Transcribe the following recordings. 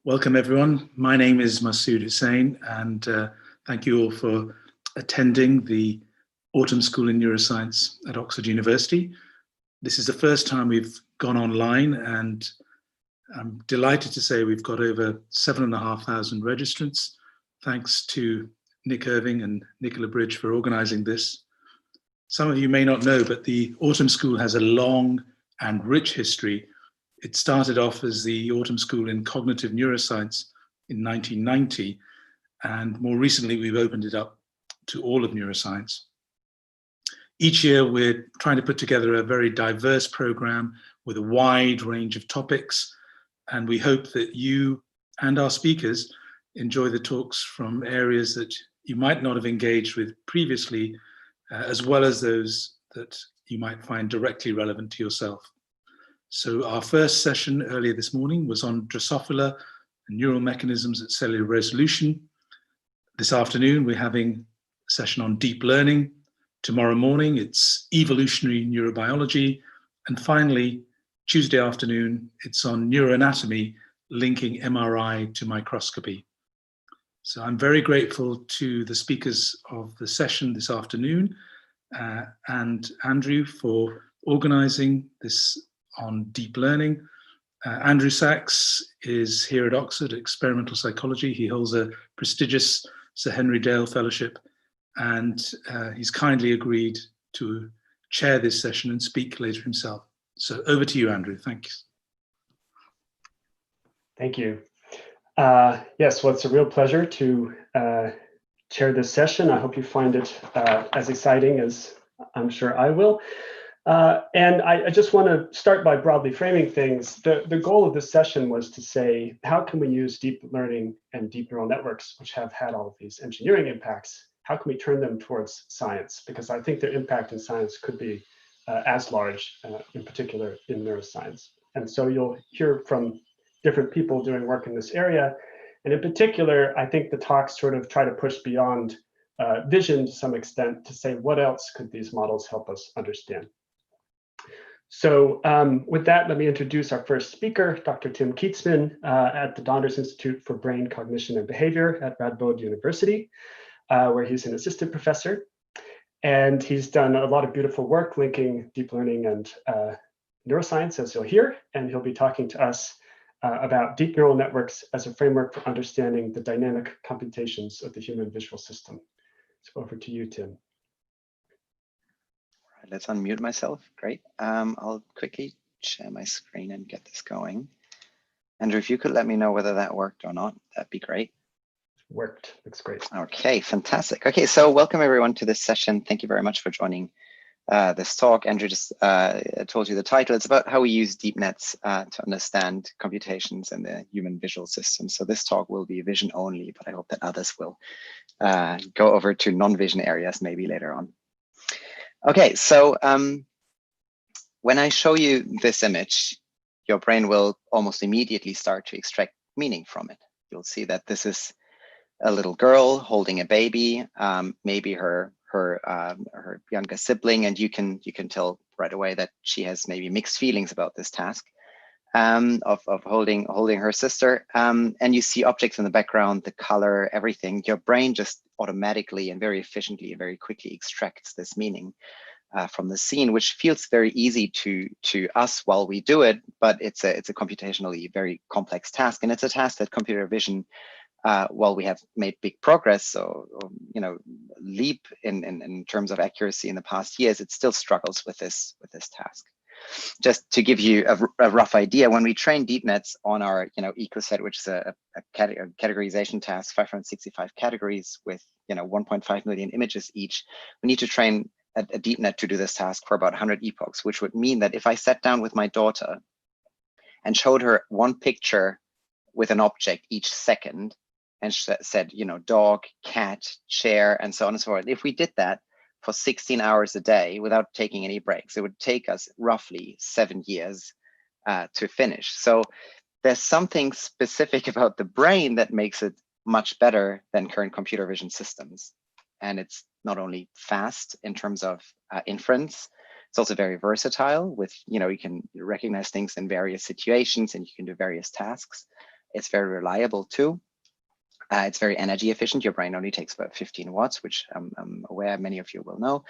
Welcome everyone. My name is Masood Hussain, and thank you all for attending the Autumn School in Neuroscience at Oxford University. This is the first time we've gone online, and I'm delighted to say we've got over 7,500 registrants. Thanks to Nick Irving and Nicola Bridge for organising this. Some of you may not know, but the Autumn School has a long and rich history. It started off as the Autumn School in Cognitive Neuroscience in 1990, and more recently we've opened it up to all of neuroscience. Each year we're trying to put together a very diverse program with a wide range of topics, and we hope that you and our speakers enjoy the talks from areas that you might not have engaged with previously, as well as those that you might find directly relevant to yourself. So our first session earlier this morning was on Drosophila and neural mechanisms at cellular resolution. This afternoon, we're having a session on deep learning. Tomorrow morning, it's evolutionary neurobiology. And finally, Tuesday afternoon, it's on neuroanatomy, linking MRI to microscopy. So I'm very grateful to the speakers of the session this afternoon and Andrew for organizing this on deep learning. Andrew Saxe is here at Oxford, experimental psychology. He holds a prestigious Sir Henry Dale Fellowship, and he's kindly agreed to chair this session and speak later himself. So over to you, Andrew. Thanks. Thank you. Yes, well, it's a real pleasure to chair this session. I hope you find it as exciting as I'm sure I will. And I just want to start by broadly framing things. The goal of this session was to say, how can we use deep learning and deep neural networks, which have had all of these engineering impacts, how can we turn them towards science? Because I think their impact in science could be as large, in particular in neuroscience. And so you'll hear from different people doing work in this area. And in particular, I think the talks sort of try to push beyond vision to some extent to say, what else could these models help us understand? So with that, let me introduce our first speaker, Dr. Tim Kietzmann at the Donders Institute for Brain, Cognition, and Behavior at Radboud University, where he's an assistant professor. And he's done a lot of beautiful work linking deep learning and neuroscience, as you'll hear. And he'll be talking to us about deep neural networks as a framework for understanding the dynamic computations of the human visual system. So over to you, Tim. Let's unmute myself. Great. I'll quickly share my screen and get this going. Andrew, if you could let me know whether that worked or not, that'd be great. Worked. Looks great. Okay, fantastic. Okay, so welcome everyone to this session. Thank you very much for joining this talk. Andrew just told you the title. It's about how we use deep nets to understand computations in the human visual system. So this talk will be vision only, but I hope that others will go over to non-vision areas maybe later on. Okay, so when I show you this image, your brain will almost immediately start to extract meaning from it. You'll see that this is a little girl holding a baby, maybe her younger sibling, and you can tell right away that she has maybe mixed feelings about this task of holding her sister. And you see objects in the background, the color, everything. Your brain just automatically and very efficiently and very quickly extracts this meaning from the scene, which feels very easy to us while we do it, but it's a computationally very complex task, and it's a task that computer vision, while we have made big progress, or leap in terms of accuracy in the past years, it still struggles with this task. Just to give you a rough idea, when we train deep nets on our EcoSet, which is a categorization task, 565 categories with 1.5 million images each, we need to train a deep net to do this task for about 100 epochs, which would mean that if I sat down with my daughter and showed her one picture with an object each second and said, dog, cat, chair, and so on and so forth, if we did that for 16 hours a day without taking any breaks, it would take us roughly 7 years to finish. So there's something specific about the brain that makes it much better than current computer vision systems. And it's not only fast in terms of inference, it's also very versatile with, you can recognize things in various situations and you can do various tasks. It's very reliable too. It's very energy efficient. Your brain only takes about 15 watts, which I'm aware many of you will know,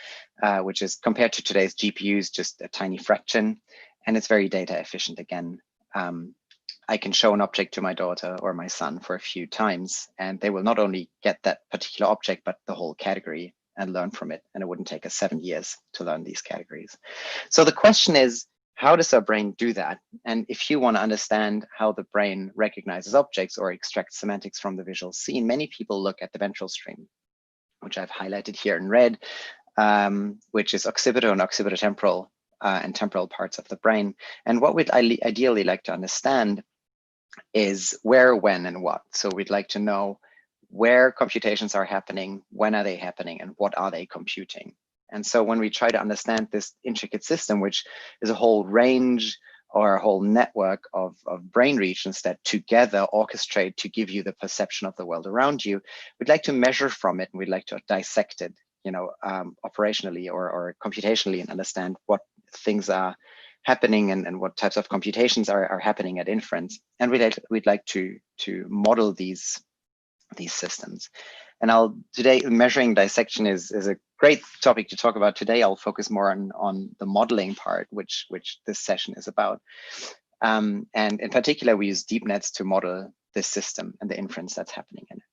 which is compared to today's GPUs, just a tiny fraction. And it's very data efficient again. I can show an object to my daughter or my son for a few times, and they will not only get that particular object, but the whole category and learn from it. And it wouldn't take us 7 years to learn these categories. So the question is, how does our brain do that? And if you want to understand how the brain recognizes objects or extracts semantics from the visual scene, many people look at the ventral stream, which I've highlighted here in red, which is occipital and occipitotemporal and temporal parts of the brain. And what we'd ideally like to understand is where, when, and what. So we'd like to know where computations are happening, when are they happening, and what are they computing. And so when we try to understand this intricate system, which is a whole range or a whole network of brain regions that together orchestrate to give you the perception of the world around you, we'd like to measure from it, and we'd like to dissect it, operationally or computationally, and understand what things are happening and what types of computations are happening at inference. And we'd like to model these systems. And today, measuring dissection is a great topic to talk about today. I'll focus more on the modeling part, which this session is about. And in particular, we use deep nets to model this system and the inference that's happening in it.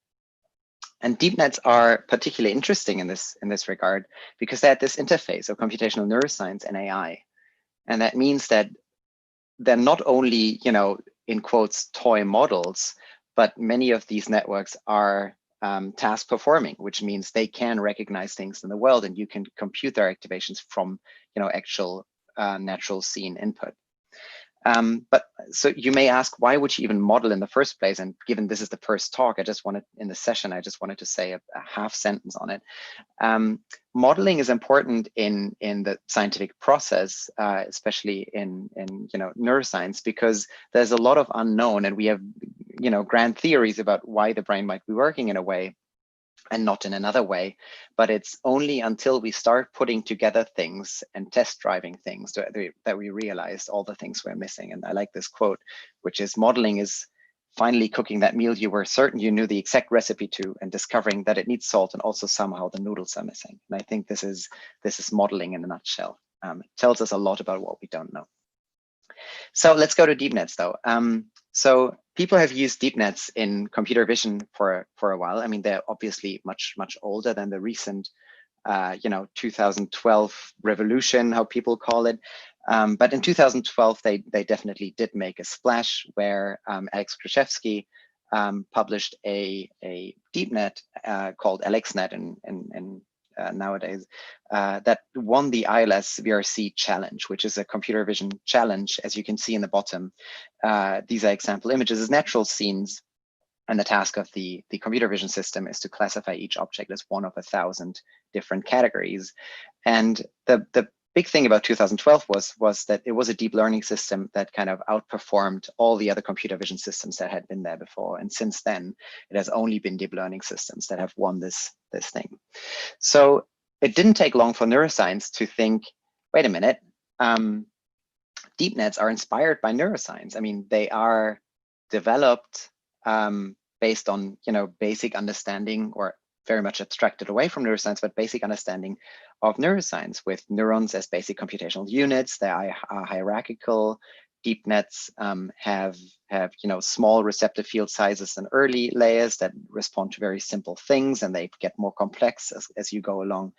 And deep nets are particularly interesting in this regard because they're at this interface of computational neuroscience and AI. And that means that they're not only, in quotes, toy models, but many of these networks are task performing, which means they can recognize things in the world, and you can compute their activations from, actual natural scene input. But so you may ask, why would you even model in the first place? And given this is the first talk, I just wanted to say a half sentence on it. Modeling is important in the scientific process, especially in neuroscience, because there's a lot of unknown, and we have grand theories about why the brain might be working in a way and not in another way. But it's only until we start putting together things and test driving things that we realize all the things we're missing. And I like this quote, which is, modeling is finally cooking that meal you were certain you knew the exact recipe to, and discovering that it needs salt and also somehow the noodles are missing. And I think this is modeling in a nutshell. It tells us a lot about what we don't know. So let's go to deep nets though. So people have used deep nets in computer vision for a while. I mean, they're obviously much older than the recent 2012 revolution, how people call it. But in 2012, they definitely did make a splash, where Alex Krizhevsky published a deep net called AlexNet and nowadays, that won the ILS VRC challenge, which is a computer vision challenge. As you can see in the bottom, these are example images as natural scenes. And the task of the computer vision system is to classify each object as one of 1,000 different categories. And the big thing about 2012 was that it was a deep learning system that kind of outperformed all the other computer vision systems that had been there before. And since then, it has only been deep learning systems that have won this thing. So it didn't take long for neuroscience to think, wait a minute, deep nets are inspired by neuroscience. I mean, they are developed based on basic understanding, or very much abstracted away from neuroscience, but basic understanding of neuroscience, with neurons as basic computational units. They are hierarchical. Deep nets have small receptive field sizes and early layers that respond to very simple things, and they get more complex as you go along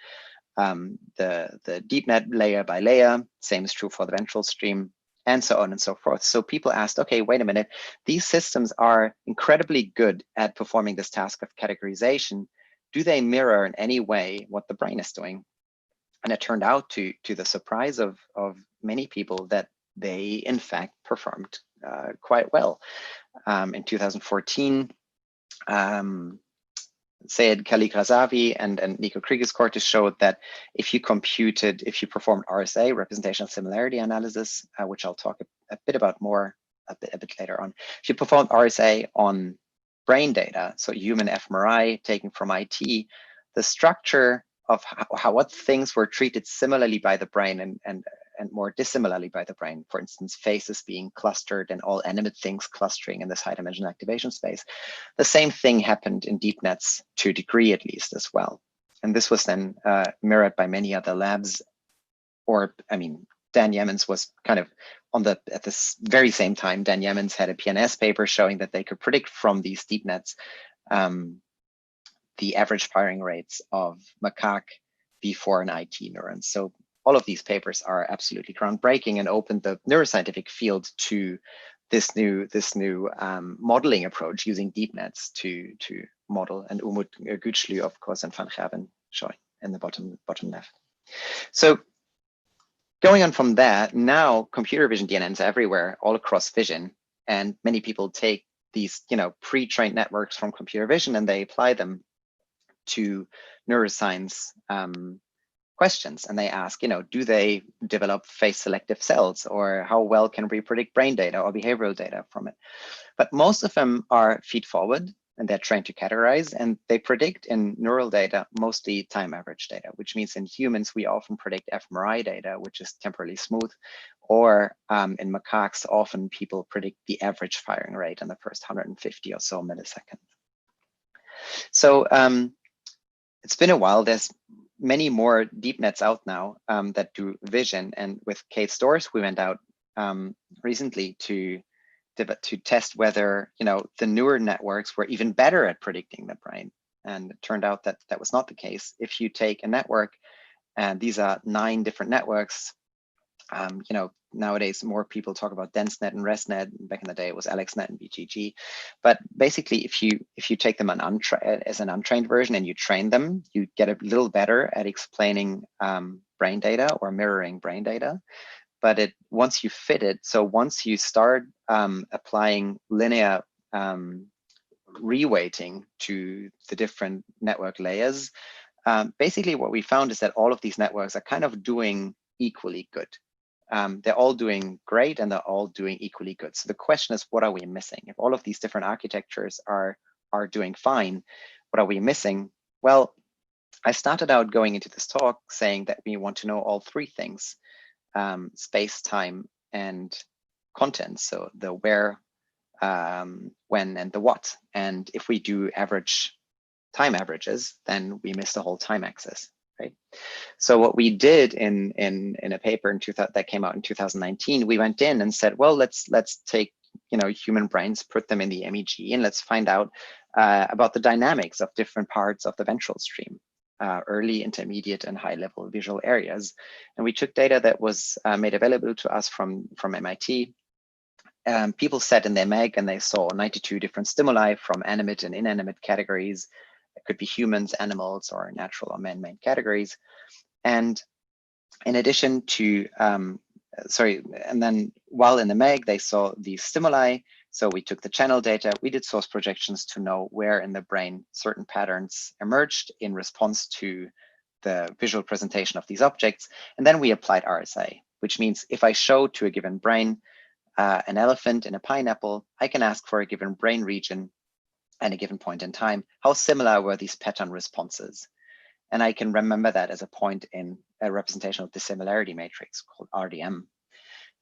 the deep net layer by layer. Same is true for the ventral stream, and so on and so forth. So people asked, okay, wait a minute, these systems are incredibly good at performing this task of categorization. Do they mirror in any way what the brain is doing? And it turned out, to the surprise of many people, that they in fact performed quite well. In 2014, Sayed Khalik Razavi and Nico Krieger's cortis showed that if you performed RSA, representational similarity analysis, which I'll talk a bit about more a bit later on. If you performed RSA on brain data, so human fMRI taken from IT, the structure of what things were treated similarly by the brain and and more dissimilarly by the brain. For instance, faces being clustered and all animate things clustering in this high dimensional activation space. The same thing happened in deep nets to a degree at least as well. And this was then mirrored by many other labs, or I mean, Dan Yemens was kind of at this very same time. Dan Yemens had a PNS paper showing that they could predict from these deep nets the average firing rates of macaque before an IT neurons. So all of these papers are absolutely groundbreaking and opened the neuroscientific field to this new modeling approach using deep nets to model, and Umut Güçlü, of course, and Van Gerven showing in the bottom left. So going on from that, now computer vision DNNs are everywhere, all across vision, and many people take these pre-trained networks from computer vision and they apply them to neuroscience questions, and they ask, do they develop face selective cells, or how well can we predict brain data or behavioral data from it? But most of them are feed forward, and they're trained to categorize, and they predict in neural data mostly time average data, which means in humans we often predict fMRI data, which is temporally smooth, or in macaques often people predict the average firing rate in the first 150 or so milliseconds. So it's been a while. There's many more deep nets out now that do vision, and with Kate Storrs we went out recently to test whether the newer networks were even better at predicting the brain, and it turned out that that was not the case. If you take a network, and these are 9 different networks, nowadays more people talk about DenseNet and ResNet. Back in the day it was AlexNet and BGG, but basically if you take them as an untrained version and you train them, you get a little better at explaining brain data or mirroring brain data. But once you fit it, so once you start applying linear reweighting to the different network layers, basically what we found is that all of these networks are kind of doing equally good. They're all doing great and they're all doing equally good. So the question is, what are we missing? If all of these different architectures are doing fine, what are we missing? Well, I started out going into this talk saying that we want to know all 3 things: space, time, and content. So the where, when, and the what. And if we do time averages, then we miss the whole time axis. Right. So what we did in a paper that came out in 2019, we went in and said, well, let's take human brains, put them in the MEG, and let's find out about the dynamics of different parts of the ventral stream, early, intermediate, and high level visual areas. And we took data that was made available to us from MIT. People sat in their MEG and they saw 92 different stimuli from animate and inanimate categories. It could be humans, animals, or natural or man-made categories. And in addition to, and then while in the MEG, they saw these stimuli. So we took the channel data, we did source projections to know where in the brain certain patterns emerged in response to the visual presentation of these objects. And then we applied RSA, which means if I show to a given brain an elephant and a pineapple, I can ask for a given brain region at a given point in time, how similar were these pattern responses? And I can remember that as a point in a representational dissimilarity matrix called RDM. And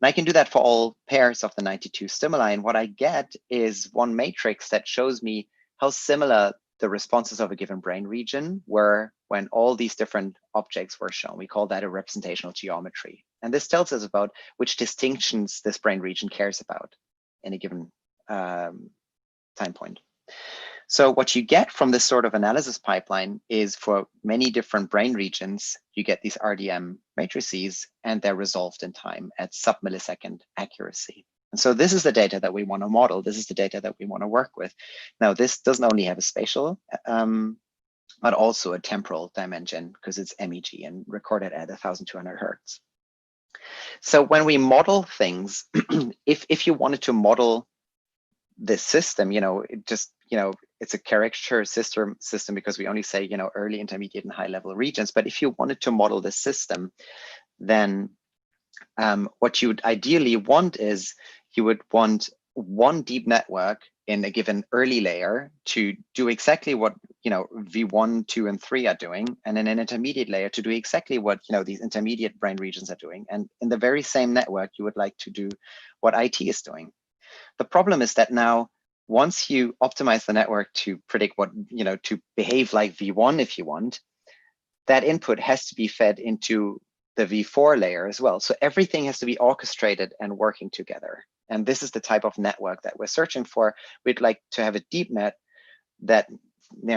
I can do that for all pairs of the 92 stimuli. And what I get is one matrix that shows me how similar the responses of a given brain region were when all these different objects were shown. We call that a representational geometry. And this tells us about which distinctions this brain region cares about in a given time point. So what you get from this sort of analysis pipeline is for many different brain regions, you get these RDM matrices and they're resolved in time at sub-millisecond accuracy. And so this is the data that we want to model. This is the data that we want to work with. Now, this doesn't only have a spatial, but also a temporal dimension because it's MEG and recorded at 1,200 hertz. So when we model things, if you wanted to model this system, it's a caricature system because we only say, early, intermediate, and high level regions. But if you wanted to model this system, then what you would ideally want is you would want one deep network in a given early layer to do exactly what V1, 2, and 3 are doing, and in an intermediate layer to do exactly what these intermediate brain regions are doing. And in the very same network, you would like to do what IT is doing. The problem is that now, once you optimize the network to predict what to behave like V1, if you want, that input has to be fed into the V4 layer as well. So everything has to be orchestrated and working together. And this is the type of network that we're searching for. We'd like to have a deep net that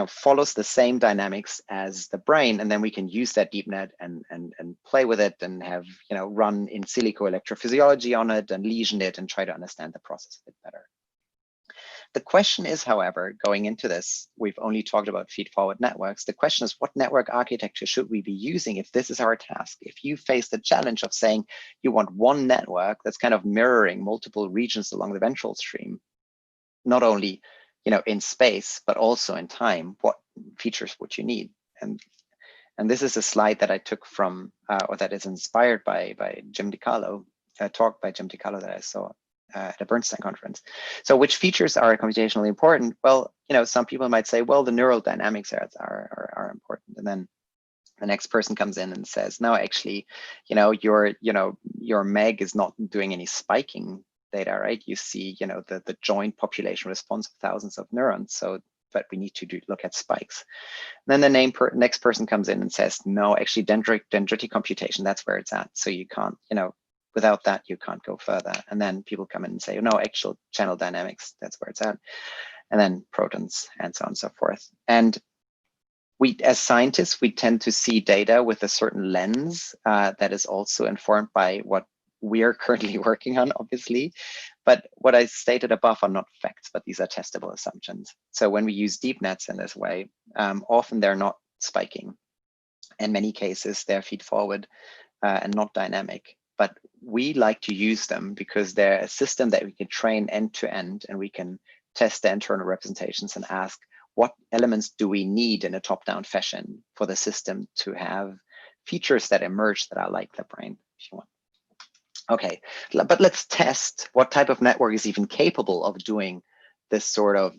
follows the same dynamics as the brain, and then we can use that deep net and play with it and have run in silico electrophysiology on it and lesion it and try to understand the process a bit better. The question is, however, going into this, we've only talked about feed-forward networks. The question is, what network architecture should we be using if this is our task? If you face the challenge of saying you want one network that's kind of mirroring multiple regions along the ventral stream, not only in space, but also in time, what features would you need? And this is a slide that I took from, or that is inspired by Jim DiCarlo, a talk by Jim DiCarlo that I saw at a Bernstein conference. So which features are computationally important? Well, some people might say, well, the neural dynamics are important. And then the next person comes in and says, no, actually, your MEG is not doing any spiking data, right? You see, the joint population response of thousands of neurons. So, but we need to look at spikes. And then the next person comes in and says, no, actually dendritic computation, that's where it's at. So you can't, without that, you can't go further. And then people come in and say, no, actual channel dynamics, that's where it's at. And then protons and so on and so forth. And we, as scientists, we tend to see data with a certain lens that is also informed by what we are currently working on, obviously. But what I stated above are not facts, but these are testable assumptions. So when we use deep nets in this way, often they're not spiking. In many cases, they're feed forward and not dynamic. But we like to use them because they're a system that we can train end to end, and we can test the internal representations and ask, what elements do we need in a top-down fashion for the system to have features that emerge that are like the brain, if you want. Okay, but let's test what type of network is even capable of doing this sort of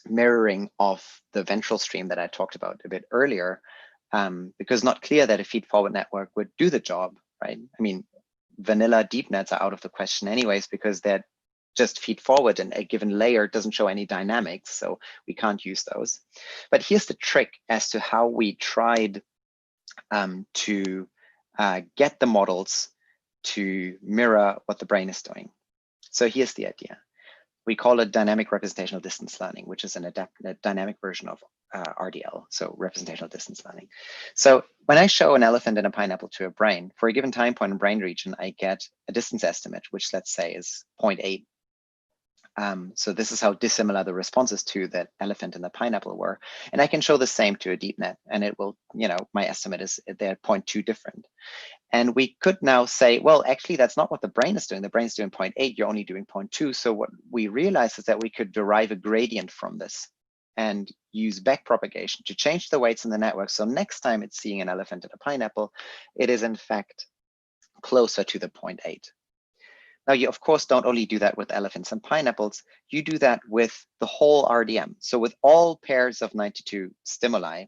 mirroring of the ventral stream that I talked about a bit earlier, because not clear that a feed-forward network would do the job, right? I mean, vanilla deep nets are out of the question anyways, because they're just feed forward and a given layer doesn't show any dynamics, so we can't use those. But here's the trick as to how we tried to get the models to mirror what the brain is doing. So here's the idea. We call it dynamic representational distance learning, which is a dynamic version of RDL, so representational distance learning. So when I show an elephant and a pineapple to a brain, for a given time point in brain region, I get a distance estimate, which let's say is 0.8. So this is how dissimilar the responses to that elephant and the pineapple were. And I can show the same to a deep net, and it will, my estimate is they're 0.2 different. And we could now say, well, actually, that's not what the brain is doing. The brain is doing 0.8, you're only doing 0.2. So what we realized is that we could derive a gradient from this and use backpropagation to change the weights in the network. So next time it's seeing an elephant and a pineapple, it is in fact closer to the 0.8. Now, you, of course, don't only do that with elephants and pineapples, you do that with the whole RDM. So with all pairs of 92 stimuli,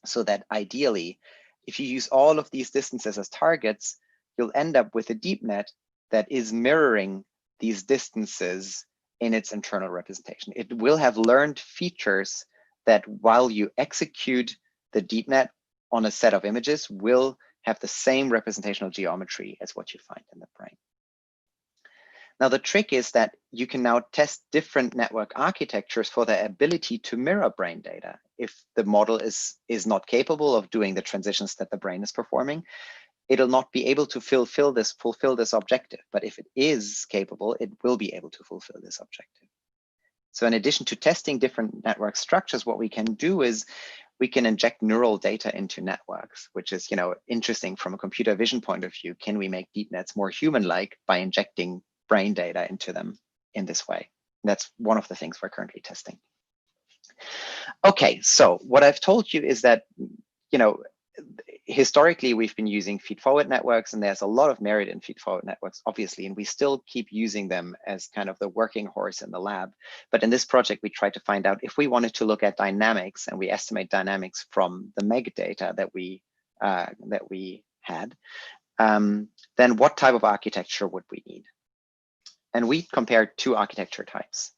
so that ideally, if you use all of these distances as targets, you'll end up with a deep net that is mirroring these distances in its internal representation. It will have learned features that while you execute the deep net on a set of images will have the same representational geometry as what you find in the brain. Now, the trick is that you can now test different network architectures for their ability to mirror brain data. If the model is not capable of doing the transitions that the brain is performing, it'll not be able to fulfill this objective. But if it is capable, it will be able to fulfill this objective. So in addition to testing different network structures, what we can do is we can inject neural data into networks, which is interesting from a computer vision point of view. Can we make deep nets more human-like by injecting brain data into them in this way? That's one of the things we're currently testing. Okay, so what I've told you is that, historically, we've been using feed-forward networks, and there's a lot of merit in feed-forward networks, obviously, and we still keep using them as kind of the working horse in the lab. But in this project, we tried to find out if we wanted to look at dynamics, and we estimate dynamics from the metadata that we had, then what type of architecture would we need? And we compared two architecture types.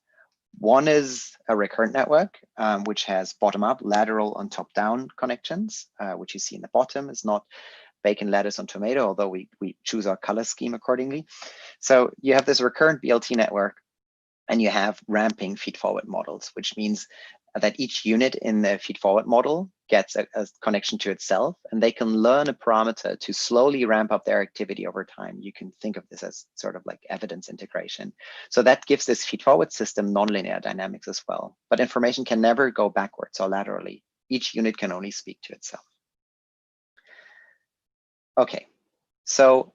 One is a recurrent network, which has bottom-up, lateral, and top-down connections, which you see in the bottom. Is not bacon, lettuce, and tomato, although we choose our color scheme accordingly. So you have this recurrent BLT network, and you have ramping feed-forward models, which means that each unit in the feed-forward model gets a connection to itself, and they can learn a parameter to slowly ramp up their activity over time. You can think of this as sort of like evidence integration. So that gives this feed-forward system nonlinear dynamics as well. But information can never go backwards or laterally. Each unit can only speak to itself. Okay, so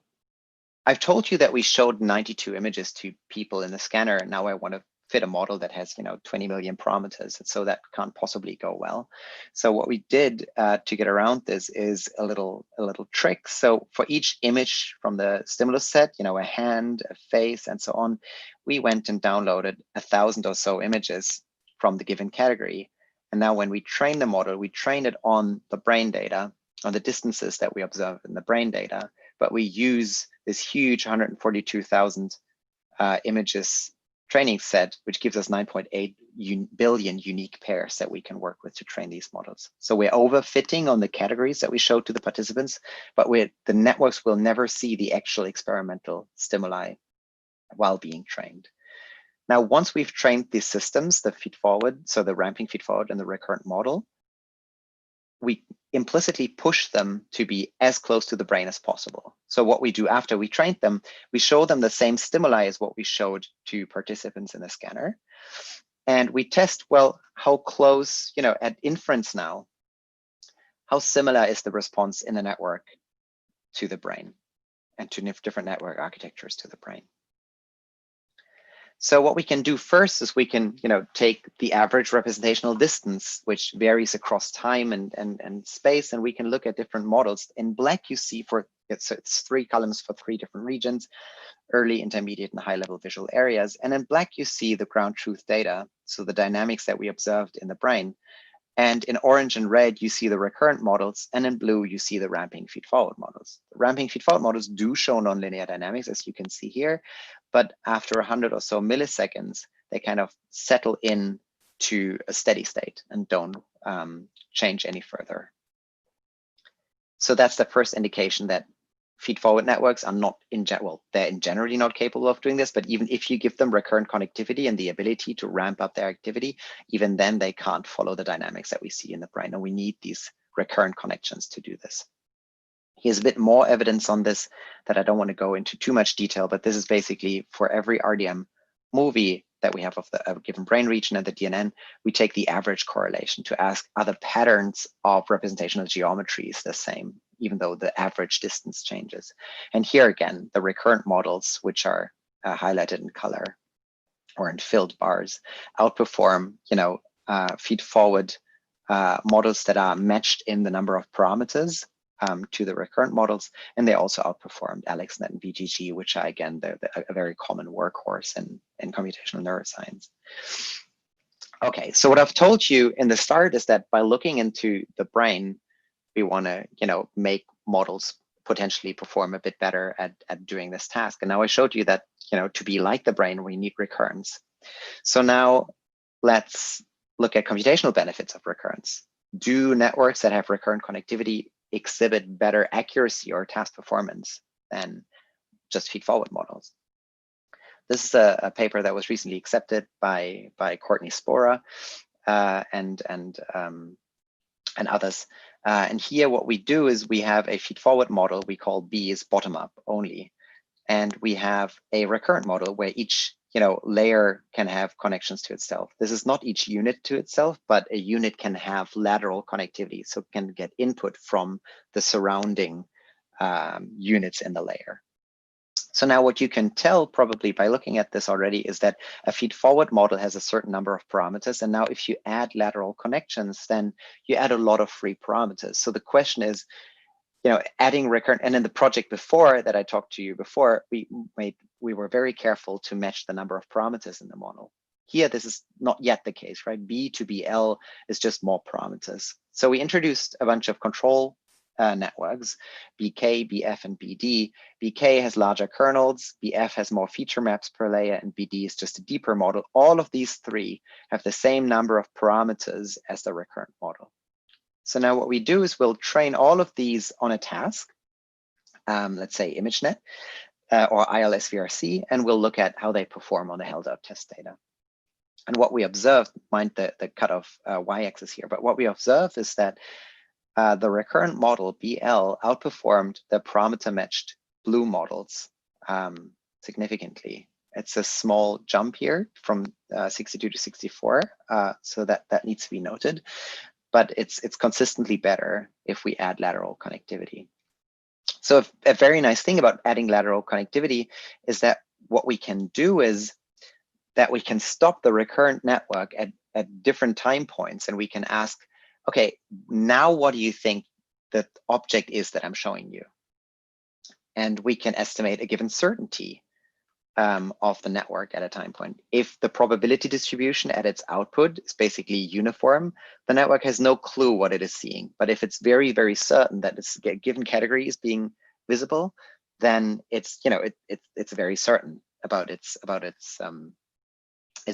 I've told you that we showed 92 images to people in the scanner, and now I want to fit a model that has 20 million parameters, and so that can't possibly go well. So what we did to get around this is a little trick. So for each image from the stimulus set, a hand, a face, and so on, we went and downloaded 1,000 or so images from the given category. And now when we train the model, we train it on the brain data, on the distances that we observe in the brain data, but we use this huge 142,000 images training set, which gives us 9.8 billion unique pairs that we can work with to train these models. So we're overfitting on the categories that we showed to the participants, but the networks will never see the actual experimental stimuli while being trained. Now, once we've trained these systems, the feed-forward, so the ramping feed-forward and the recurrent model, we implicitly push them to be as close to the brain as possible. So what we do after we trained them, we show them the same stimuli as what we showed to participants in the scanner. And we test, well, how close, at inference now, how similar is the response in the network to the brain and to different network architectures to the brain. So what we can do first is we can, take the average representational distance, which varies across time and space, and we can look at different models. In black, you see it's 3 columns for 3 different regions, early, intermediate, and high-level visual areas. And in black, you see the ground truth data, so the dynamics that we observed in the brain. And in orange and red, you see the recurrent models, and in blue, you see the ramping feed-forward models. The ramping feed-forward models do show nonlinear dynamics, as you can see here, but after 100 or so milliseconds, they kind of settle in to a steady state and don't change any further. So that's the first indication that feed-forward networks are not they're generally not capable of doing this, but even if you give them recurrent connectivity and the ability to ramp up their activity, even then they can't follow the dynamics that we see in the brain, and we need these recurrent connections to do this. Here's a bit more evidence on this that I don't want to go into too much detail, but this is basically for every RDM movie that we have of a given brain region and the DNN, we take the average correlation to ask, are the patterns of representational geometries the same, even though the average distance changes? And here again, the recurrent models, which are highlighted in color or in filled bars, outperform, feed-forward models that are matched in the number of parameters to the recurrent models, and they also outperformed AlexNet and BGG, which are again a very common workhorse in computational neuroscience. Okay, so what I've told you in the start is that by looking into the brain, we want to make models potentially perform a bit better at doing this task. And now I showed you that to be like the brain, we need recurrence. So now let's look at computational benefits of recurrence. Do networks that have recurrent connectivity exhibit better accuracy or task performance than just feed-forward models? This is a paper that was recently accepted by Courtney Spora and others. And here what we do is we have a feed-forward model we call B is bottom-up only. And we have a recurrent model where each layer can have connections to itself. This is not each unit to itself, but a unit can have lateral connectivity, so it can get input from the surrounding units in the layer. So now what you can tell probably by looking at this already is that a feed-forward model has a certain number of parameters. And now if you add lateral connections, then you add a lot of free parameters. So the question is, adding recurrent, and in the project before that I talked to you before, we were very careful to match the number of parameters in the model. Here, this is not yet the case, right? B to BL is just more parameters. So we introduced a bunch of control networks, BK, BF, and BD. BK has larger kernels, BF has more feature maps per layer, and BD is just a deeper model. All of these three have the same number of parameters as the recurrent model. So now what we do is we'll train all of these on a task, let's say ImageNet or ILSVRC, and we'll look at how they perform on the held out test data. And what we observed, mind the cutoff y-axis here, but what we observed is that the recurrent model, BL, outperformed the parameter-matched blue models significantly. It's a small jump here from 62 to 64, so that needs to be noted. But it's consistently better if we add lateral connectivity. So a very nice thing about adding lateral connectivity is that what we can do is that we can stop the recurrent network at different time points, and we can ask, okay, now what do you think the object is that I'm showing you? And we can estimate a given certainty of the network at a time point. If the probability distribution at its output is basically uniform, the network has no clue what it is seeing. But if it's very, very certain that a given category is being visible, then it's it's very certain about its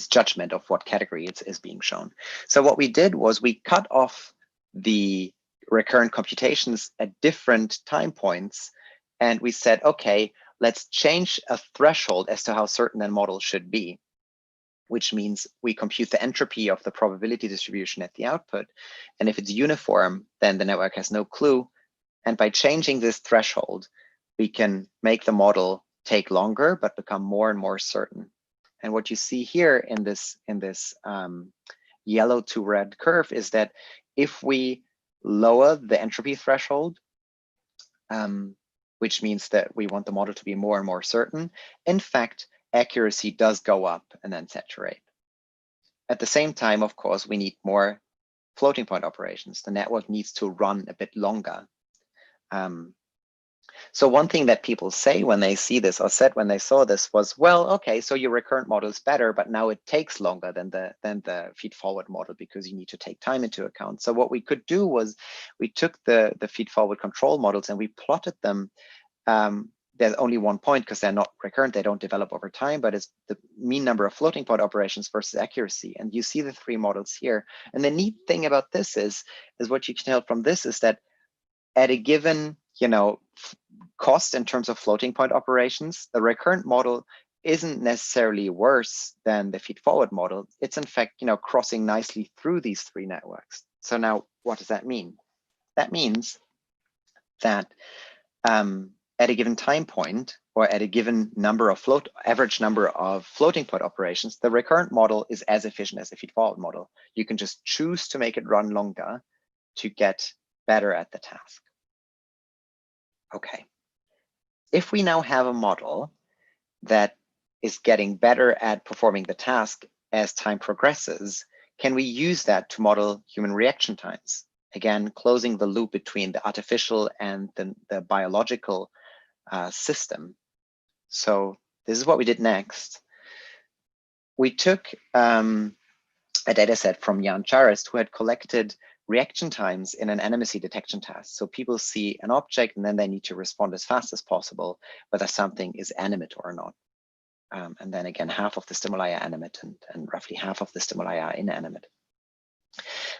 judgment of what category is being shown. So what we did was we cut off the recurrent computations at different time points, and we said, okay, let's change a threshold as to how certain a model should be, which means we compute the entropy of the probability distribution at the output. And if it's uniform, then the network has no clue. And by changing this threshold, we can make the model take longer, but become more and more certain. And what you see here in this yellow to red curve is that if we lower the entropy threshold, which means that we want the model to be more and more certain, in fact, accuracy does go up and then saturate. At the same time, of course, we need more floating point operations. The network needs to run a bit longer. So one thing that people say when they see this, or said when they saw this, was, well, okay, so your recurrent model is better, but now it takes longer than the feed-forward model because you need to take time into account. So what we could do was we took the feed-forward control models and we plotted them. There's only one point because they're not recurrent, they don't develop over time, but it's the mean number of floating point operations versus accuracy. And you see the three models here. And the neat thing about this is what you can tell from this is that at a given cost in terms of floating point operations, the recurrent model isn't necessarily worse than the feed-forward model. It's in fact, crossing nicely through these three networks. So now, what does that mean? That means that at a given time point, or at a given number of average number of floating point operations, the recurrent model is as efficient as the feed-forward model. You can just choose to make it run longer to get better at the task. Okay. If we now have a model that is getting better at performing the task as time progresses, can we use that to model human reaction times? Again, closing the loop between the artificial and the biological system. So this is what we did next. We took a data set from Jan Charest, who had collected reaction times in an animacy detection task. So people see an object and then they need to respond as fast as possible, whether something is animate or not. And then again, half of the stimuli are animate and roughly half of the stimuli are inanimate.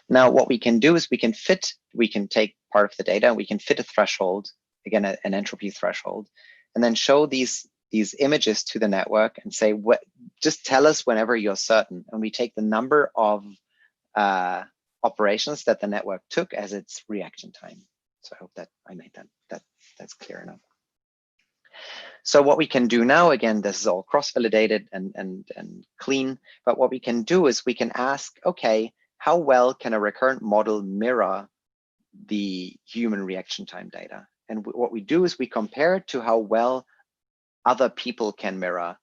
Now, what we can do is we can take part of the data and we can fit a threshold, again, an entropy threshold, and then show these images to the network and say, just tell us whenever you're certain. And we take the number of operations that the network took as its reaction time. So I hope that I made that's clear enough. So what we can do now, again, this is all cross-validated and clean, but what we can do is we can ask, okay, how well can a recurrent model mirror the human reaction time data? And what we do is we compare it to how well other people can mirror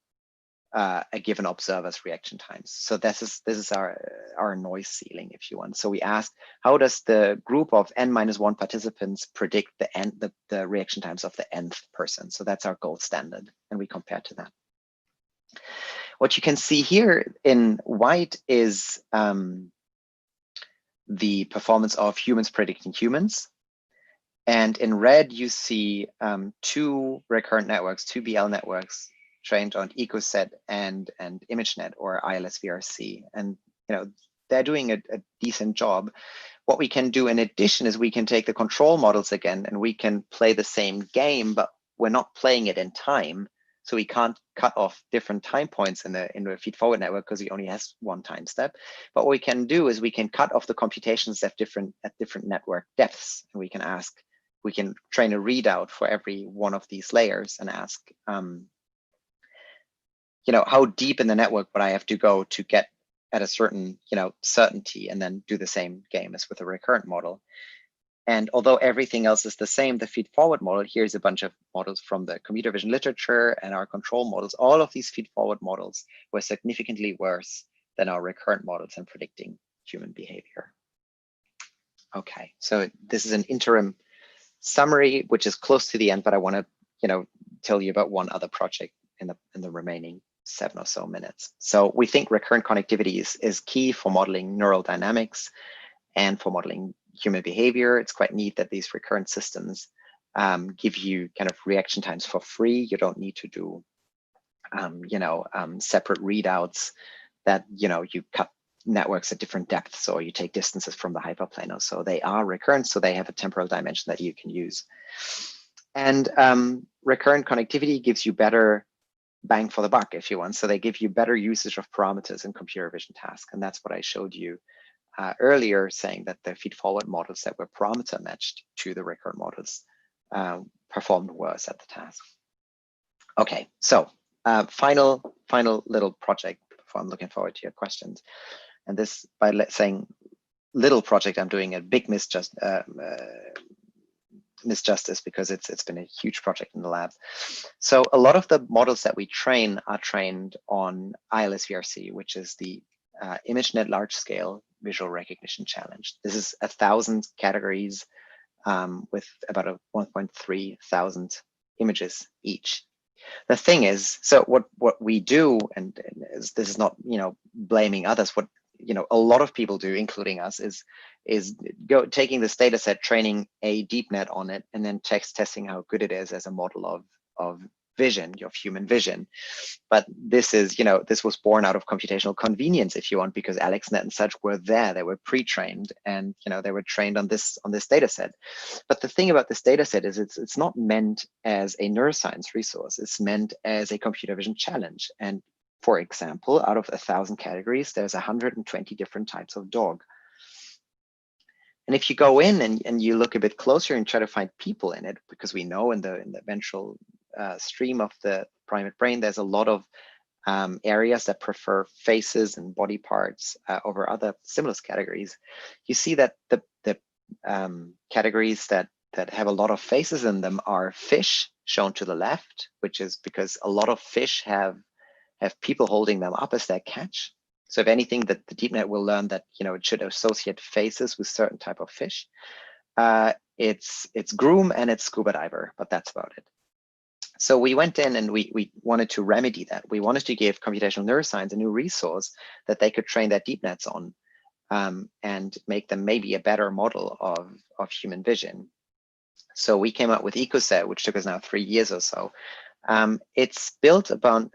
a given observer's reaction times. So this is our our noise ceiling, if you want. So we asked, how does the group of n-1 participants predict the reaction times of the nth person? So that's our gold standard, and we compare to that. What you can see here in white is the performance of humans predicting humans. And in red, you see two recurrent networks, two BL networks trained on EcoSet and ImageNet or ILS-VRC. And they're doing a decent job. What we can do in addition is we can take the control models again, and we can play the same game, but we're not playing it in time. So we can't cut off different time points in the feed-forward network because it only has one time step. But what we can do is we can cut off the computations at different network depths, and we can train a readout for every one of these layers and ask, how deep in the network would I have to go to get at a certain, certainty, and then do the same game as with a recurrent model. And although everything else is the same, the feed-forward model, here's a bunch of models from the computer vision literature and our control models. All of these feed-forward models were significantly worse than our recurrent models in predicting human behavior. Okay, so this is an interim summary, which is close to the end, but I want to, tell you about one other project in the remaining 7 or so minutes. So we think recurrent connectivity is key for modeling neural dynamics and for modeling human behavior. It's quite neat that these recurrent systems give you kind of reaction times for free. You don't need to do, separate readouts that, you cut networks at different depths, or you take distances from the hyperplanar. So they are recurrent, so they have a temporal dimension that you can use. And recurrent connectivity gives you better bang for the buck, if you want. So they give you better usage of parameters in computer vision tasks. And that's what I showed you earlier, saying that the feed-forward models that were parameter matched to the recurrent models performed worse at the task. Okay, so final little project before I'm looking forward to your questions. And this, by saying little project, I'm doing a big misjustice because it's been a huge project in the lab. So a lot of the models that we train are trained on ILS-VRC, which is the ImageNet large scale visual recognition challenge. This is 1,000 categories with about 1.3 thousand images each. The thing is, so what we do, and this is not blaming others, what a lot of people do, including us, is taking this data set, training a deep net on it, and then testing how good it is as a model of vision, of human vision. But this is, this was born out of computational convenience, if you want, because AlexNet and such were there. They were pre-trained, and they were trained on this data set. But the thing about this data set is it's not meant as a neuroscience resource. It's meant as a computer vision challenge. And for example, out of 1,000 categories, there's 120 different types of dog. And if you go in and you look a bit closer and try to find people in it, because we know in the ventral stream of the primate brain, there's a lot of areas that prefer faces and body parts over other stimulus categories. You see that the categories that have a lot of faces in them are fish, shown to the left, which is because a lot of fish have people holding them up as their catch. So if anything, that the deep net will learn that it should associate faces with certain type of fish. It's groom and it's scuba diver, but that's about it. So we went in and we wanted to remedy that. We wanted to give computational neuroscience a new resource that they could train their deep nets on and make them maybe a better model of human vision. So we came up with EcoSet, which took us now 3 years or so. It's built upon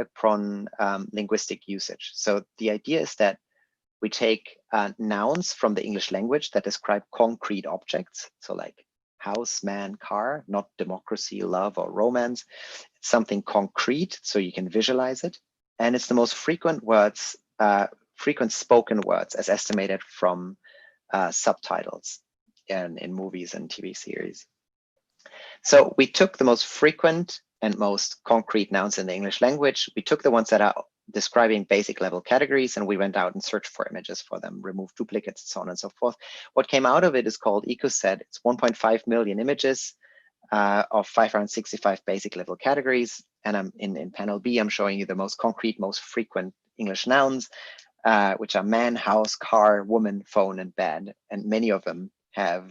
linguistic usage. So the idea is that we take nouns from the English language that describe concrete objects. So like house, man, car, not democracy, love, or romance. It's something concrete, so you can visualize it. And it's the most frequent words, frequent spoken words as estimated from subtitles in movies and TV series. So we took the most frequent and most concrete nouns in the English language. We took the ones that are describing basic level categories, and we went out and searched for images for them, removed duplicates, and so on and so forth. What came out of it is called EcoSet. It's 1.5 million images of 565 basic level categories. And I'm in panel B, I'm showing you the most concrete, most frequent English nouns. which are man, house, car, woman, phone, and bed. And many of them have,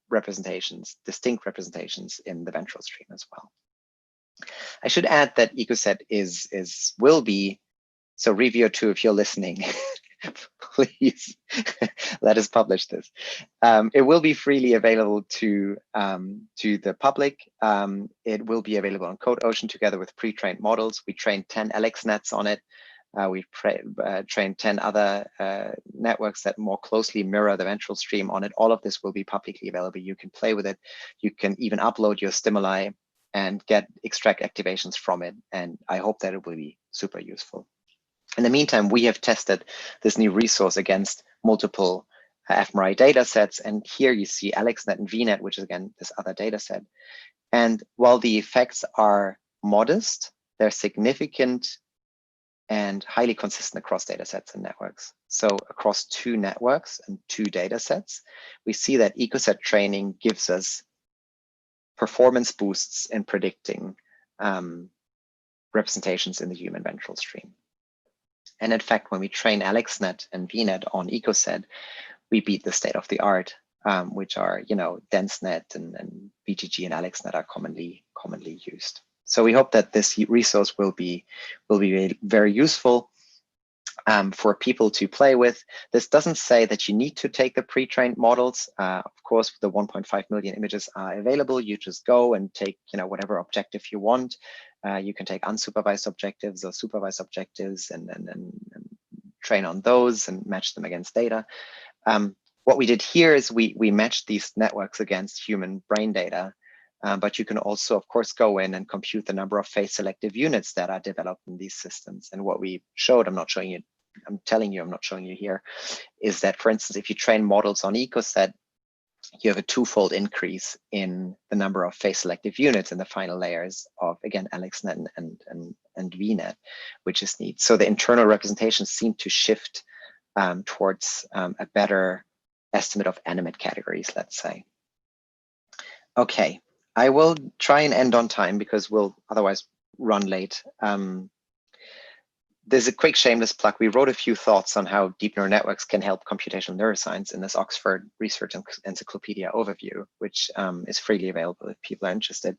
representations, distinct representations in the ventral stream as well. I should add that EcoSet will be, so Reviewer 2, if you're listening, please let us publish this. It will be freely available to the public. It will be available on CodeOcean together with pre-trained models. We trained 10 AlexNets on it. We've trained 10 other networks that more closely mirror the ventral stream on it. All of this will be publicly available. You can play with it. You can even upload your stimuli and extract activations from it. And I hope that it will be super useful. In the meantime, we have tested this new resource against multiple fMRI data sets. And here you see AlexNet and VNet, which is again this other data set. And while the effects are modest, they're significant and highly consistent across data sets and networks. So across 2 networks and 2 data sets, we see that EcoSet training gives us performance boosts in predicting representations in the human ventral stream. And in fact, when we train AlexNet and VNet on EcoSet, we beat the state of the art, which are, DenseNet and BGG and AlexNet are commonly used. So we hope that this resource will be very useful for people to play with. This doesn't say that you need to take the pre-trained models. Of course, the 1.5 million images are available. You just go and take, whatever objective you want. You can take unsupervised objectives or supervised objectives and train on those and match them against data. What we did here is we matched these networks against human brain data. But you can also, of course, go in and compute the number of phase selective units that are developed in these systems. And what we showed, I'm telling you, I'm not showing you here, is that, for instance, if you train models on EcoSet, you have a 2-fold increase in the number of phase selective units in the final layers of, again, AlexNet and VNet, which is neat. So the internal representations seem to shift towards a better estimate of animate categories, let's say. Okay. I will try and end on time because we'll otherwise run late. There's a quick shameless plug. We wrote a few thoughts on how deep neural networks can help computational neuroscience in this Oxford Research Encyclopedia overview, which is freely available if people are interested.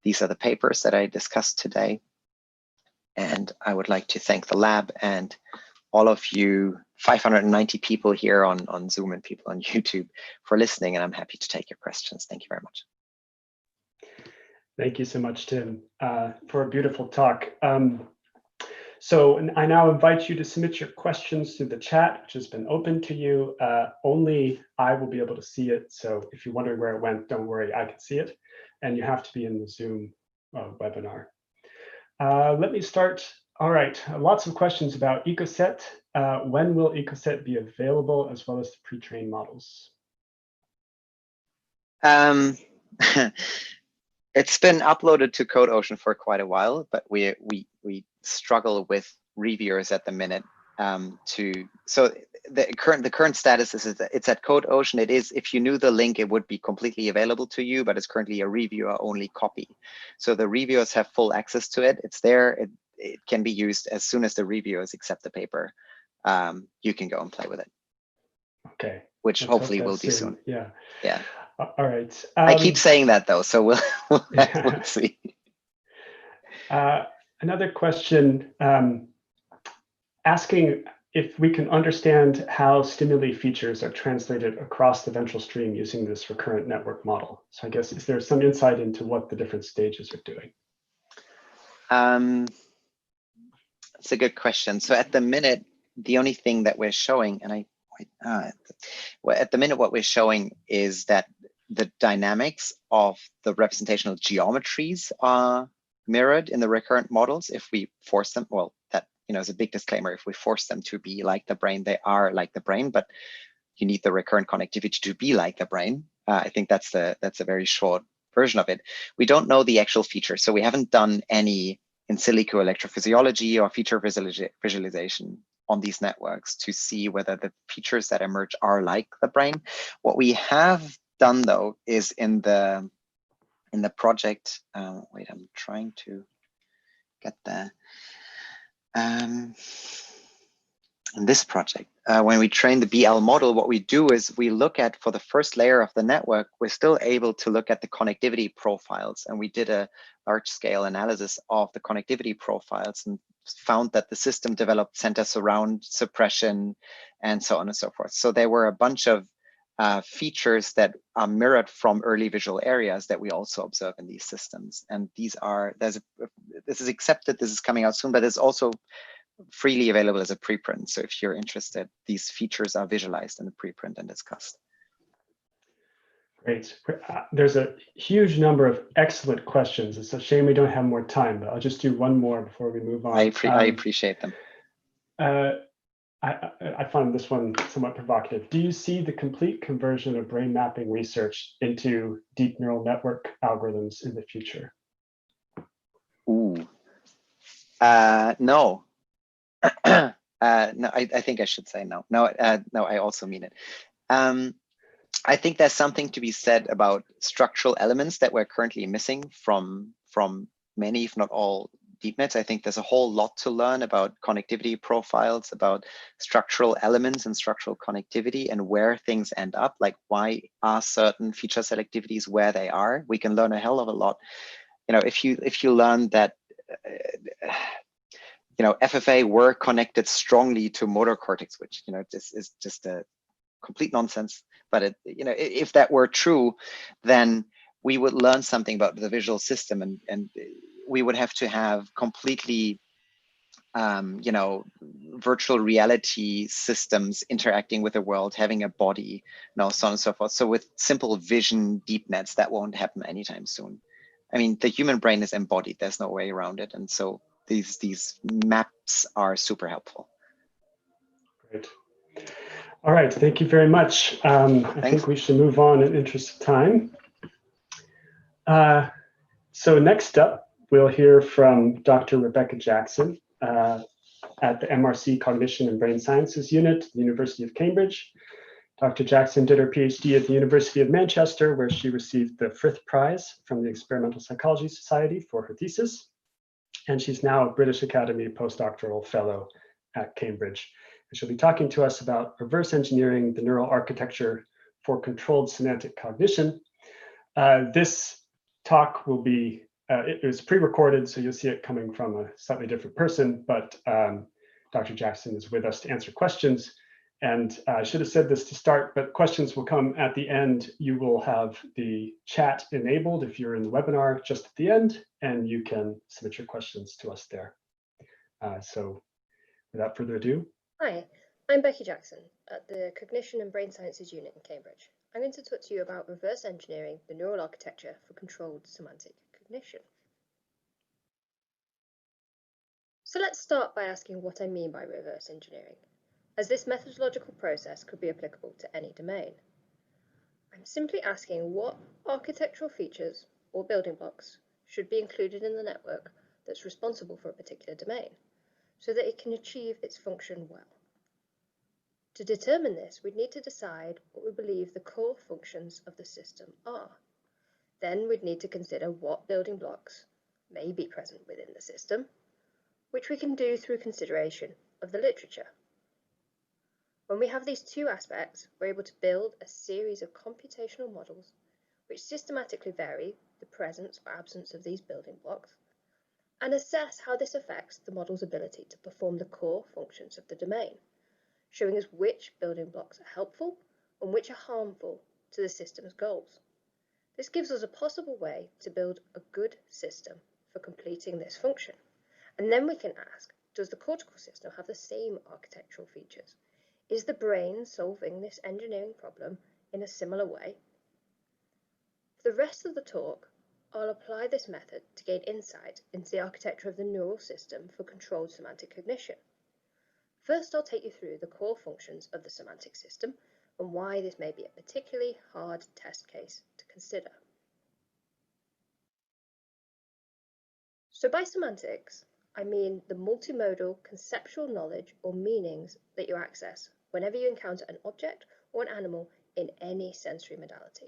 These are the papers that I discussed today. And I would like to thank the lab and all of you 590 people here on Zoom and people on YouTube for listening. And I'm happy to take your questions. Thank you very much. Thank you so much, Tim, for a beautiful talk. So I now invite you to submit your questions through the chat, which has been open to you. Only I will be able to see it. So if you're wondering where it went, don't worry, I can see it. And you have to be in the Zoom webinar. Let me start. All right, lots of questions about EcoSet. When will EcoSet be available, as well as the pre-trained models? It's been uploaded to CodeOcean for quite a while, but we struggle with reviewers at the minute. So the current status is that it's at CodeOcean. It is, if you knew the link, it would be completely available to you, but it's currently a reviewer only copy. So the reviewers have full access to it. It's there. It can be used as soon as the reviewers accept the paper. You can go and play with it. Okay. Which hopefully will be soon. Yeah. Yeah. All right. I keep saying that though, so we'll see. Another question asking if we can understand how stimuli features are translated across the ventral stream using this recurrent network model. So I guess, is there some insight into what the different stages are doing? That's a good question. So at the minute, the only thing that we're showing, and at the minute, what we're showing is that the dynamics of the representational geometries are mirrored in the recurrent models if we force them. Well, that is a big disclaimer. If we force them to be like the brain, they are like the brain, but you need the recurrent connectivity to be like the brain. I think that's a very short version of it. We don't know the actual features, so we haven't done any in silico electrophysiology or feature visualization on these networks to see whether the features that emerge are like the brain. What we have done though is in the project, wait, I'm trying to get there. in this project. When we train the BL model, what we do is we look at, for the first layer of the network, we're still able to look at the connectivity profiles. And we did a large scale analysis of the connectivity profiles and found that the system developed center surround suppression and so on and so forth. So there were a bunch of features that are mirrored from early visual areas that we also observe in these systems. And these are, this is accepted, this is coming out soon, but it's also freely available as a preprint. So if you're interested, these features are visualized in the preprint and discussed. Great. There's a huge number of excellent questions. It's a shame we don't have more time, but I'll just do one more before we move on. I appreciate them. I find this one somewhat provocative. Do you see the complete conversion of brain mapping research into deep neural network algorithms in the future? Ooh. No. No, I think I should say no. No, I also mean it. I think there's something to be said about structural elements that we're currently missing from many, if not all, deep nets. I think there's a whole lot to learn about connectivity profiles, about structural elements and structural connectivity and where things end up, like why are certain feature selectivities where they are. We can learn a hell of a lot. You know, if you learn that you know, FFA were connected strongly to motor cortex, which, you know, this is just a complete nonsense. But it, you know, if that were true, then we would learn something about the visual system, and we would have to have completely, you know, virtual reality systems interacting with the world, having a body, you know, so on and so forth. So with simple vision deep nets, that won't happen anytime soon. I mean, the human brain is embodied. There's no way around it, and so these maps are super helpful. Great. All right, thank you very much. I think we should move on in the interest of time. So next up, we'll hear from Dr. Rebecca Jackson at the MRC Cognition and Brain Sciences Unit at the University of Cambridge. Dr. Jackson did her PhD at the University of Manchester, where she received the Frith Prize from the Experimental Psychology Society for her thesis. And she's now a British Academy postdoctoral fellow at Cambridge. And she'll be talking to us about reverse engineering the neural architecture for controlled semantic cognition. This talk will be, it was pre-recorded, so you'll see it coming from a slightly different person, but Dr. Jackson is with us to answer questions. And I should have said this to start, but questions will come at the end. You will have the chat enabled if you're in the webinar just at the end, and you can submit your questions to us there. So without further ado. Hi, I'm Becky Jackson at the Cognition and Brain Sciences Unit in Cambridge. I'm going to talk to you about reverse engineering the neural architecture for controlled semantic cognition. So let's start by asking what I mean by reverse engineering, as this methodological process could be applicable to any domain. I'm simply asking what architectural features or building blocks should be included in the network that's responsible for a particular domain, so that it can achieve its function well. To determine this, we'd need to decide what we believe the core functions of the system are. Then we'd need to consider what building blocks may be present within the system, which we can do through consideration of the literature. When we have these two aspects, we're able to build a series of computational models which systematically vary the presence or absence of these building blocks and assess how this affects the model's ability to perform the core functions of the domain, showing us which building blocks are helpful and which are harmful to the system's goals. This gives us a possible way to build a good system for completing this function. And then we can ask, does the cortical system have the same architectural features? Is the brain solving this engineering problem in a similar way? For the rest of the talk, I'll apply this method to gain insight into the architecture of the neural system for controlled semantic cognition. First, I'll take you through the core functions of the semantic system and why this may be a particularly hard test case to consider. So by semantics, I mean the multimodal conceptual knowledge or meanings that you access whenever you encounter an object or an animal in any sensory modality.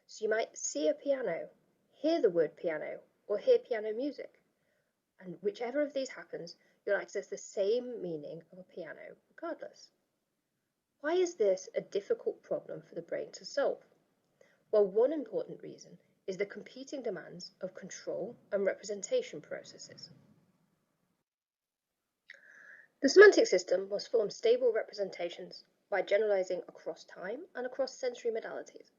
So you might see a piano, hear the word piano, or hear piano music. And whichever of these happens, you'll access the same meaning of a piano regardless. Why is this a difficult problem for the brain to solve? Well, one important reason is the competing demands of control and representation processes. The semantic system must form stable representations by generalizing across time and across sensory modalities.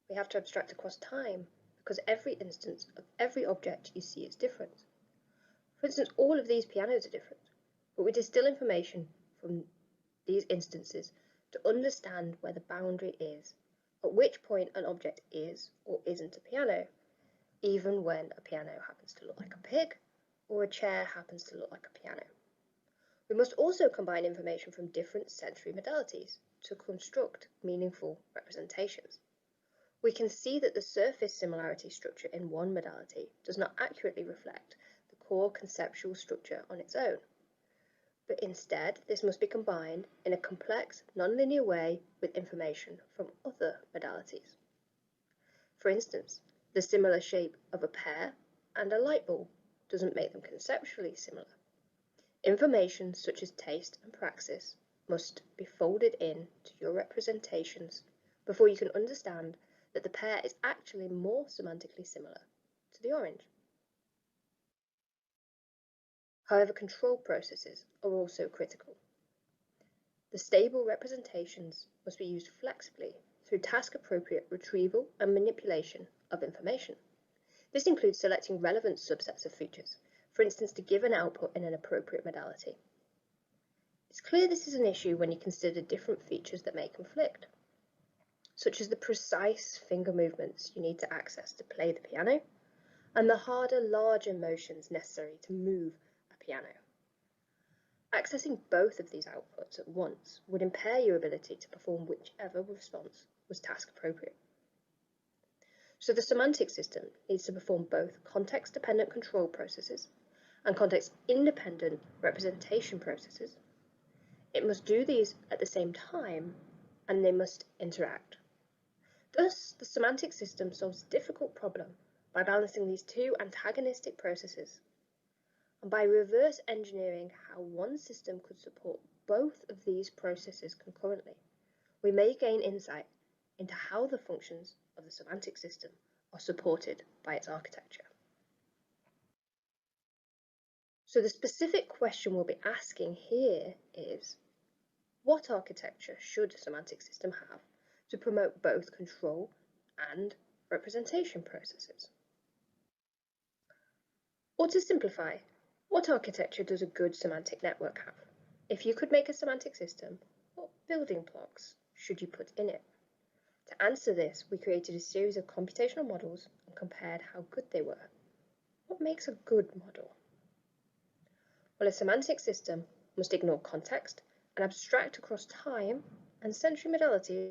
We have to abstract across time because every instance of every object you see is different. For instance, all of these pianos are different, but we distill information from these instances to understand where the boundary is, at which point an object is or isn't a piano, even when a piano happens to look like a pig or a chair happens to look like a piano. We must also combine information from different sensory modalities to construct meaningful representations. We can see that the surface similarity structure in one modality does not accurately reflect the core conceptual structure on its own, but instead this must be combined in a complex, nonlinear way with information from other modalities. For instance, the similar shape of a pear and a light bulb doesn't make them conceptually similar. Information such as taste and praxis must be folded in to your representations before you can understand that the pear is actually more semantically similar to the orange. However, control processes are also critical. The stable representations must be used flexibly through task-appropriate retrieval and manipulation of information. This includes selecting relevant subsets of features, for instance, to give an output in an appropriate modality. It's clear this is an issue when you consider different features that may conflict, such as the precise finger movements you need to access to play the piano, and the harder, larger motions necessary to move a piano. Accessing both of these outputs at once would impair your ability to perform whichever response was task appropriate. So the semantic system needs to perform both context-dependent control processes and context-independent representation processes. It must do these at the same time, and they must interact. Thus, the semantic system solves a difficult problem by balancing these two antagonistic processes, and by reverse engineering how one system could support both of these processes concurrently, we may gain insight into how the functions of the semantic system are supported by its architecture. So the specific question we'll be asking here is, what architecture should a semantic system have to promote both control and representation processes? Or to simplify, what architecture does a good semantic network have? If you could make a semantic system, what building blocks should you put in it? To answer this, we created a series of computational models and compared how good they were. What makes a good model? Well, a semantic system must ignore context and abstract across time and sensory modality.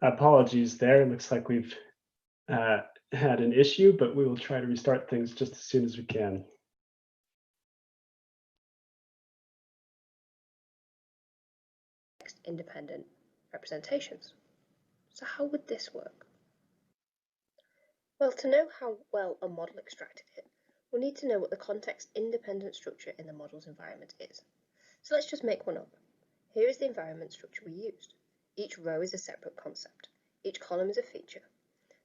Apologies there. It looks like we've had an issue, but we will try to restart things just as soon as we can. Independent representations. So how would this work? Well, to know how well a model extracted it, we'll need to know what the context-independent structure in the model's environment is. So let's just make one up. Here is the environment structure we used. Each row is a separate concept. Each column is a feature.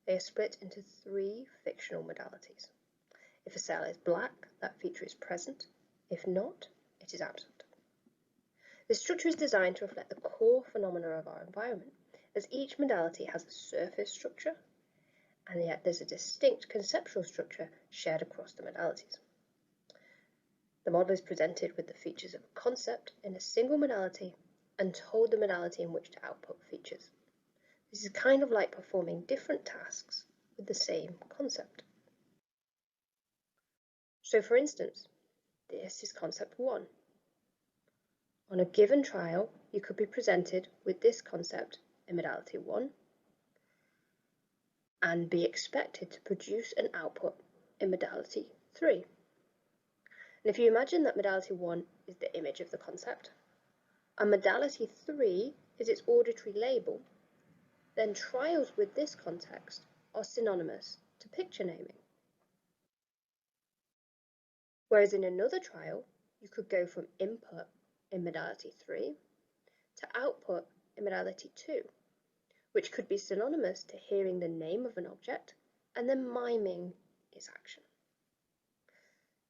They are split into 3 fictional modalities. If a cell is black, that feature is present. If not, it is absent. This structure is designed to reflect the core phenomena of our environment, as each modality has a surface structure, and yet there's a distinct conceptual structure shared across the modalities. The model is presented with the features of a concept in a single modality and told the modality in which to output features. This is kind of like performing different tasks with the same concept. So for instance, this is concept 1. On a given trial, you could be presented with this concept in modality 1 and be expected to produce an output in modality 3. And if you imagine that modality 1 is the image of the concept, and modality 3 is its auditory label, then trials with this context are synonymous to picture naming. Whereas in another trial, you could go from input in modality 3 to output in modality 2, which could be synonymous to hearing the name of an object and then miming its action.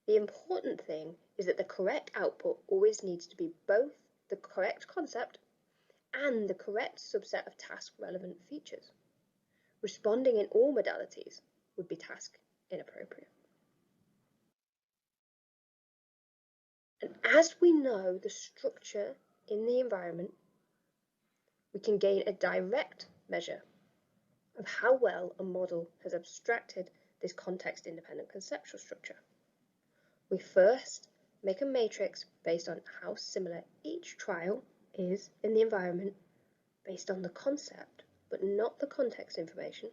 The important thing is that the correct output always needs to be both the correct concept and the correct subset of task-relevant features. Responding in all modalities would be task inappropriate. And as we know the structure in the environment, we can gain a direct measure of how well a model has abstracted this context-independent conceptual structure. We first make a matrix based on how similar each trial is in the environment based on the concept, but not the context information.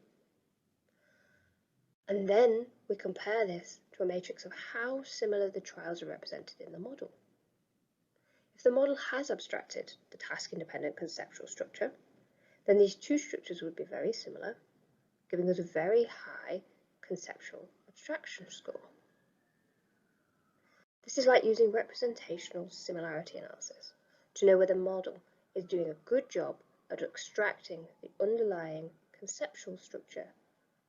And then we compare this to a matrix of how similar the trials are represented in the model. If the model has abstracted the task-independent conceptual structure, then these two structures would be very similar, giving us a very high conceptual abstraction score. This is like using representational similarity analysis to know whether the model is doing a good job at extracting the underlying conceptual structure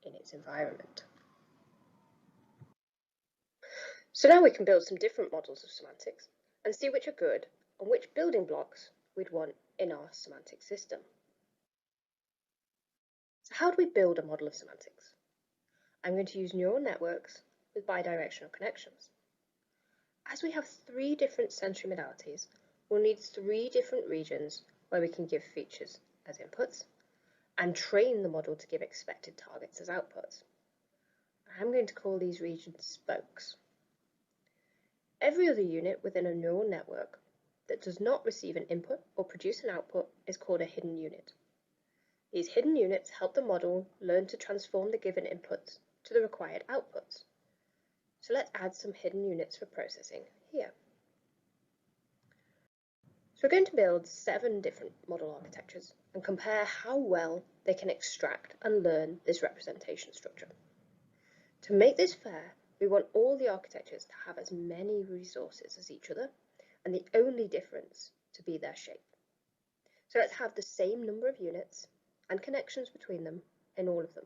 in its environment. So now we can build some different models of semantics and see which are good and which building blocks we'd want in our semantic system. So how do we build a model of semantics? I'm going to use neural networks with bidirectional connections. As we have 3 different sensory modalities, we'll need 3 different regions where we can give features as inputs and train the model to give expected targets as outputs. I'm going to call these regions spokes. Every other unit within a neural network that does not receive an input or produce an output is called a hidden unit. These hidden units help the model learn to transform the given inputs to the required outputs. So let's add some hidden units for processing here. So we're going to build 7 different model architectures and compare how well they can extract and learn this representation structure. To make this fair, we want all the architectures to have as many resources as each other, and the only difference to be their shape. So let's have the same number of units and connections between them in all of them.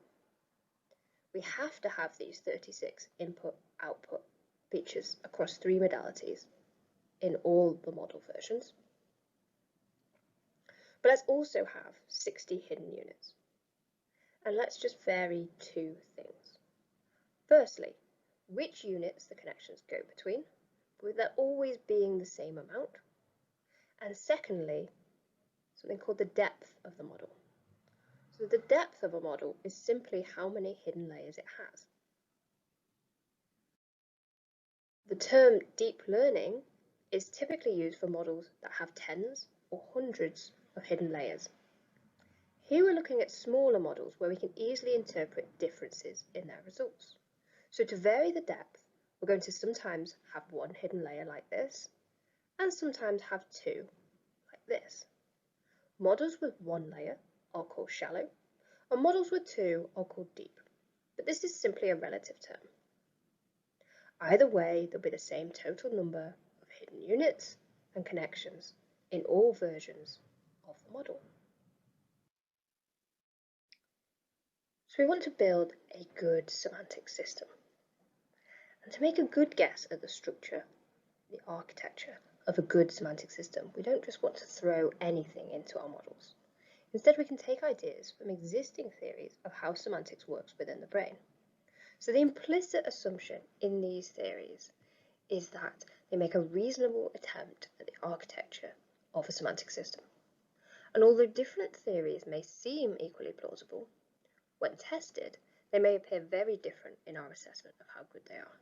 We have to have these 36 input-output features across 3 modalities in all the model versions. But let's also have 60 hidden units. And let's just vary 2 things. Firstly, which units the connections go between, with there always being the same amount. And secondly, something called the depth of the model. So the depth of a model is simply how many hidden layers it has. The term deep learning is typically used for models that have tens or hundreds of hidden layers. Here we're looking at smaller models where we can easily interpret differences in their results. So to vary the depth, we're going to sometimes have 1 hidden layer like this, and sometimes have 2 like this. Models with 1 layer are called shallow, and models with 2 are called deep, but this is simply a relative term. Either way, there'll be the same total number of hidden units and connections in all versions of the model. So we want to build a good semantic system. And to make a good guess at the structure, the architecture of a good semantic system, we don't just want to throw anything into our models. Instead, we can take ideas from existing theories of how semantics works within the brain. So the implicit assumption in these theories is that they make a reasonable attempt at the architecture of a semantic system. And although different theories may seem equally plausible, when tested, they may appear very different in our assessment of how good they are.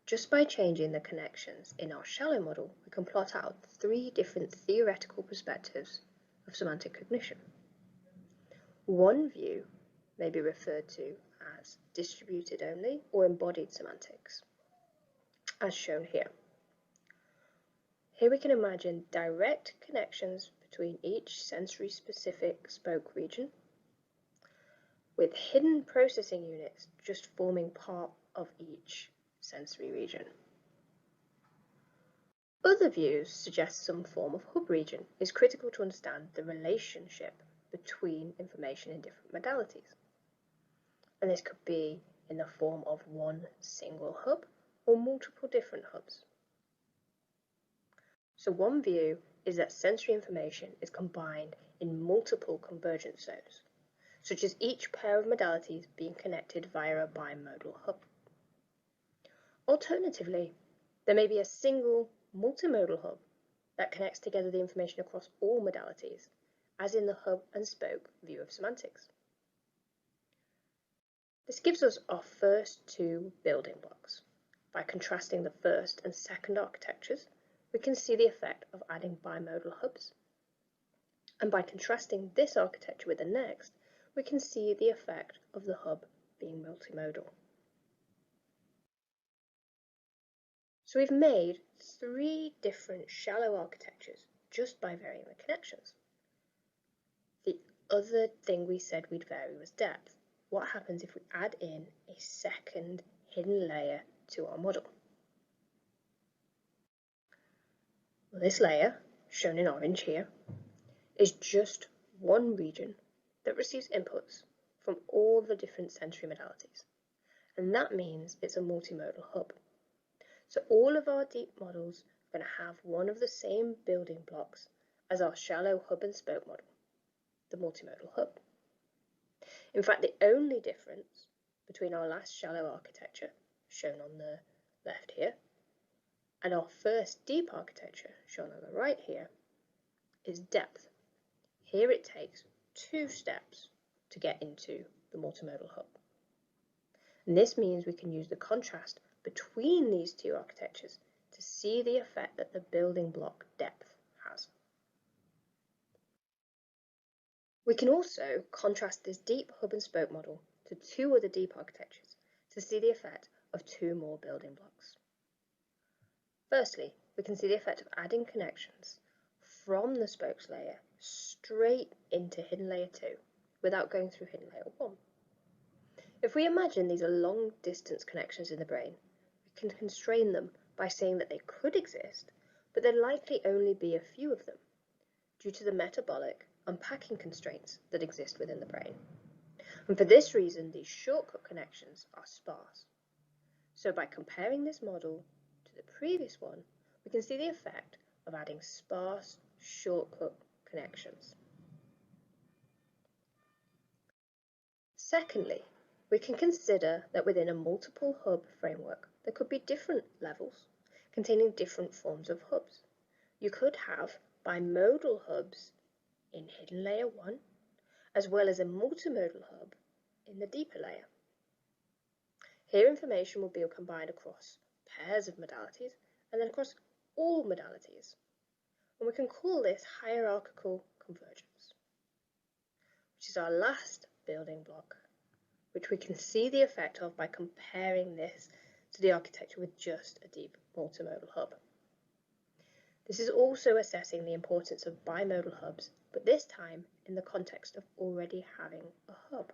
Just by changing the connections in our shallow model, we can plot out 3 different theoretical perspectives of semantic cognition. One view may be referred to as distributed only or embodied semantics, as shown here. Here we can imagine direct connections between each sensory-specific spoke region, with hidden processing units just forming part of each sensory region. Other views suggest some form of hub region is critical to understand the relationship between information in different modalities. And this could be in the form of one single hub or multiple different hubs. So one view is that sensory information is combined in multiple convergence zones, such as each pair of modalities being connected via a bimodal hub. Alternatively, there may be a single multimodal hub that connects together the information across all modalities, as in the hub and spoke view of semantics. This gives us our first two building blocks. By contrasting the first and second architectures, we can see the effect of adding bimodal hubs. And by contrasting this architecture with the next, we can see the effect of the hub being multimodal. So we've made three different shallow architectures just by varying the connections. The other thing we said we'd vary was depth. What happens if we add in a second hidden layer to our model? Well, this layer, shown in orange here, is just one region that receives inputs from all the different sensory modalities. And that means it's a multimodal hub. So all of our deep models are going to have one of the same building blocks as our shallow hub and spoke model, the multimodal hub. In fact, the only difference between our last shallow architecture, shown on the left here, and our first deep architecture, shown on the right here, is depth. Here it takes 2 steps to get into the multimodal hub. And this means we can use the contrast between these two architectures to see the effect that the building block depth has. We can also contrast this deep hub and spoke model to 2 other deep architectures to see the effect of 2 more building blocks. Firstly, we can see the effect of adding connections from the spokes layer straight into hidden layer 2 without going through hidden layer 1. If we imagine these are long distance connections in the brain, we can constrain them by saying that they could exist, but there'd likely only be a few of them due to the metabolic unpacking constraints that exist within the brain. And for this reason, these shortcut connections are sparse. So by comparing this model to the previous one, we can see the effect of adding sparse shortcut connections. Secondly, we can consider that within a multiple hub framework, there could be different levels containing different forms of hubs. You could have bimodal hubs in hidden layer 1, as well as a multimodal hub in the deeper layer. Here information will be combined across pairs of modalities and then across all modalities. And we can call this hierarchical convergence, which is our last building block, which we can see the effect of by comparing this to the architecture with just a deep multimodal hub. This is also assessing the importance of bimodal hubs, but this time in the context of already having a hub.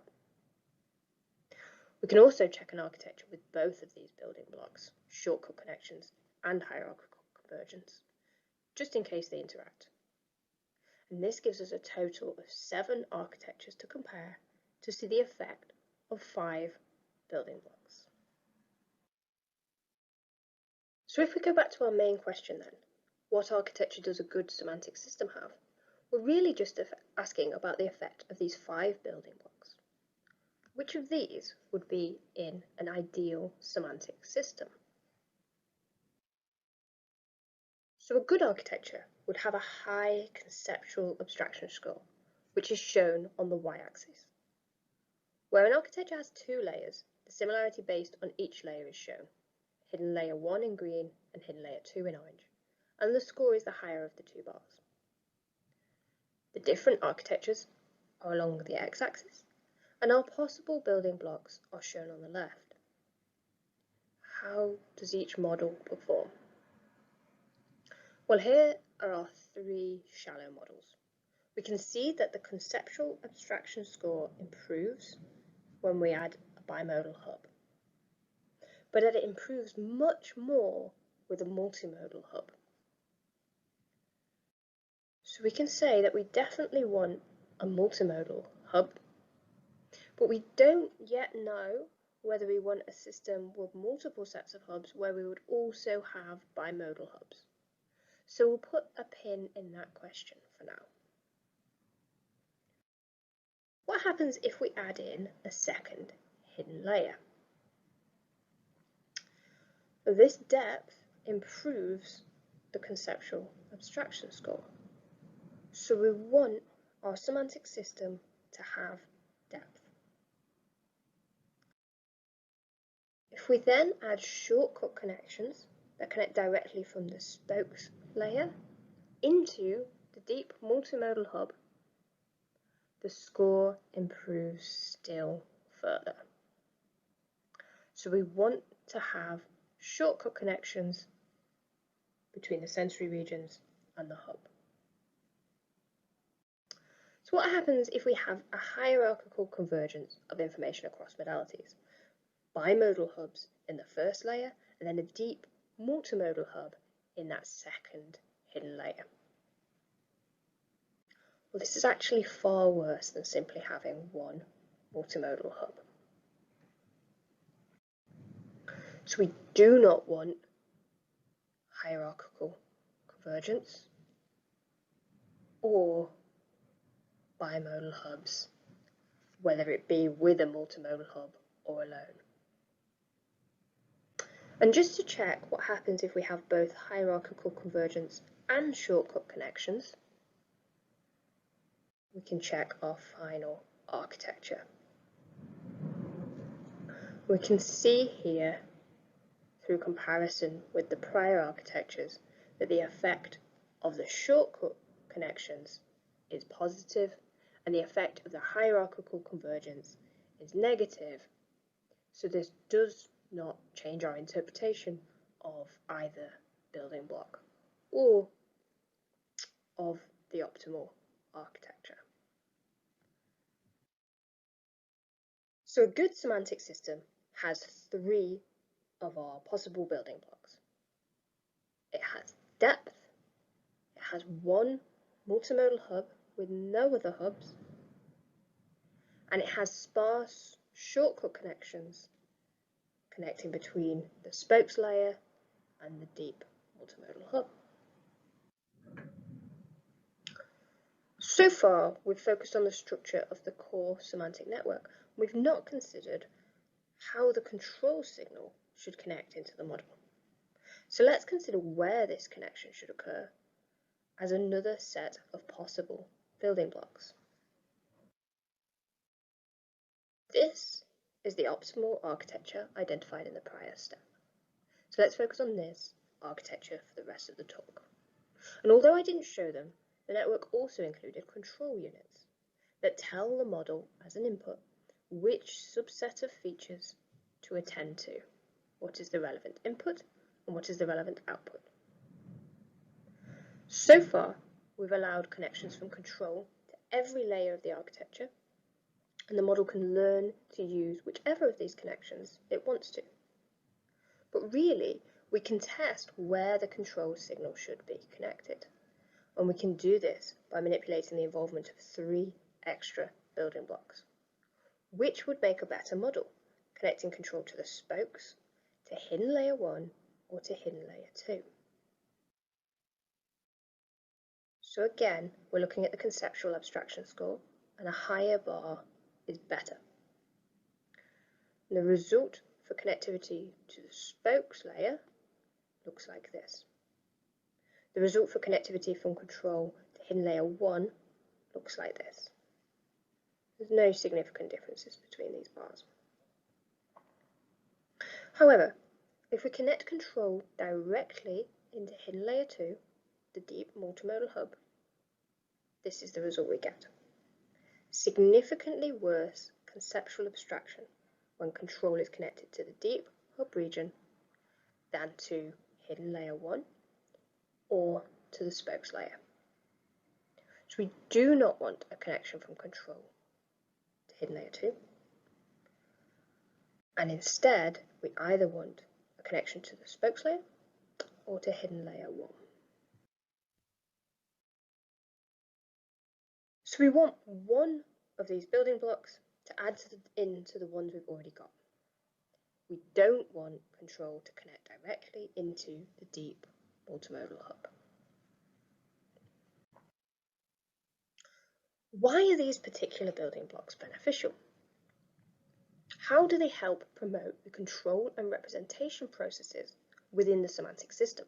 We can also check an architecture with both of these building blocks, shortcut connections and hierarchical convergence, just in case they interact. And this gives us a total of 7 architectures to compare to see the effect of 5 building blocks. So if we go back to our main question then, what architecture does a good semantic system have? We're really just asking about the effect of these 5 building blocks. Which of these would be in an ideal semantic system? So a good architecture would have a high conceptual abstraction score, which is shown on the y-axis. Where an architecture has 2 layers, the similarity based on each layer is shown, hidden layer 1 in green and hidden layer 2 in orange, and the score is the higher of the 2 bars. The different architectures are along the x-axis, and our possible building blocks are shown on the left. How does each model perform? Well, here are our three shallow models. We can see that the conceptual abstraction score improves when we add a bimodal hub, but that it improves much more with a multimodal hub. So we can say that we definitely want a multimodal hub, but we don't yet know whether we want a system with multiple sets of hubs where we would also have bimodal hubs. So we'll put a pin in that question for now. What happens if we add in a second hidden layer? This depth improves the conceptual abstraction score. So we want our semantic system to have depth. If we then add shortcut connections that connect directly from the spokes layer into the deep multimodal hub, the score improves still further. So we want to have shortcut connections between the sensory regions and the hub. So what happens if we have a hierarchical convergence of information across modalities? Bimodal hubs in the first layer, and then a deep multimodal hub in that second hidden layer. Well, this is actually far worse than simply having one multimodal hub. So we do not want hierarchical convergence or bimodal hubs, whether it be with a multimodal hub or alone. And just to check what happens if we have both hierarchical convergence and shortcut connections, we can check our final architecture. We can see here, through comparison with the prior architectures, that the effect of the shortcut connections is positive and the effect of the hierarchical convergence is negative. So this does not change our interpretation of either building block or of the optimal architecture. So a good semantic system has three of our possible building blocks. It has depth, it has one multimodal hub with no other hubs, and it has sparse shortcut connections connecting between the spokes layer and the deep multimodal hub. So far, we've focused on the structure of the core semantic network. We've not considered how the control signal should connect into the model. So let's consider where this connection should occur as another set of possible building blocks. This is the optimal architecture identified in the prior step. So let's focus on this architecture for the rest of the talk. And although I didn't show them, the network also included control units that tell the model as an input which subset of features to attend to, what is the relevant input and what is the relevant output. So far, we've allowed connections from control to every layer of the architecture, and the model can learn to use whichever of these connections it wants to. But really, we can test where the control signal should be connected. And we can do this by manipulating the involvement of three extra building blocks, which would make a better model, connecting control to the spokes, to hidden layer 1, or to hidden layer 2. So again, we're looking at the conceptual abstraction score, and a higher bar is better. And the result for connectivity to the spokes layer looks like this. The result for connectivity from control to hidden layer 1 looks like this. There's no significant differences between these bars. However, if we connect control directly into hidden layer 2, the deep multimodal hub, this is the result we get. Significantly worse conceptual abstraction when control is connected to the deep hub region than to hidden layer 1 or to the spokes layer. So we do not want a connection from control to hidden layer 2, and instead we either want a connection to the spokes layer or to hidden layer 1. So we want one of these building blocks to add into the ones we've already got. We don't want control to connect directly into the deep multimodal hub. Why are these particular building blocks beneficial? How do they help promote the control and representation processes within the semantic system?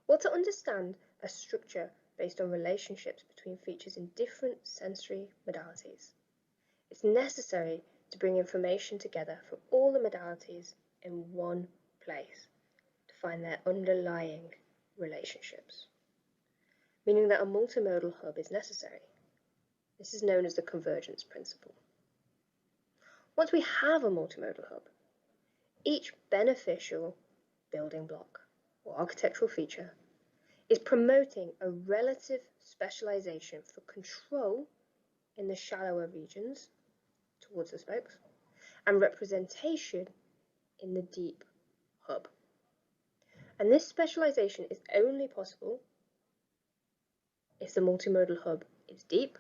Well, to understand a structure based on relationships between features in different sensory modalities, it's necessary to bring information together from all the modalities in one place to find their underlying relationships, meaning that a multimodal hub is necessary. This is known as the convergence principle. Once we have a multimodal hub, each beneficial building block or architectural feature is promoting a relative specialization for control in the shallower regions towards the spokes and representation in the deep hub. And this specialization is only possible if the multimodal hub is deep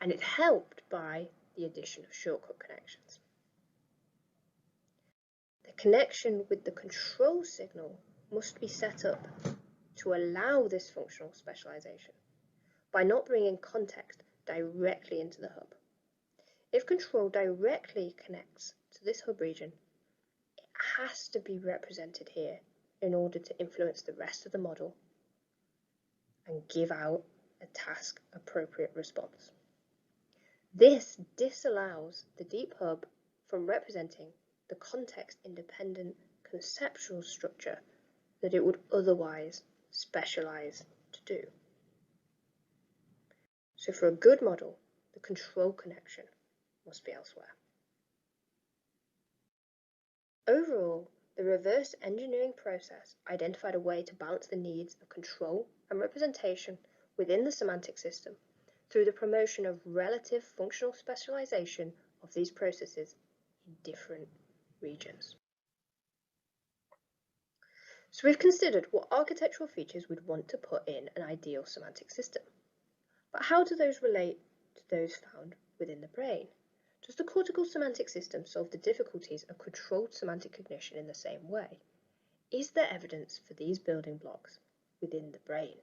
and it's helped by the addition of shortcut connections. The connection with the control signal must be set up to allow this functional specialization by not bringing context directly into the hub. If control directly connects to this hub region, it has to be represented here in order to influence the rest of the model and give out a task-appropriate response. This disallows the deep hub from representing the context-independent conceptual structure that it would otherwise specialize to do. So for a good model, the control connection must be elsewhere. Overall, the reverse engineering process identified a way to balance the needs of control and representation within the semantic system through the promotion of relative functional specialization of these processes in different regions. So we've considered what architectural features we'd want to put in an ideal semantic system. But how do those relate to those found within the brain? Does the cortical semantic system solve the difficulties of controlled semantic cognition in the same way? Is there evidence for these building blocks within the brain?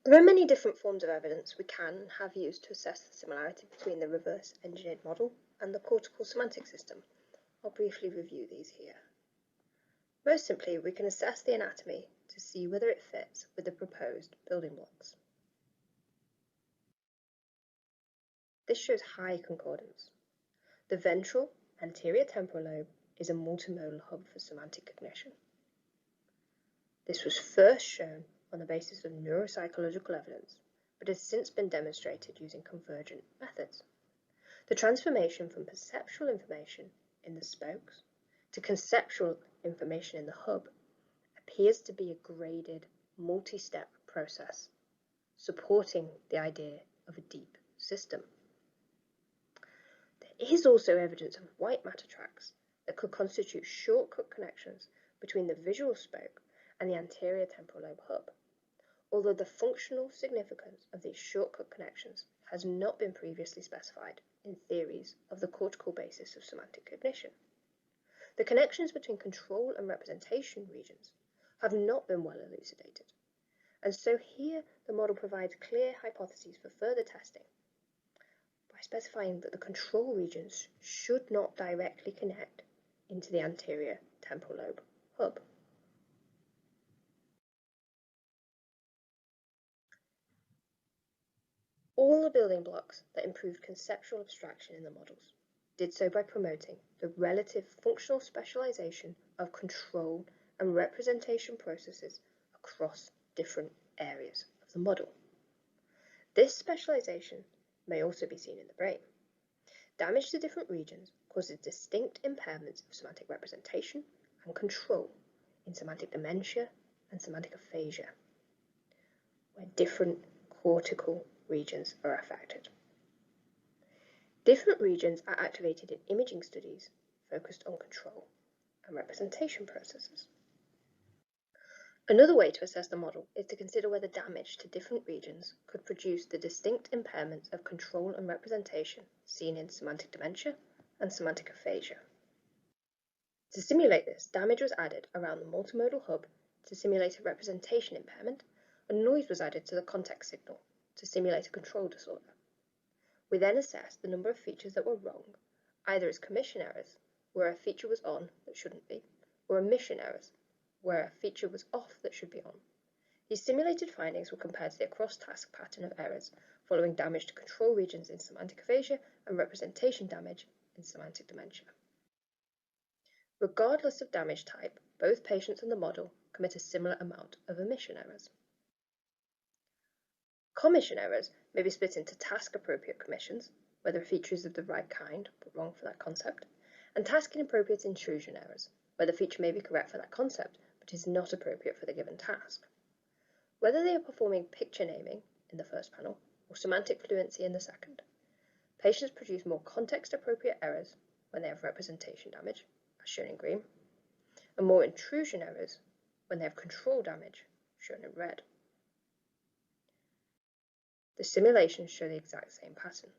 There are many different forms of evidence we can and have used to assess the similarity between the reverse engineered model and the cortical semantic system. I'll briefly review these here. Most simply, we can assess the anatomy to see whether it fits with the proposed building blocks. This shows high concordance. The ventral anterior temporal lobe is a multimodal hub for semantic cognition. This was first shown on the basis of neuropsychological evidence, but has since been demonstrated using convergent methods. The transformation from perceptual information in the spokes to conceptual information in the hub appears to be a graded, multi-step process, supporting the idea of a deep system. There is also evidence of white matter tracks that could constitute shortcut connections between the visual spoke and the anterior temporal lobe hub, although the functional significance of these shortcut connections has not been previously specified in theories of the cortical basis of semantic cognition. The connections between control and representation regions have not been well elucidated, and so here the model provides clear hypotheses for further testing by specifying that the control regions should not directly connect into the anterior temporal lobe hub. All the building blocks that improved conceptual abstraction in the models did so by promoting the relative functional specialization of control and representation processes across different areas of the model. This specialization may also be seen in the brain. Damage to different regions causes distinct impairments of semantic representation and control in semantic dementia and semantic aphasia, where different cortical regions are affected. Different regions are activated in imaging studies focused on control and representation processes. Another way to assess the model is to consider whether damage to different regions could produce the distinct impairments of control and representation seen in semantic dementia and semantic aphasia. To simulate this, damage was added around the multimodal hub to simulate a representation impairment, and noise was added to the context signal to simulate a control disorder. We then assessed the number of features that were wrong, either as commission errors, where a feature was on that shouldn't be, or omission errors, where a feature was off that should be on. These simulated findings were compared to the across-task pattern of errors following damage to control regions in semantic aphasia and representation damage in semantic dementia. Regardless of damage type, both patients and the model commit a similar amount of omission errors. Commission errors may be split into task-appropriate commissions, whether a feature is of the right kind but wrong for that concept, and task-inappropriate intrusion errors, where the feature may be correct for that concept but is not appropriate for the given task. Whether they are performing picture naming in the first panel or semantic fluency in the second, patients produce more context-appropriate errors when they have representation damage, as shown in green, and more intrusion errors when they have control damage, shown in red. The simulations show the exact same pattern.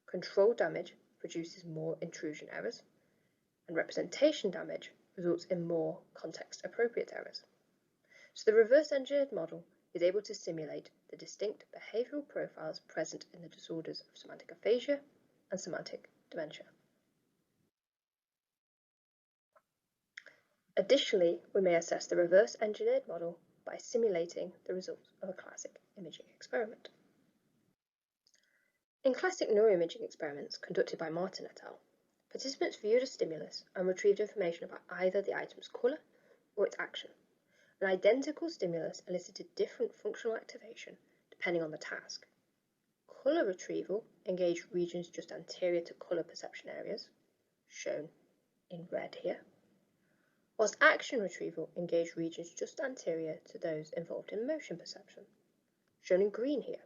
Control damage produces more intrusion errors, and representation damage results in more context-appropriate errors. So the reverse-engineered model is able to simulate the distinct behavioral profiles present in the disorders of semantic aphasia and semantic dementia. Additionally, we may assess the reverse-engineered model by simulating the results of a classic imaging experiment. In classic neuroimaging experiments conducted by Martin et al., participants viewed a stimulus and retrieved information about either the item's colour or its action. An identical stimulus elicited different functional activation depending on the task. Colour retrieval engaged regions just anterior to colour perception areas, shown in red here, whilst action retrieval engaged regions just anterior to those involved in motion perception, shown in green here.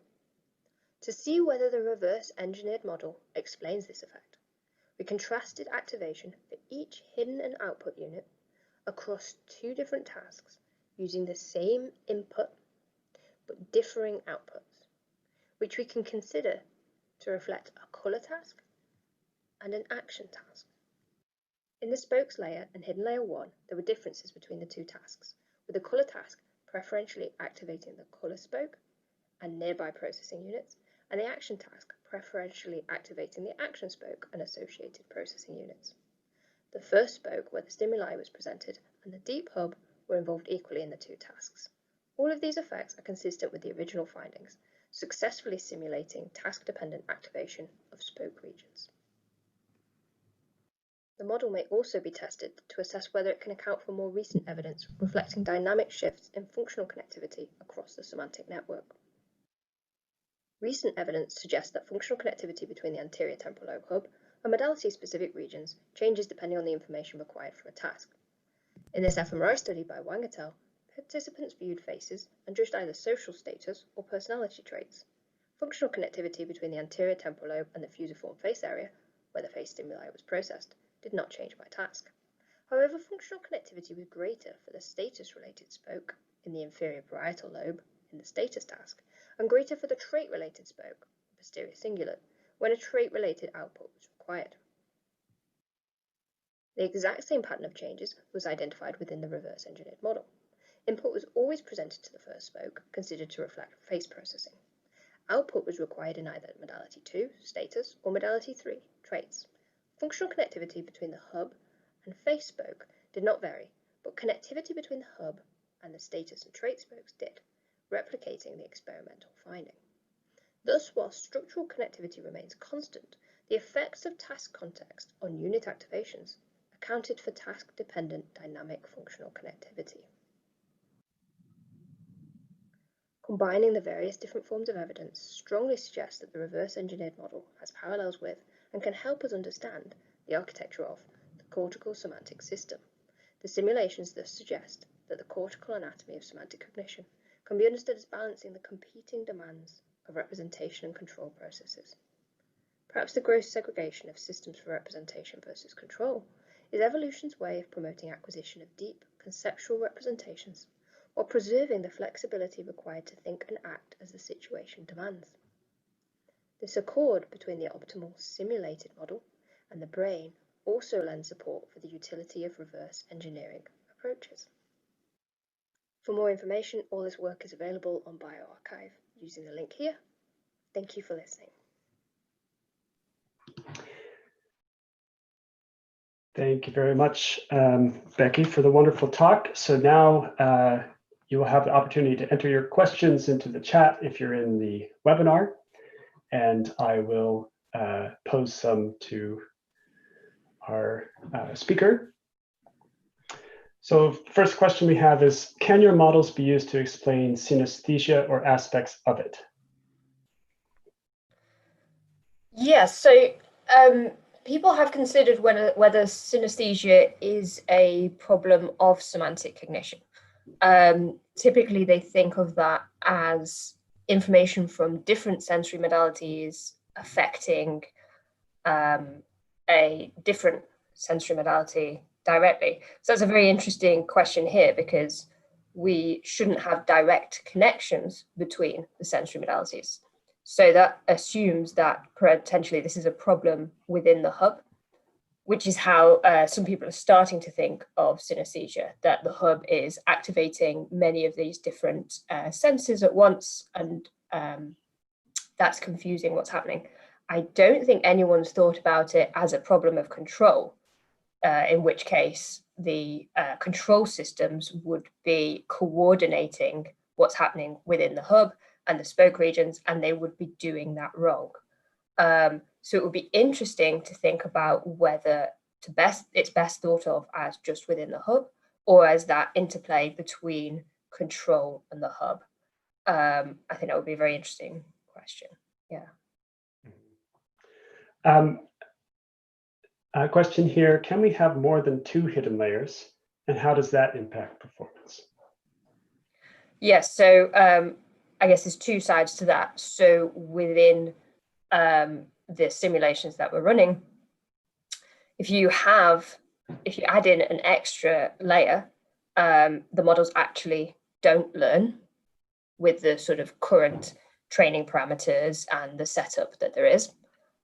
To see whether the reverse-engineered model explains this effect, we contrasted activation for each hidden and output unit across two different tasks using the same input but differing outputs, which we can consider to reflect a colour task and an action task. In the spokes layer and hidden layer 1, there were differences between the two tasks, with the colour task preferentially activating the colour spoke and nearby processing units, and the action task preferentially activating the action spoke and associated processing units. The first spoke, where the stimuli was presented, and the deep hub were involved equally in the two tasks. All of these effects are consistent with the original findings, successfully simulating task-dependent activation of spoke regions. The model may also be tested to assess whether it can account for more recent evidence reflecting dynamic shifts in functional connectivity across the semantic network. Recent evidence suggests that functional connectivity between the anterior temporal lobe hub and modality-specific regions changes depending on the information required for a task. In this fMRI study by Wang et al., participants viewed faces and judged either social status or personality traits. Functional connectivity between the anterior temporal lobe and the fusiform face area, where the face stimuli was processed, did not change by task. However, functional connectivity was greater for the status-related spoke in the inferior parietal lobe in the status task, and greater for the trait-related spoke, posterior cingulate, when a trait-related output was required. The exact same pattern of changes was identified within the reverse-engineered model. Input was always presented to the first spoke, considered to reflect face processing. Output was required in either modality 2, status, or modality 3, traits. Functional connectivity between the hub and face spoke did not vary, but connectivity between the hub and the status and trait spokes did, replicating the experimental finding. Thus, while structural connectivity remains constant, the effects of task context on unit activations accounted for task-dependent dynamic functional connectivity. Combining the various different forms of evidence strongly suggests that the reverse engineered model has parallels with and can help us understand the architecture of the cortical semantic system. The simulations thus suggest that the cortical anatomy of semantic cognition can be understood as balancing the competing demands of representation and control processes. Perhaps the gross segregation of systems for representation versus control is evolution's way of promoting acquisition of deep conceptual representations while preserving the flexibility required to think and act as the situation demands. This accord between the optimal simulated model and the brain also lends support for the utility of reverse engineering approaches. For more information, all this work is available on bioRxiv using the link here. Thank you for listening. Thank you very much, Becky, for the wonderful talk. So now you will have the opportunity to enter your questions into the chat if you're in the webinar, and I will pose some to our speaker. So first question we have is, can your models be used to explain synesthesia or aspects of it? Yes, so people have considered whether synesthesia is a problem of semantic cognition. Typically, they think of that as information from different sensory modalities affecting a different sensory modality directly. So that's a very interesting question here, because we shouldn't have direct connections between the sensory modalities. So that assumes that potentially this is a problem within the hub, which is how some people are starting to think of synesthesia, that the hub is activating many of these different senses at once, and that's confusing what's happening. I don't think anyone's thought about it as a problem of control, in which case the control systems would be coordinating what's happening within the hub and the spoke regions, and they would be doing that wrong. So it would be interesting to think about whether it's best thought of as just within the hub or as that interplay between control and the hub. I think that would be a very interesting question. Yeah. A question here, can we have more than 2 hidden layers, and how does that impact performance? Yes, so I guess there's 2 sides to that. So within the simulations that we're running, if you add in an extra layer, the models actually don't learn with the sort of current training parameters and the setup that there is.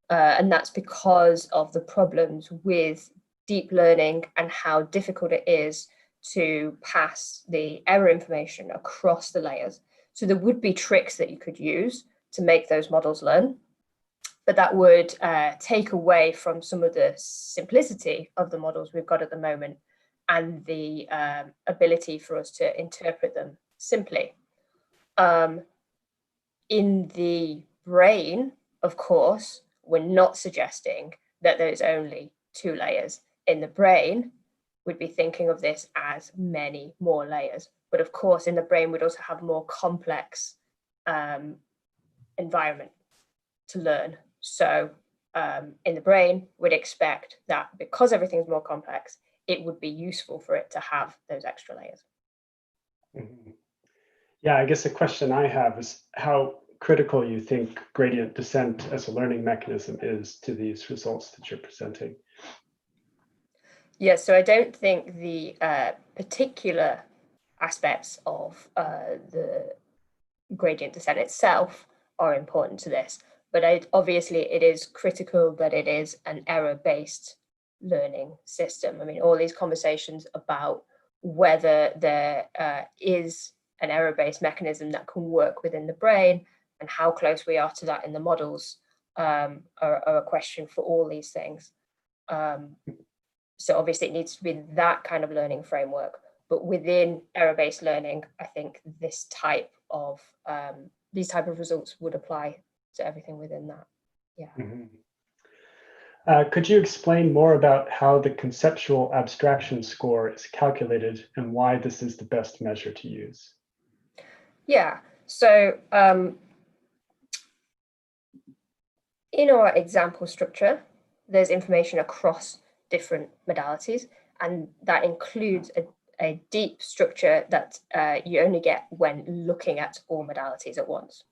And that's because of the problems with deep learning and how difficult it is to pass the error information across the layers. So there would be tricks that you could use to make those models learn, but that would take away from some of the simplicity of the models we've got at the moment and the ability for us to interpret them simply. In the brain, of course, we're not suggesting that there's only 2 layers. In the brain, we'd be thinking of this as many more layers. But of course, in the brain, we'd also have a more complex environment to learn. So in the brain, we'd expect that because everything's more complex, it would be useful for it to have those extra layers. Mm-hmm. Yeah, I guess the question I have is how critical you think gradient descent as a learning mechanism is to these results that you're presenting. Yes, so I don't think the particular aspects of the gradient descent itself are important to this, but obviously it is critical that it is an error-based learning system. I mean, all these conversations about whether there is an error-based mechanism that can work within the brain and how close we are to that in the models are a question for all these things. So obviously it needs to be that kind of learning framework, but within error-based learning, I think this type of these type of results would apply to everything within that. Yeah. Mm-hmm. Could you explain more about how the conceptual abstraction score is calculated and why this is the best measure to use? Yeah. So in our example structure, there's information across different modalities, and that includes a deep structure that you only get when looking at all modalities at once.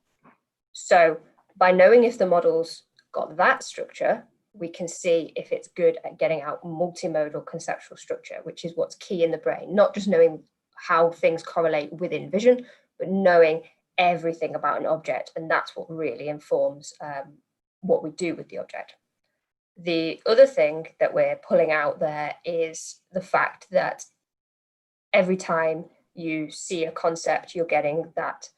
So by knowing if the model's got that structure, we can see if it's good at getting out multimodal conceptual structure, which is what's key in the brain, not just knowing how things correlate within vision, but knowing everything about an object. And that's what really informs what we do with the object. The other thing that we're pulling out there is the fact that every time you see a concept, you're getting that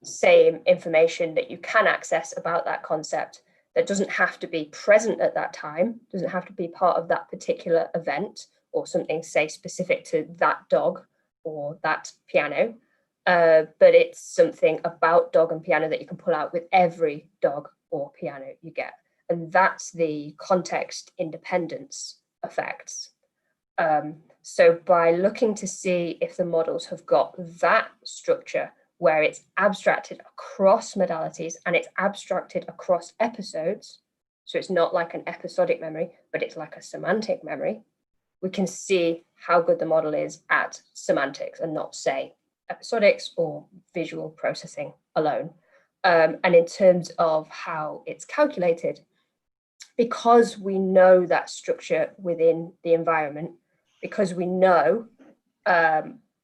same information that you can access about that concept that doesn't have to be present at that time, doesn't have to be part of that particular event or something, say, specific to that dog or that piano, but it's something about dog and piano that you can pull out with every dog or piano you get. And that's the context independence effects. So by looking to see if the models have got that structure where it's abstracted across modalities and it's abstracted across episodes, so it's not like an episodic memory, but it's like a semantic memory, we can see how good the model is at semantics and not, say, episodics or visual processing alone. And in terms of how it's calculated, because we know that structure within the environment, because we know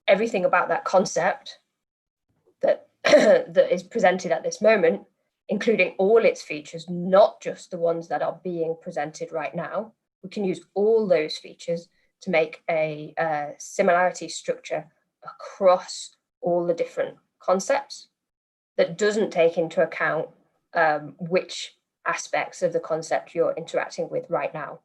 everything about that concept that, that is presented at this moment, including all its features, not just the ones that are being presented right now, we can use all those features to make a similarity structure across all the different concepts that doesn't take into account which aspects of the concept you're interacting with right now.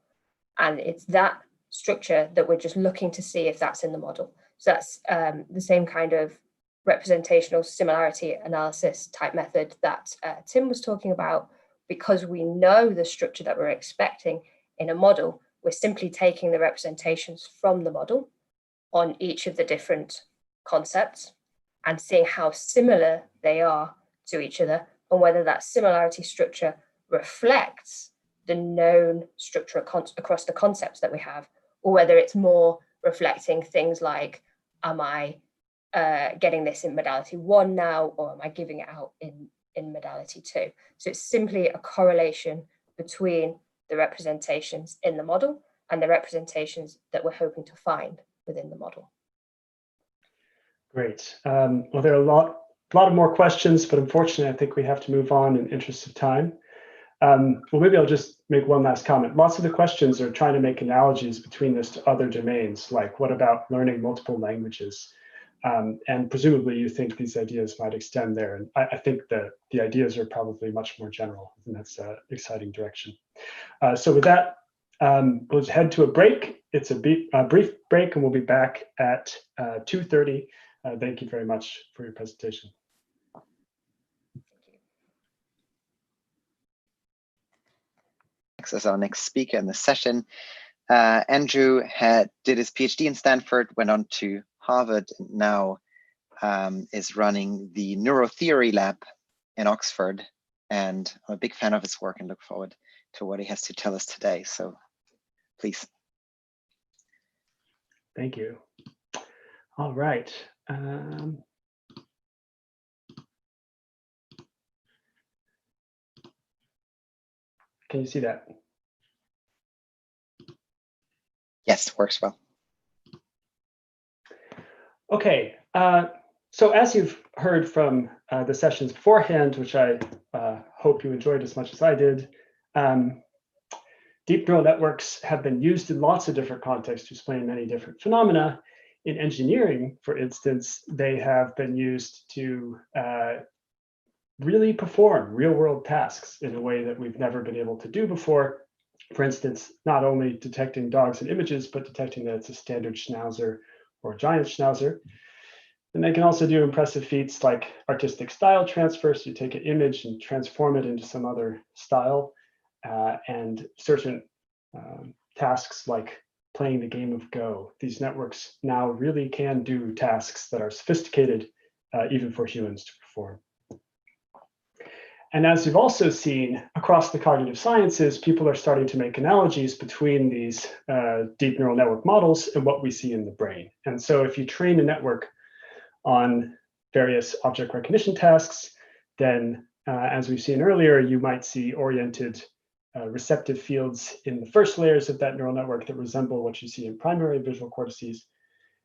And it's that structure that we're just looking to see if that's in the model. So that's the same kind of representational similarity analysis type method that Tim was talking about. Because we know the structure that we're expecting in a model, we're simply taking the representations from the model on each of the different concepts and seeing how similar they are to each other and whether that similarity structure reflects the known structure across the concepts that we have, or whether it's more reflecting things like, am I getting this in modality 1 now, or am I giving it out in modality 2? So it's simply a correlation between the representations in the model and the representations that we're hoping to find within the model. Great. Well, there are a lot of more questions, but unfortunately, I think we have to move on in interest of time. Well, maybe I'll just make one last comment. Lots of the questions are trying to make analogies between this to other domains, like what about learning multiple languages? And presumably you think these ideas might extend there. And I think that the ideas are probably much more general, and that's an exciting direction. So with that, we'll head to a break. It's a brief break, and we'll be back at 2:30. Thank you very much for your presentation. As our next speaker in the session, Andrew did his PhD in Stanford, went on to Harvard, and now is running the Neurotheory Lab in Oxford. And I'm a big fan of his work and look forward to what he has to tell us today. So please. Thank you. All right. Can you see that? Yes, works well. Okay. So as you've heard from the sessions beforehand, which I hope you enjoyed as much as I did, deep neural networks have been used in lots of different contexts to explain many different phenomena. In engineering, for instance, they have been used to really perform real-world tasks in a way that we've never been able to do before. For instance, not only detecting dogs in images, but detecting that it's a standard schnauzer or a giant schnauzer. And they can also do impressive feats like artistic style transfer. So you take an image and transform it into some other style, and certain tasks like playing the game of Go. These networks now really can do tasks that are sophisticated even for humans to perform. And as you've also seen across the cognitive sciences, people are starting to make analogies between these deep neural network models and what we see in the brain. And so if you train a network on various object recognition tasks, then as we've seen earlier, you might see oriented receptive fields in the first layers of that neural network that resemble what you see in primary visual cortices.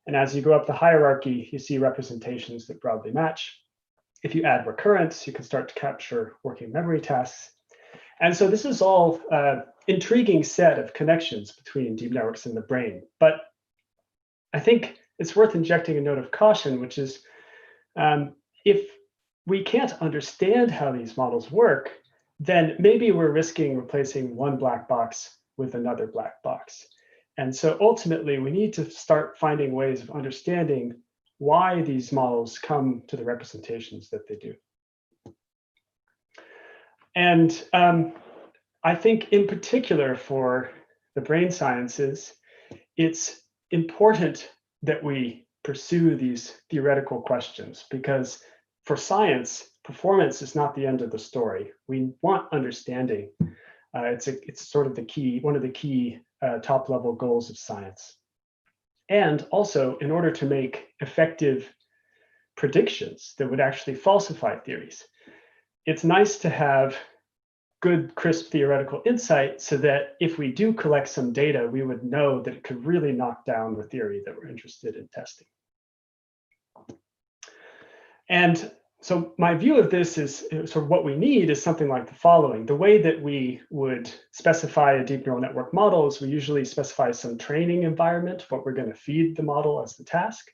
And as you go up the hierarchy, you see representations that broadly match. If you add recurrence, you can start to capture working memory tasks. And so this is all intriguing set of connections between deep networks and the brain. But I think it's worth injecting a note of caution, which is if we can't understand how these models work, then maybe we're risking replacing one black box with another black box. And so ultimately, we need to start finding ways of understanding why these models come to the representations that they do. And I think in particular for the brain sciences, it's important that we pursue these theoretical questions, because for science, performance is not the end of the story. We want understanding. It's sort of the key, one of the key top-level goals of science. And also, in order to make effective predictions that would actually falsify theories, it's nice to have good, crisp theoretical insight so that if we do collect some data, we would know that it could really knock down the theory that we're interested in testing. And so my view of this is sort of what we need is something like the following. The way that we would specify a deep neural network model is we usually specify some training environment, what we're going to feed the model as the task.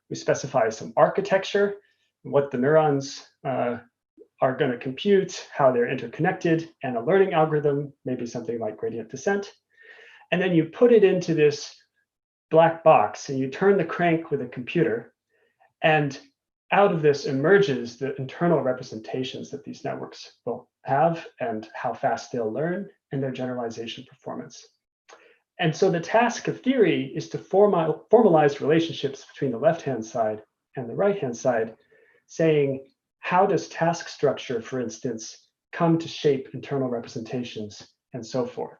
We specify some architecture, what the neurons are going to compute, how they're interconnected, and a learning algorithm, maybe something like gradient descent. And then you put it into this black box and you turn the crank with a computer, and out of this emerges the internal representations that these networks will have and how fast they'll learn and their generalization performance. And so the task of theory is to formalize relationships between the left-hand side and the right-hand side, saying, how does task structure, for instance, come to shape internal representations and so forth?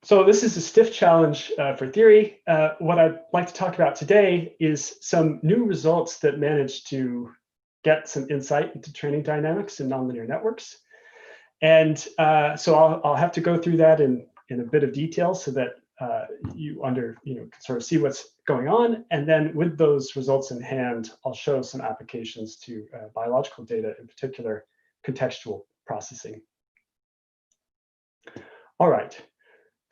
So this is a stiff challenge for theory. What I'd like to talk about today is some new results that managed to get some insight into training dynamics in nonlinear networks. And so I'll have to go through that in a bit of detail so that you can sort of see what's going on. And then with those results in hand, I'll show some applications to biological data, in particular, contextual processing. All right.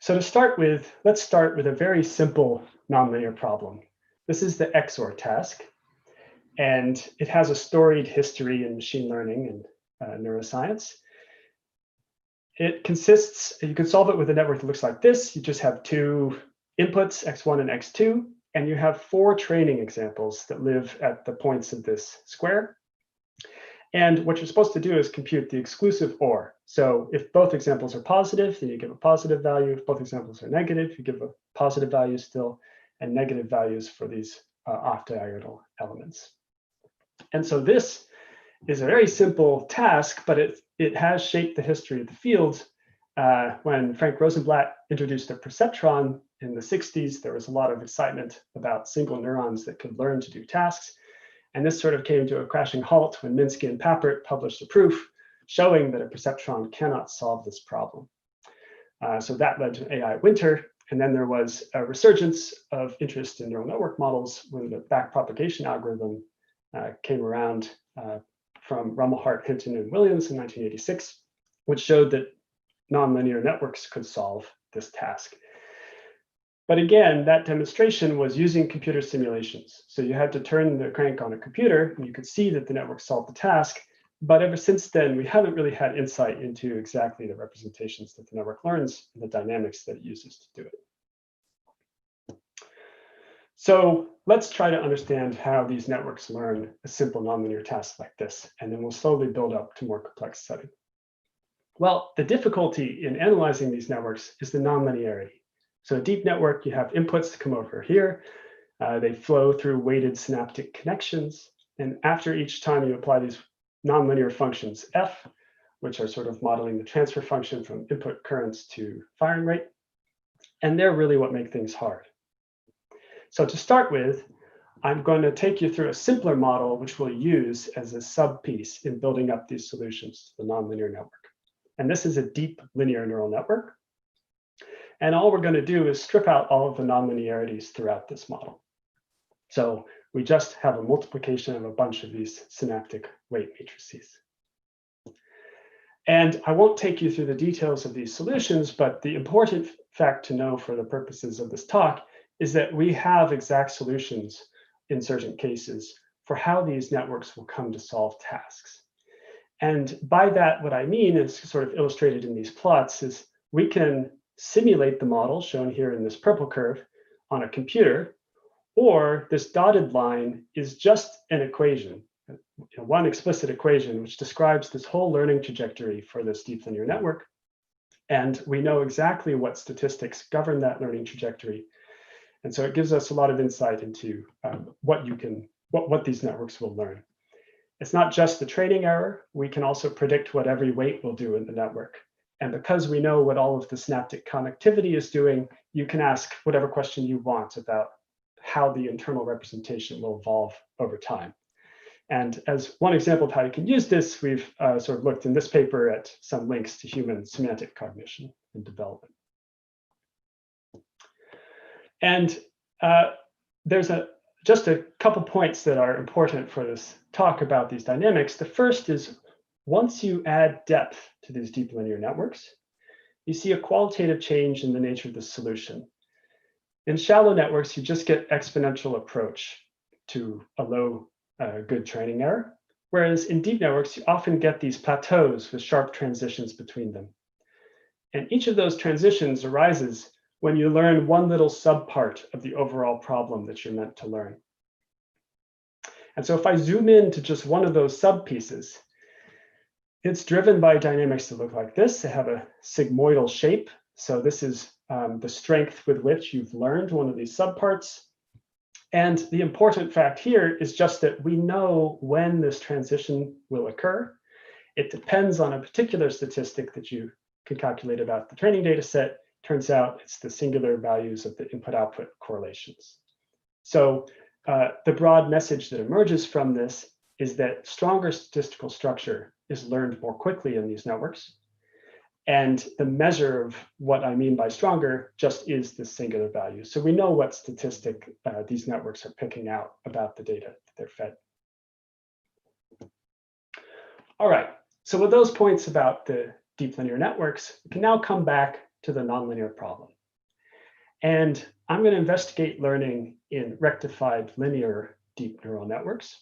So to start with, let's start with a very simple nonlinear problem. This is the XOR task, and it has a storied history in machine learning and neuroscience. It consists, you can solve it with a network that looks like this. You just have two inputs, x1 and x2, and you have 4 training examples that live at the points of this square. And what you're supposed to do is compute the exclusive OR. So if both examples are positive, then you give a positive value. If both examples are negative, you give a positive value still, and negative values for these off-diagonal elements. And so this is a very simple task, but it has shaped the history of the field. When Frank Rosenblatt introduced the perceptron in the 60s, there was a lot of excitement about single neurons that could learn to do tasks. And this sort of came to a crashing halt when Minsky and Papert published a proof showing that a perceptron cannot solve this problem. So that led to AI winter. And then there was a resurgence of interest in neural network models when the backpropagation algorithm came around from Rumelhart, Hinton, and Williams in 1986, which showed that nonlinear networks could solve this task. But again, that demonstration was using computer simulations. So you had to turn the crank on a computer, and you could see that the network solved the task. But ever since then, we haven't really had insight into exactly the representations that the network learns and the dynamics that it uses to do it. So let's try to understand how these networks learn a simple nonlinear task like this, and then we'll slowly build up to more complex setting. Well, the difficulty in analyzing these networks is the nonlinearity. So a deep network, you have inputs to come over here, They flow through weighted synaptic connections. And after each time you apply these nonlinear functions f, which are sort of modeling the transfer function from input currents to firing rate, and they're really what make things hard. So to start with, I'm going to take you through a simpler model, which we'll use as a sub-piece in building up these solutions to the nonlinear network. And this is a deep linear neural network. And all we're going to do is strip out all of the nonlinearities throughout this model. So we just have a multiplication of a bunch of these synaptic weight matrices. And I won't take you through the details of these solutions, but the important fact to know for the purposes of this talk is that we have exact solutions in certain cases for how these networks will come to solve tasks. And by that, what I mean is sort of illustrated in these plots is we can simulate the model shown here in this purple curve on a computer, or this dotted line is just an equation, one explicit equation, which describes this whole learning trajectory for this deep linear network. And we know exactly what statistics govern that learning trajectory. And so it gives us a lot of insight into what these networks will learn. It's not just the training error. We can also predict what every weight will do in the network. And because we know what all of the synaptic connectivity is doing, you can ask whatever question you want about how the internal representation will evolve over time. And as one example of how you can use this, we've sort of looked in this paper at some links to human semantic cognition and development. And there's just a couple points that are important for this talk about these dynamics. The first is once you add depth to these deep linear networks, you see a qualitative change in the nature of the solution. In shallow networks, you just get exponential approach to a low good training error, whereas in deep networks, you often get these plateaus with sharp transitions between them. And each of those transitions arises when you learn one little subpart of the overall problem that you're meant to learn. And so if I zoom in to just one of those subpieces, it's driven by dynamics that look like this. They have a sigmoidal shape. So this is the strength with which you've learned one of these subparts. And the important fact here is just that we know when this transition will occur. It depends on a particular statistic that you can calculate about the training data set. Turns out it's the singular values of the input-output correlations. So the broad message that emerges from this is that stronger statistical structure is learned more quickly in these networks. And the measure of what I mean by stronger just is the singular value. So we know what statistic these networks are picking out about the data that they're fed. All right, so with those points about the deep linear networks, we can now come back to the nonlinear problem. And I'm going to investigate learning in rectified linear deep neural networks.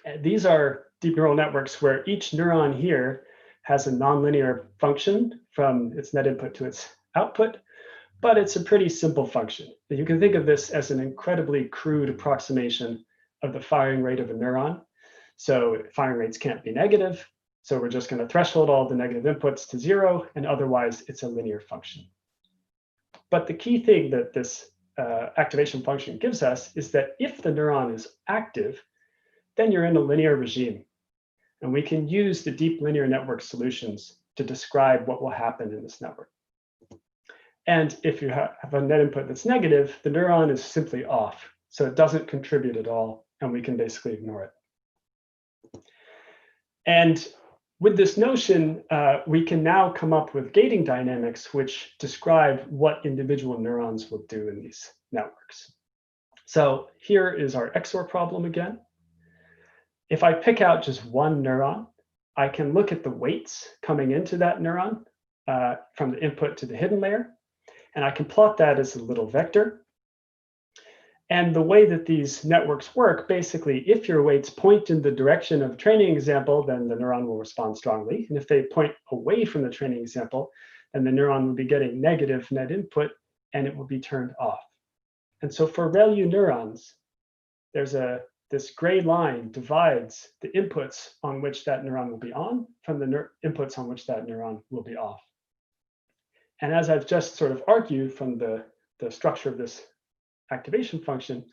And these are deep neural networks where each neuron here has a nonlinear function from its net input to its output, but it's a pretty simple function. You can think of this as an incredibly crude approximation of the firing rate of a neuron. So firing rates can't be negative. So we're just going to threshold all the negative inputs to 0, and otherwise it's a linear function. But the key thing that this activation function gives us is that if the neuron is active, then you're in a linear regime. And we can use the deep linear network solutions to describe what will happen in this network. And if you have a net input that's negative, the neuron is simply off. So it doesn't contribute at all, and we can basically ignore it. And with this notion, we can now come up with gating dynamics which describe what individual neurons will do in these networks. So here is our XOR problem again. If I pick out just one neuron, I can look at the weights coming into that neuron from the input to the hidden layer, and I can plot that as a little vector. And the way that these networks work, basically, if your weights point in the direction of the training example, then the neuron will respond strongly. And if they point away from the training example, then the neuron will be getting negative net input, and it will be turned off. And so for ReLU neurons, there's this gray line divides the inputs on which that neuron will be on from the inputs on which that neuron will be off. And as I've just sort of argued from the structure of this activation function,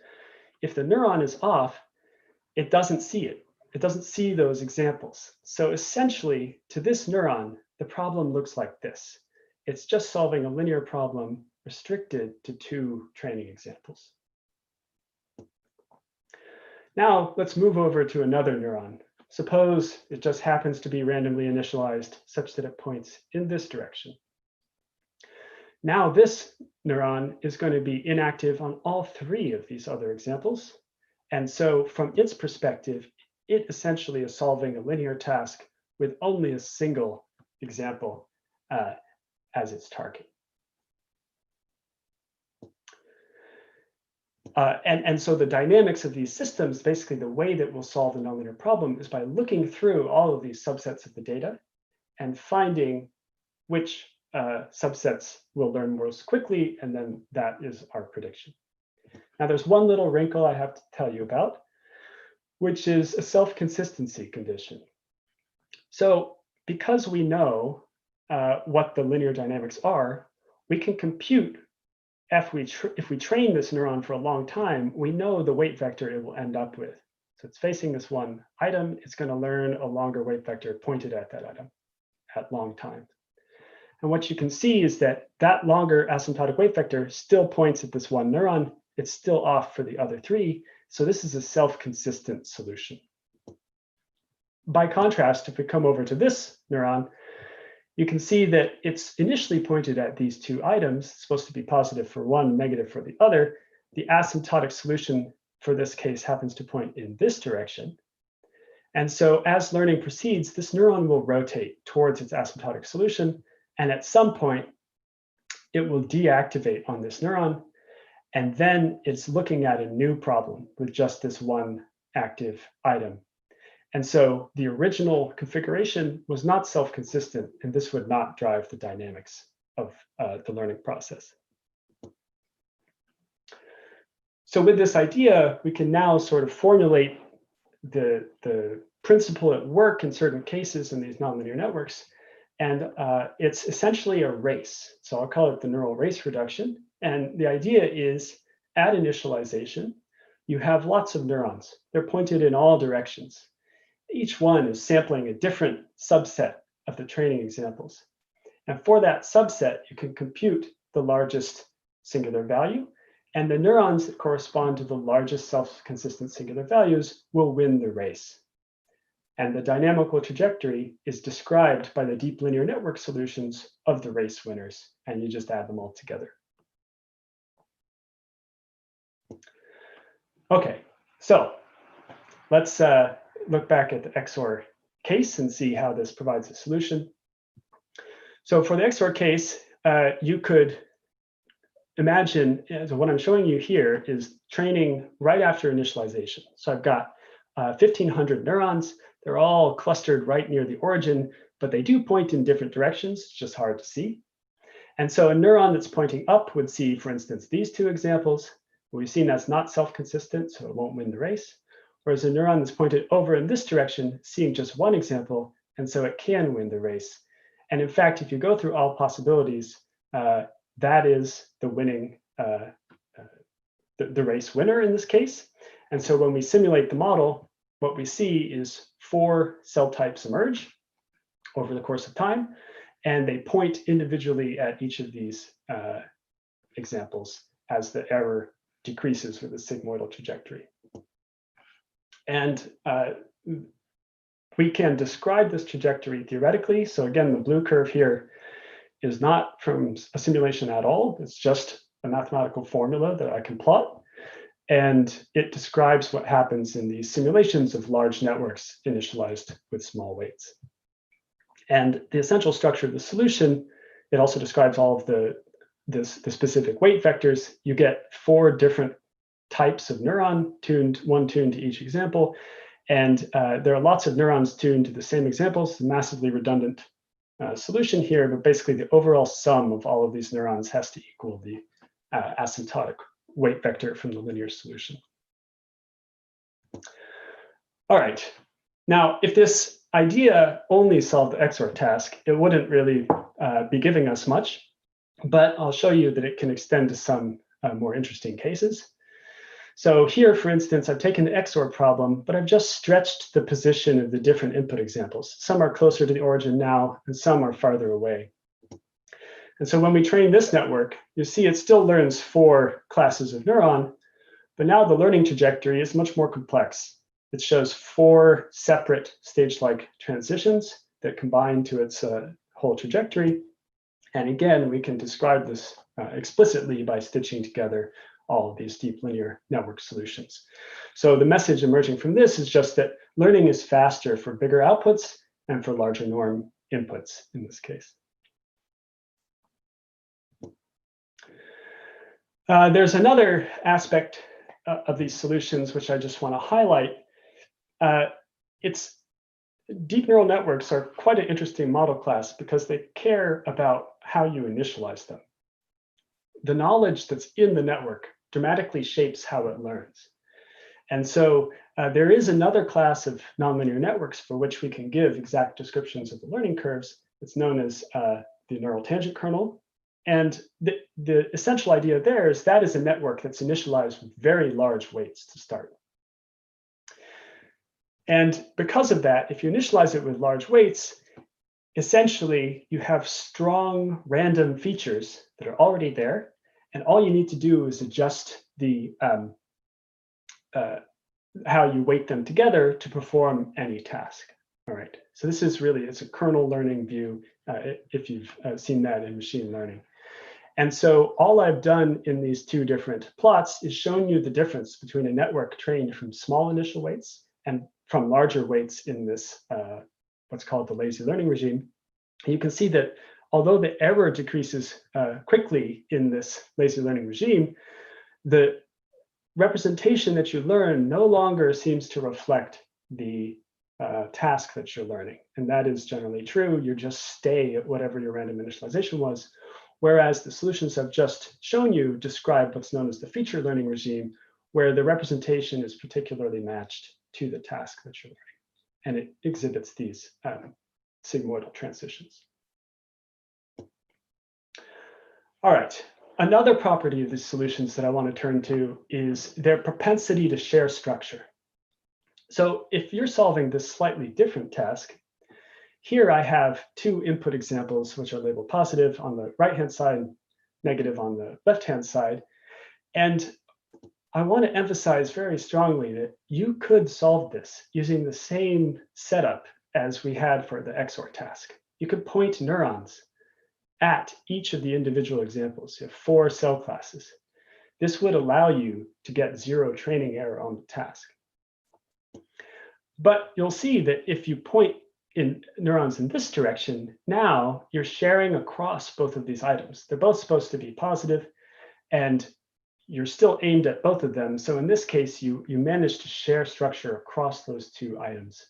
if the neuron is off, it doesn't see it. It doesn't see those examples. So essentially, to this neuron, the problem looks like this. It's just solving a linear problem restricted to 2 training examples. Now, let's move over to another neuron. Suppose it just happens to be randomly initialized such that it points in this direction. Now, this neuron is going to be inactive on all 3 of these other examples. And so from its perspective, it essentially is solving a linear task with only a single example as its target. And so the dynamics of these systems, basically the way that we'll solve the nonlinear problem is by looking through all of these subsets of the data and finding which subsets will learn most quickly, and then that is our prediction. Now there's one little wrinkle I have to tell you about, which is a self-consistency condition. So because we know what the linear dynamics are, we can compute if we train this neuron for a long time, we know the weight vector it will end up with. So it's facing this one item, it's going to learn a longer weight vector pointed at that item at long time. And what you can see is that that longer asymptotic weight vector still points at this one neuron. It's still off for the other 3. So this is a self-consistent solution. By contrast, if we come over to this neuron, you can see that it's initially pointed at these 2 items, it's supposed to be positive for one, negative for the other. The asymptotic solution for this case happens to point in this direction. And so as learning proceeds, this neuron will rotate towards its asymptotic solution. And at some point, it will deactivate on this neuron. And then it's looking at a new problem with just this one active item. And so the original configuration was not self-consistent, and this would not drive the dynamics of the learning process. So with this idea, we can now sort of formulate the principle at work in certain cases in these nonlinear networks. And it's essentially a race. So I'll call it the neural race reduction. And the idea is at initialization, you have lots of neurons. They're pointed in all directions. Each one is sampling a different subset of the training examples. And for that subset, you can compute the largest singular value. And the neurons that correspond to the largest self-consistent singular values will win the race. And the dynamical trajectory is described by the deep linear network solutions of the race winners. And you just add them all together. OK, so let's look back at the XOR case and see how this provides a solution. So for the XOR case, you could imagine, so what I'm showing you here is training right after initialization. So I've got 1,500 neurons. They're all clustered right near the origin, but they do point in different directions. It's just hard to see. And so a neuron that's pointing up would see, for instance, these 2 examples. We've seen that's not self-consistent, so it won't win the race. Whereas a neuron that's pointed over in this direction, seeing just one example, and so it can win the race. And in fact, if you go through all possibilities, that is the winning, the race winner in this case. And so when we simulate the model, what we see is 4 cell types emerge over the course of time, and they point individually at each of these examples as the error decreases with a sigmoidal trajectory. And we can describe this trajectory theoretically. So again, the blue curve here is not from a simulation at all. It's just a mathematical formula that I can plot. And it describes what happens in these simulations of large networks initialized with small weights. And the essential structure of the solution, it also describes all of the specific weight vectors. You get 4 different types of neuron, one tuned to each example. And there are lots of neurons tuned to the same examples. It's a massively redundant solution here, but basically the overall sum of all of these neurons has to equal the asymptotic weight vector from the linear solution. All right. Now, if this idea only solved the XOR task, it wouldn't really be giving us much, but I'll show you that it can extend to some more interesting cases. So here, for instance, I've taken the XOR problem, but I've just stretched the position of the different input examples. Some are closer to the origin now, and some are farther away. And so when we train this network, you see it still learns 4 classes of neuron, but now the learning trajectory is much more complex. It shows 4 separate stage-like transitions that combine to its whole trajectory. And again, we can describe this explicitly by stitching together all of these deep linear network solutions. So the message emerging from this is just that learning is faster for bigger outputs and for larger norm inputs in this case. There's another aspect of these solutions which I just want to highlight. Deep neural networks are quite an interesting model class because they care about how you initialize them. The knowledge that's in the network dramatically shapes how it learns. And so there is another class of nonlinear networks for which we can give exact descriptions of the learning curves. It's known as the neural tangent kernel. And the essential idea there is that is a network that's initialized with very large weights to start. And because of that, if you initialize it with large weights, essentially you have strong random features that are already there. And all you need to do is adjust the how you weight them together to perform any task. All right. So this is really, it's a kernel learning view, if you've seen that in machine learning. And so all I've done in these 2 different plots is shown you the difference between a network trained from small initial weights and from larger weights in this, what's called the lazy learning regime. And you can see that although the error decreases quickly in this lazy learning regime, the representation that you learn no longer seems to reflect the task that you're learning. And that is generally true. You just stay at whatever your random initialization was. Whereas the solutions I've just shown you describe what's known as the feature learning regime, where the representation is particularly matched to the task that you're learning. And it exhibits these sigmoidal transitions. All right, another property of these solutions that I want to turn to is their propensity to share structure. So if you're solving this slightly different task, here I have 2 input examples, which are labeled positive on the right-hand side, negative on the left-hand side. And I want to emphasize very strongly that you could solve this using the same setup as we had for the XOR task. You could point neurons at each of the individual examples. You have 4 cell classes. This would allow you to get 0 training error on the task. But you'll see that if you point in neurons in this direction, now you're sharing across both of these items. They're both supposed to be positive, and you're still aimed at both of them. So in this case, you manage to share structure across those 2 items.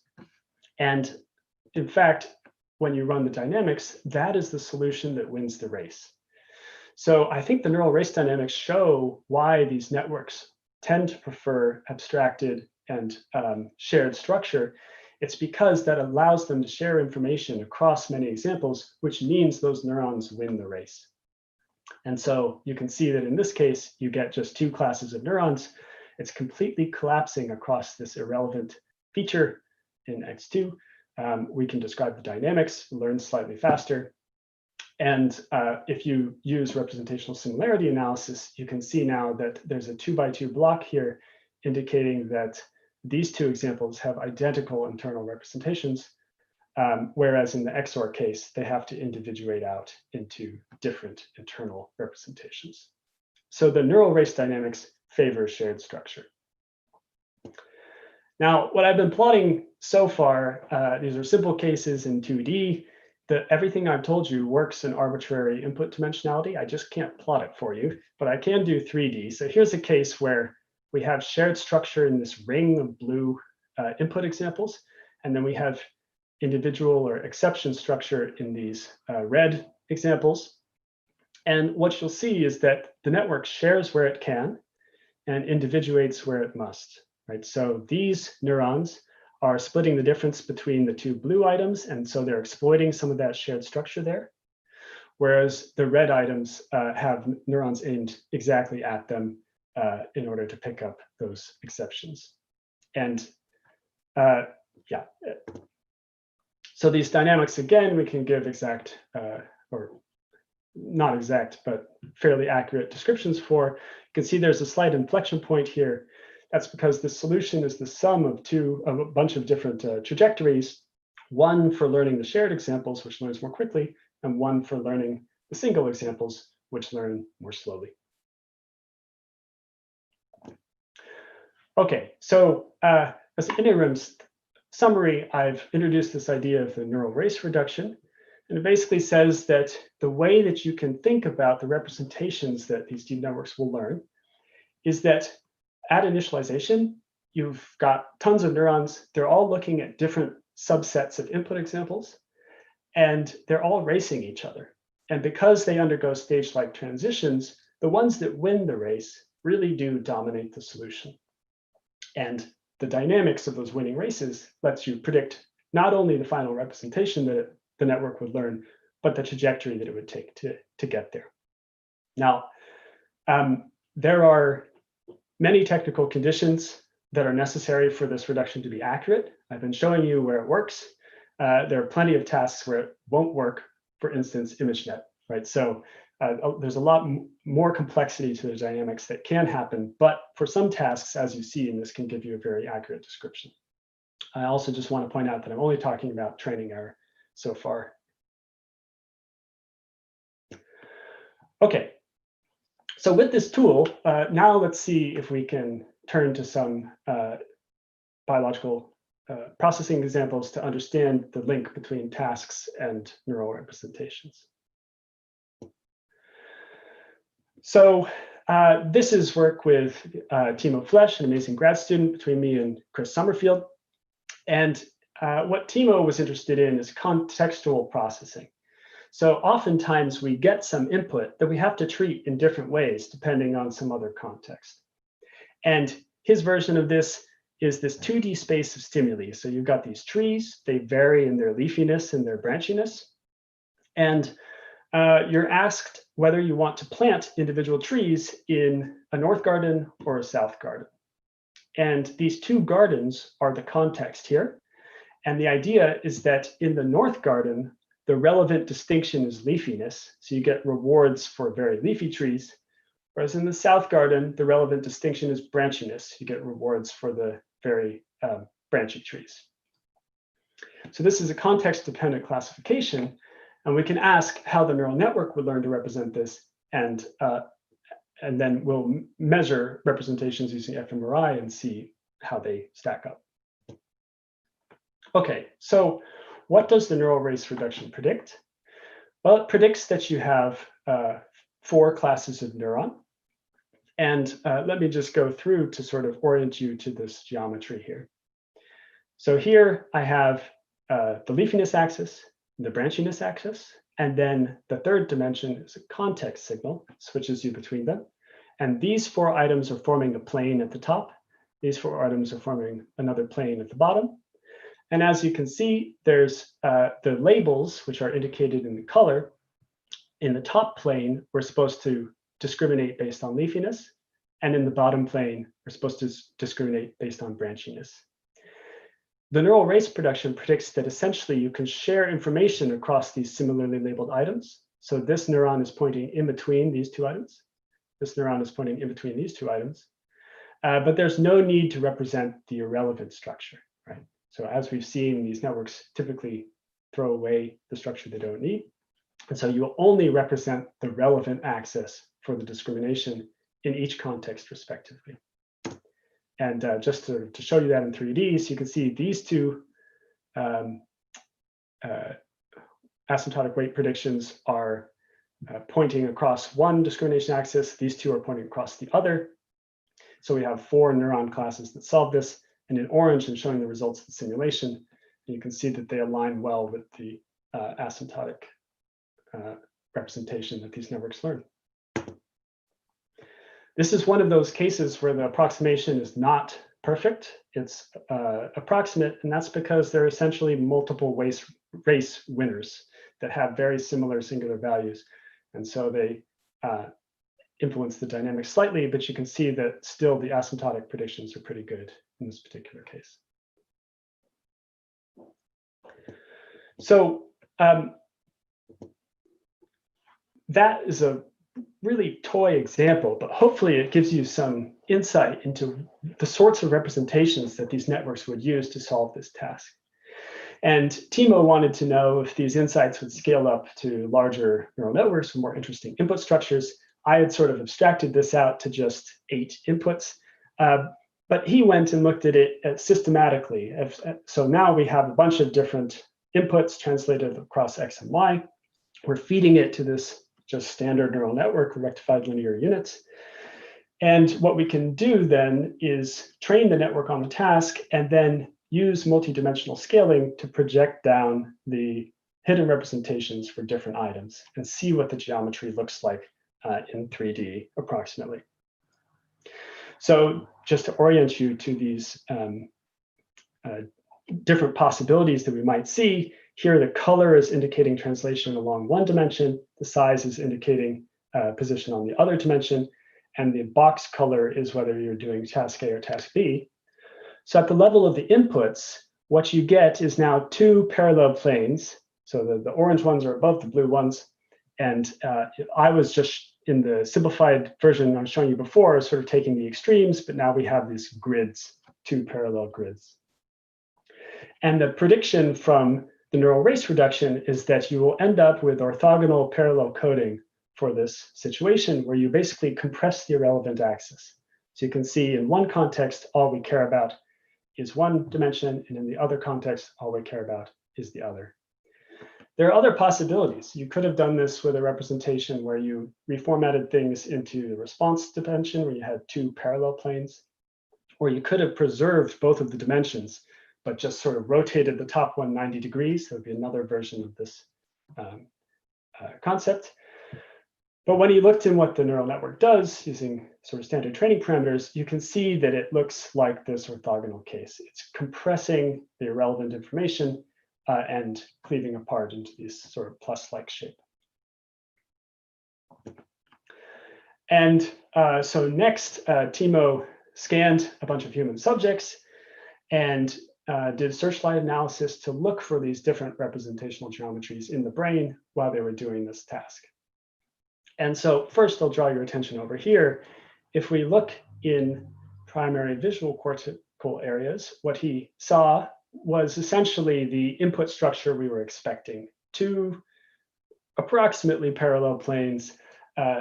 And in fact, when you run the dynamics, that is the solution that wins the race. So I think the neural race dynamics show why these networks tend to prefer abstracted and shared structure. It's because that allows them to share information across many examples, which means those neurons win the race. And so you can see that in this case, you get just 2 classes of neurons. It's completely collapsing across this irrelevant feature in X2. We can describe the dynamics, learn slightly faster. And if you use representational similarity analysis, you can see now that there's a 2x2 block here indicating that these 2 examples have identical internal representations, whereas in the XOR case, they have to individuate out into different internal representations. So the neural race dynamics favor shared structure. Now, what I've been plotting so far, these are simple cases in 2D. Everything I've told you works in arbitrary input dimensionality. I just can't plot it for you, but I can do 3D. So here's a case where we have shared structure in this ring of blue input examples, and then we have individual or exception structure in these red examples. And what you'll see is that the network shares where it can and individuates where it must, right? So these neurons are splitting the difference between the 2 blue items, and so they're exploiting some of that shared structure there. Whereas the red items have neurons aimed exactly at them, in order to pick up those exceptions. And yeah, so these dynamics, again, we can give exact or not exact, but fairly accurate descriptions for. You can see there's a slight inflection point here. That's because the solution is the sum of a bunch of different trajectories, one for learning the shared examples, which learns more quickly, and one for learning the single examples, which learn more slowly. Okay, so as an interim summary, I've introduced this idea of the neural race reduction. And it basically says that the way that you can think about the representations that these deep networks will learn is that at initialization, you've got tons of neurons. They're all looking at different subsets of input examples, and they're all racing each other. And because they undergo stage-like transitions, the ones that win the race really do dominate the solution. And the dynamics of those winning races lets you predict not only the final representation that the network would learn, but the trajectory that it would take to get there. Now, there are many technical conditions that are necessary for this reduction to be accurate. I've been showing you where it works. There are plenty of tasks where it won't work, for instance, ImageNet, right? So there's a lot more complexity to the dynamics that can happen, but for some tasks, as you see, and this can give you a very accurate description. I also just want to point out that I'm only talking about training error so far. Okay, so with this tool, now let's see if we can turn to some biological processing examples to understand the link between tasks and neural representations. So this is work with Timo Flesch, an amazing grad student between me and Chris Summerfield. And what Timo was interested in is contextual processing. So oftentimes we get some input that we have to treat in different ways depending on some other context. And his version of this is this 2D space of stimuli. So you've got these trees, they vary in their leafiness and their branchiness. And you're asked whether you want to plant individual trees in a north garden or a south garden. And these two gardens are the context here. And the idea is that in the north garden, the relevant distinction is leafiness. So you get rewards for very leafy trees. Whereas in the south garden, the relevant distinction is branchiness. You get rewards for the very branchy trees. So this is a context-dependent classification. And we can ask how the neural network would learn to represent this. And then we'll measure representations using fMRI and see how they stack up. Okay, so what does the neural race reduction predict? Well, it predicts that you have 4 classes of neuron. And let me just go through to sort of orient you to this geometry here. So here I have the leafiness axis, the branchiness axis, and then the third dimension is a context signal, switches you between them. And these 4 items are forming a plane at the top. These 4 items are forming another plane at the bottom. And as you can see, there's the labels, which are indicated in the color. In the top plane, we're supposed to discriminate based on leafiness. And in the bottom plane, we're supposed to discriminate based on branchiness. The neural race prediction predicts that essentially you can share information across these similarly labeled items. So this neuron is pointing in between these 2 items. This neuron is pointing in between these 2 items. But there's no need to represent the irrelevant structure, right? So as we've seen, these networks typically throw away the structure they don't need. And so you'll only represent the relevant axis for the discrimination in each context respectively. And just to show you that in 3D, so you can see these 2 asymptotic weight predictions are pointing across one discrimination axis. These 2 are pointing across the other. So we have 4 neuron classes that solve this. And in orange, I'm showing the results of the simulation. And you can see that they align well with the asymptotic representation that these networks learn. This is one of those cases where the approximation is not perfect. It's approximate, and that's because there are essentially multiple race winners that have very similar singular values. And so they influence the dynamics slightly, but you can see that still the asymptotic predictions are pretty good in this particular case. So that is a really toy example, but hopefully it gives you some insight into the sorts of representations that these networks would use to solve this task. And Timo wanted to know if these insights would scale up to larger neural networks with more interesting input structures. I had sort of abstracted this out to just 8 inputs, but he went and looked at it systematically. So now we have a bunch of different inputs translated across X and Y. We're feeding it to this just standard neural network with rectified linear units. And what we can do then is train the network on the task and then use multidimensional scaling to project down the hidden representations for different items and see what the geometry looks like in 3D approximately. So just to orient you to these different possibilities that we might see, here the color is indicating translation along one dimension, the size is indicating position on the other dimension, and the box color is whether you're doing task A or task B. So at the level of the inputs, what you get is now 2 parallel planes. So the orange ones are above the blue ones. And I was just in the simplified version I was showing you before, sort of taking the extremes, but now we have these grids, 2 parallel grids. And the prediction from the neural race reduction is that you will end up with orthogonal parallel coding for this situation where you basically compress the irrelevant axis. So you can see in one context, all we care about is one dimension, and in the other context, all we care about is the other. There are other possibilities. You could have done this with a representation where you reformatted things into the response dimension, where you had 2 parallel planes, or you could have preserved both of the dimensions, but just sort of rotated the top one 90 degrees. That would be another version of this concept. But when you looked in what the neural network does using sort of standard training parameters, you can see that it looks like this orthogonal case. It's compressing the irrelevant information and cleaving apart into these sort of plus-like shape. And so next, Timo scanned a bunch of human subjects and did searchlight analysis to look for these different representational geometries in the brain while they were doing this task. And so first, I'll draw your attention over here. If we look in primary visual cortical areas, what he saw was essentially the input structure we were expecting. 2 approximately parallel planes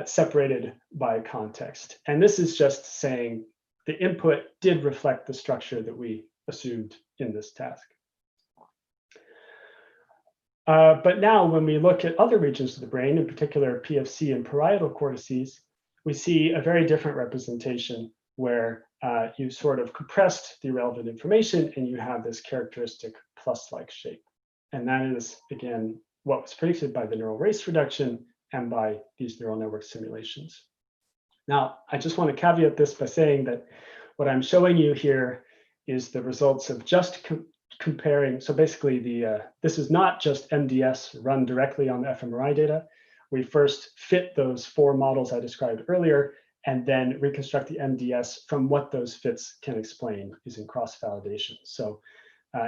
separated by context. And this is just saying the input did reflect the structure that we assumed in this task. But now when we look at other regions of the brain, in particular PFC and parietal cortices, we see a very different representation where you sort of compressed the relevant information and you have this characteristic plus-like shape. And that is, again, what was predicted by the neural race reduction and by these neural network simulations. Now, I just want to caveat this by saying that what I'm showing you here is the results of just comparing. So basically, this is not just MDS run directly on the fMRI data. We first fit those 4 models I described earlier, and then reconstruct the MDS from what those fits can explain using cross-validation. So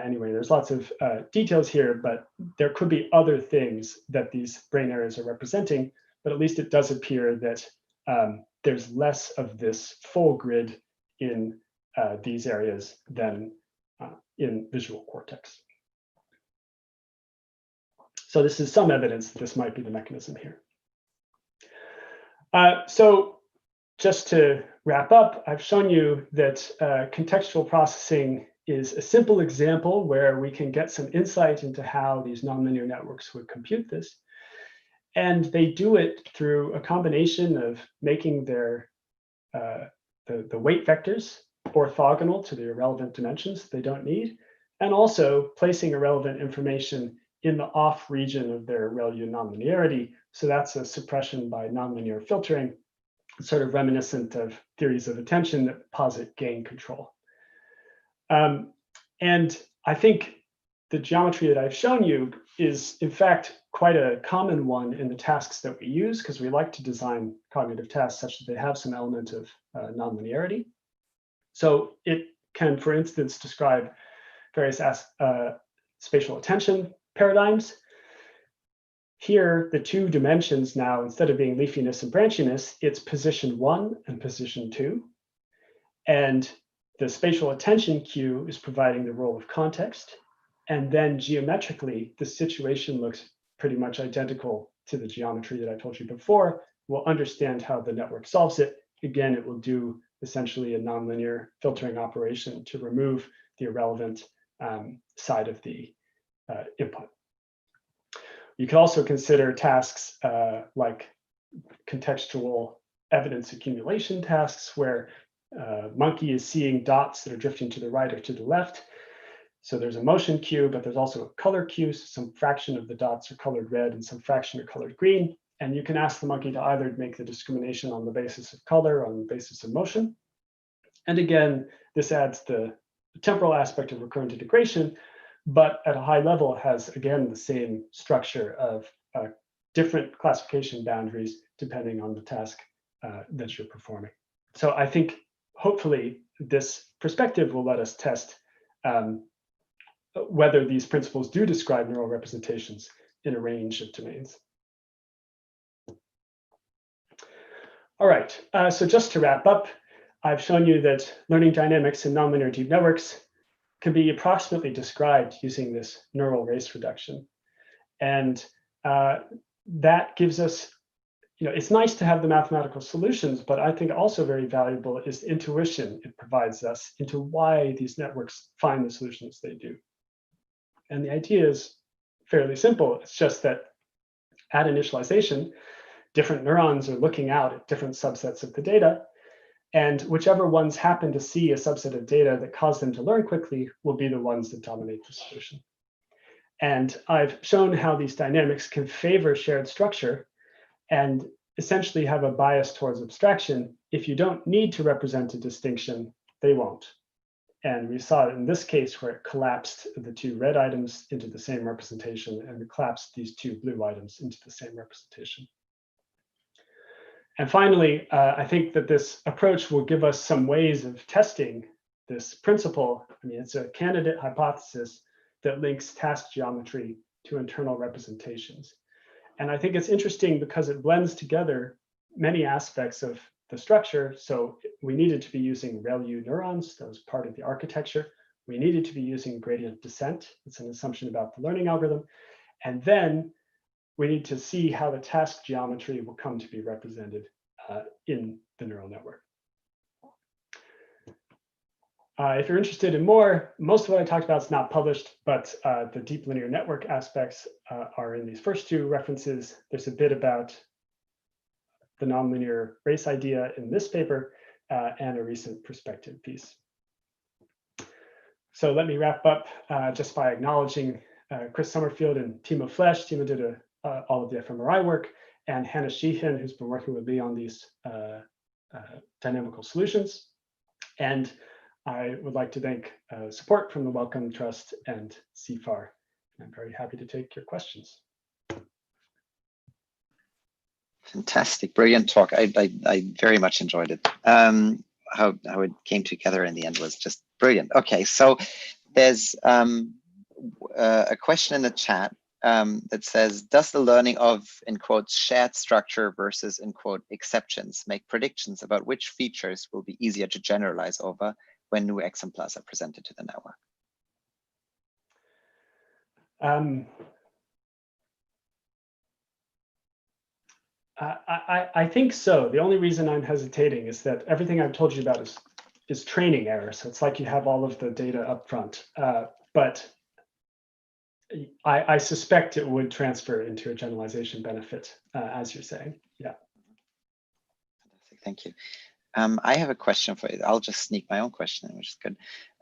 anyway, there's lots of details here, but there could be other things that these brain areas are representing, but at least it does appear that there's less of this full grid in these areas than in visual cortex. So this is some evidence that this might be the mechanism here. So just to wrap up, I've shown you that contextual processing is a simple example where we can get some insight into how these nonlinear networks would compute this. And they do it through a combination of making their the weight vectors orthogonal to the irrelevant dimensions they don't need, and also placing irrelevant information in the off region of their ReLU nonlinearity. So that's a suppression by nonlinear filtering, sort of reminiscent of theories of attention that posit gain control. And I think the geometry that I've shown you is, in fact, quite a common one in the tasks that we use, because we like to design cognitive tasks such that they have some element of nonlinearity. So it can, for instance, describe various spatial attention paradigms. Here, the two dimensions now, instead of being leafiness and branchiness, it's position 1 and position 2. And the spatial attention cue is providing the role of context. And then geometrically, the situation looks pretty much identical to the geometry that I told you before. We'll understand how the network solves it. Again, it will do essentially a nonlinear filtering operation to remove the irrelevant side of the input. You can also consider tasks like contextual evidence accumulation tasks, where monkey is seeing dots that are drifting to the right or to the left. So there's a motion cue, but there's also a color cue. So some fraction of the dots are colored red and some fraction are colored green. And you can ask the monkey to either make the discrimination on the basis of color or on the basis of motion. And again, this adds the temporal aspect of recurrent integration, but at a high level has, again, the same structure of different classification boundaries depending on the task that you're performing. So I think hopefully this perspective will let us test whether these principles do describe neural representations in a range of domains. All right, so just to wrap up, I've shown you that learning dynamics in nonlinear deep networks can be approximately described using this neural race reduction. And that gives us, it's nice to have the mathematical solutions, but I think also very valuable is the intuition it provides us into why these networks find the solutions they do. And the idea is fairly simple. It's just that at initialization, different neurons are looking out at different subsets of the data, and whichever ones happen to see a subset of data that cause them to learn quickly will be the ones that dominate the solution. And I've shown how these dynamics can favor shared structure and essentially have a bias towards abstraction. If you don't need to represent a distinction, they won't. And we saw it in this case where it collapsed the two red items into the same representation, and we collapsed these two blue items into the same representation. And finally, I think that this approach will give us some ways of testing this principle. I mean, it's a candidate hypothesis that links task geometry to internal representations. And I think it's interesting because it blends together many aspects of the structure. So we needed to be using ReLU neurons. That was part of the architecture. We needed to be using gradient descent. It's an assumption about the learning algorithm. And then we need to see how the task geometry will come to be represented in the neural network. If you're interested in more, most of what I talked about is not published, but the deep linear network aspects are in these first two references. There's a bit about the nonlinear race idea in this paper and a recent perspective piece. So let me wrap up just by acknowledging Chris Summerfield and Timo Flesch. Timo did all of the fMRI work, and Hannah Sheehan, who's been working with me on these dynamical solutions. And I would like to thank support from the Wellcome Trust and CFAR. I'm very happy to take your questions. Fantastic, brilliant talk. I very much enjoyed it. How it came together in the end was just brilliant. Okay, so there's a question in the chat that says, does the learning of, in quotes, shared structure versus, in quote, exceptions make predictions about which features will be easier to generalize over when new exemplars are presented to the network? I think so. The only reason I'm hesitating is that everything I've told you about is training error. So it's like you have all of the data up front. But I suspect it would transfer into a generalization benefit, as you're saying. Yeah. Fantastic, thank you. I have a question for you. I'll just sneak my own question in, which is good.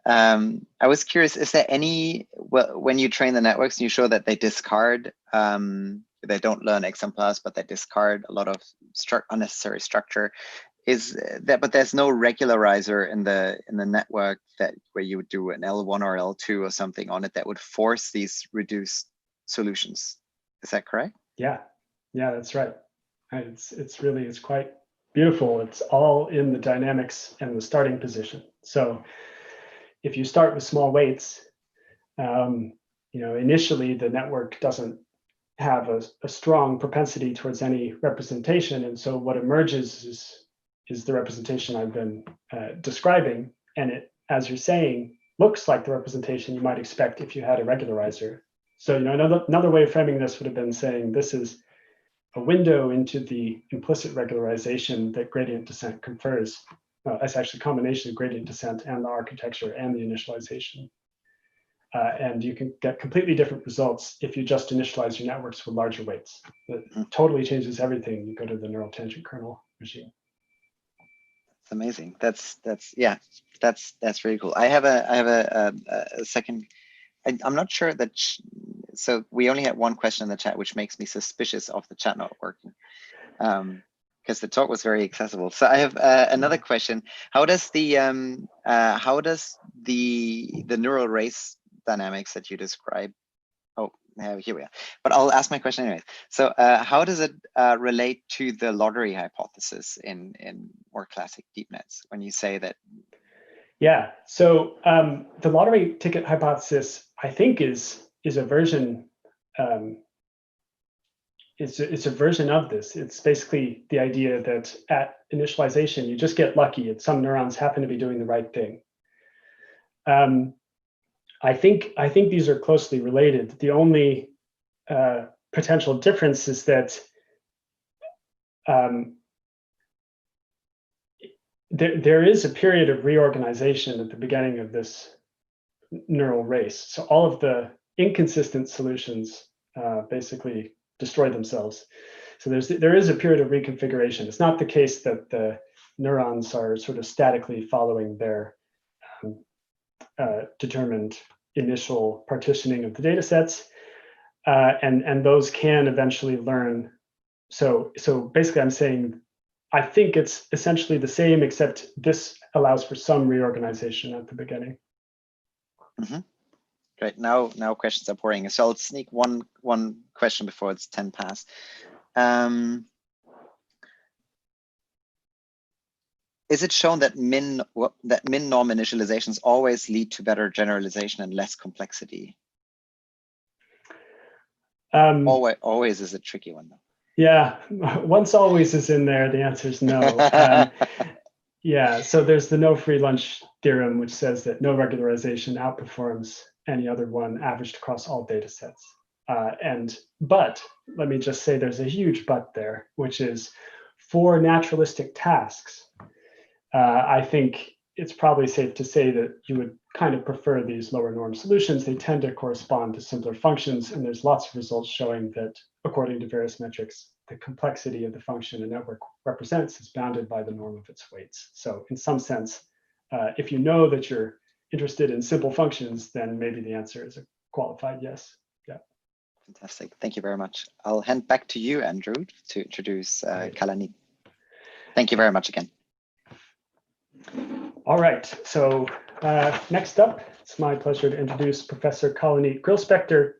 I was curious, is there any, well, when you train the networks and you show that they discard, they don't learn exemplars, but they discard a lot of unnecessary structure, is that, but there's no regularizer in the network that where you would do an L1 or L2 or something on it that would force these reduced solutions. Is that correct? Yeah, that's right. It's quite beautiful. It's all in the dynamics and the starting position. So if you start with small weights, initially the network doesn't have a strong propensity towards any representation, and so what emerges is the representation I've been describing, and it, as you're saying, looks like the representation you might expect if you had a regularizer. So another way of framing this would have been saying this is a window into the implicit regularization that gradient descent confers. It's actually a combination of gradient descent and the architecture and the initialization. And you can get completely different results if you just initialize your networks with larger weights. It totally changes everything. You go to the neural tangent kernel regime. It's amazing. That's really cool. I have a second. I'm not sure that. So we only had one question in the chat, which makes me suspicious of the chat not working, because the talk was very accessible. So I have another question. How does the neural race dynamics that you describe? Oh, here we are. But I'll ask my question anyway. So how does it relate to the lottery hypothesis in more classic deep nets when you say that? Yeah. So the lottery ticket hypothesis, I think, is a version. It's a version of this. It's basically the idea that at initialization, you just get lucky and some neurons happen to be doing the right thing. I think these are closely related. The only potential difference is that there is a period of reorganization at the beginning of this neural race. So all of the inconsistent solutions basically destroy themselves. So there is a period of reconfiguration. It's not the case that the neurons are sort of statically following their determined initial partitioning of the data sets, and those can eventually learn. So basically I'm saying I think it's essentially the same, except this allows for some reorganization at the beginning. Mm-hmm. Great. Now questions are pouring in. So I'll sneak one question before it's 10 past. Is it shown that min norm initializations always lead to better generalization and less complexity? Always is a tricky one, though. Yeah, once always is in there, the answer is no. Yeah, so there's the no free lunch theorem, which says that no regularization outperforms any other one averaged across all data sets. But let me just say there's a huge but there, which is for naturalistic tasks, I think it's probably safe to say that you would kind of prefer these lower norm solutions. They tend to correspond to simpler functions, and there's lots of results showing that according to various metrics, the complexity of the function a network represents is bounded by the norm of its weights. So in some sense, if you know that you're interested in simple functions, then maybe the answer is a qualified yes. Yeah. Fantastic. Thank you very much. I'll hand back to you, Andrew, to introduce Kalanit. Thank you very much again. All right. So next up, it's my pleasure to introduce Professor Kalanit Grillspector.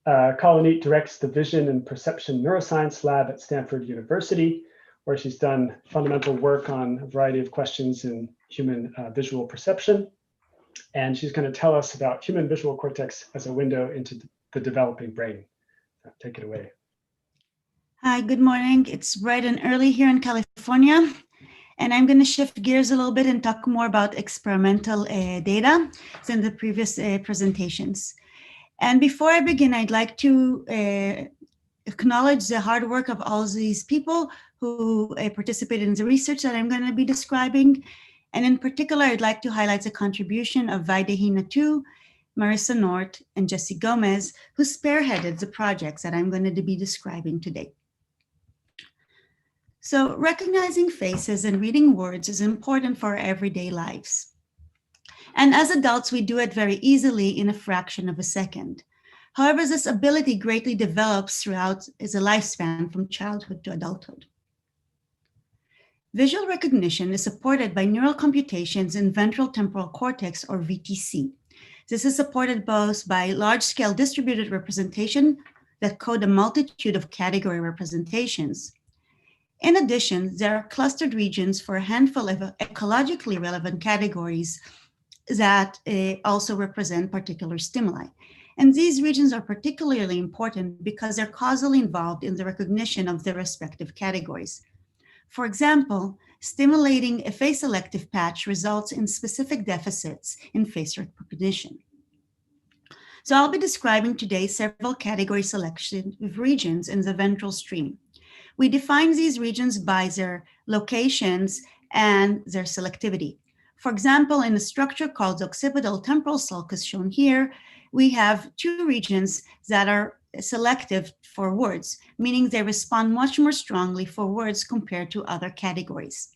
Kalanit directs the Vision and Perception Neuroscience Lab at Stanford University, where she's done fundamental work on a variety of questions in human visual perception. And she's going to tell us about human visual cortex as a window into the developing brain. Take it away. Hi, good morning. It's bright and early here in California. And I'm going to shift gears a little bit and talk more about experimental data than the previous presentations. And before I begin, I'd like to acknowledge the hard work of all these people who participated in the research that I'm going to be describing. And in particular, I'd like to highlight the contribution of Vaidehi Natu, Marissa Nort, and Jesse Gomez, who spearheaded the projects that I'm going to be describing today. So recognizing faces and reading words is important for our everyday lives. And as adults, we do it very easily in a fraction of a second. However, this ability greatly develops throughout the lifespan from childhood to adulthood. Visual recognition is supported by neural computations in ventral temporal cortex, or VTC. This is supported both by large-scale distributed representation that code a multitude of category representations. In addition, there are clustered regions for a handful of ecologically relevant categories that also represent particular stimuli. And these regions are particularly important because they're causally involved in the recognition of their respective categories. For example, stimulating a face-selective patch results in specific deficits in face recognition. So I'll be describing today several category selection regions in the ventral stream. We define these regions by their locations and their selectivity. For example, in a structure called the occipital temporal sulcus shown here, we have two regions that are selective for words, meaning they respond much more strongly for words compared to other categories.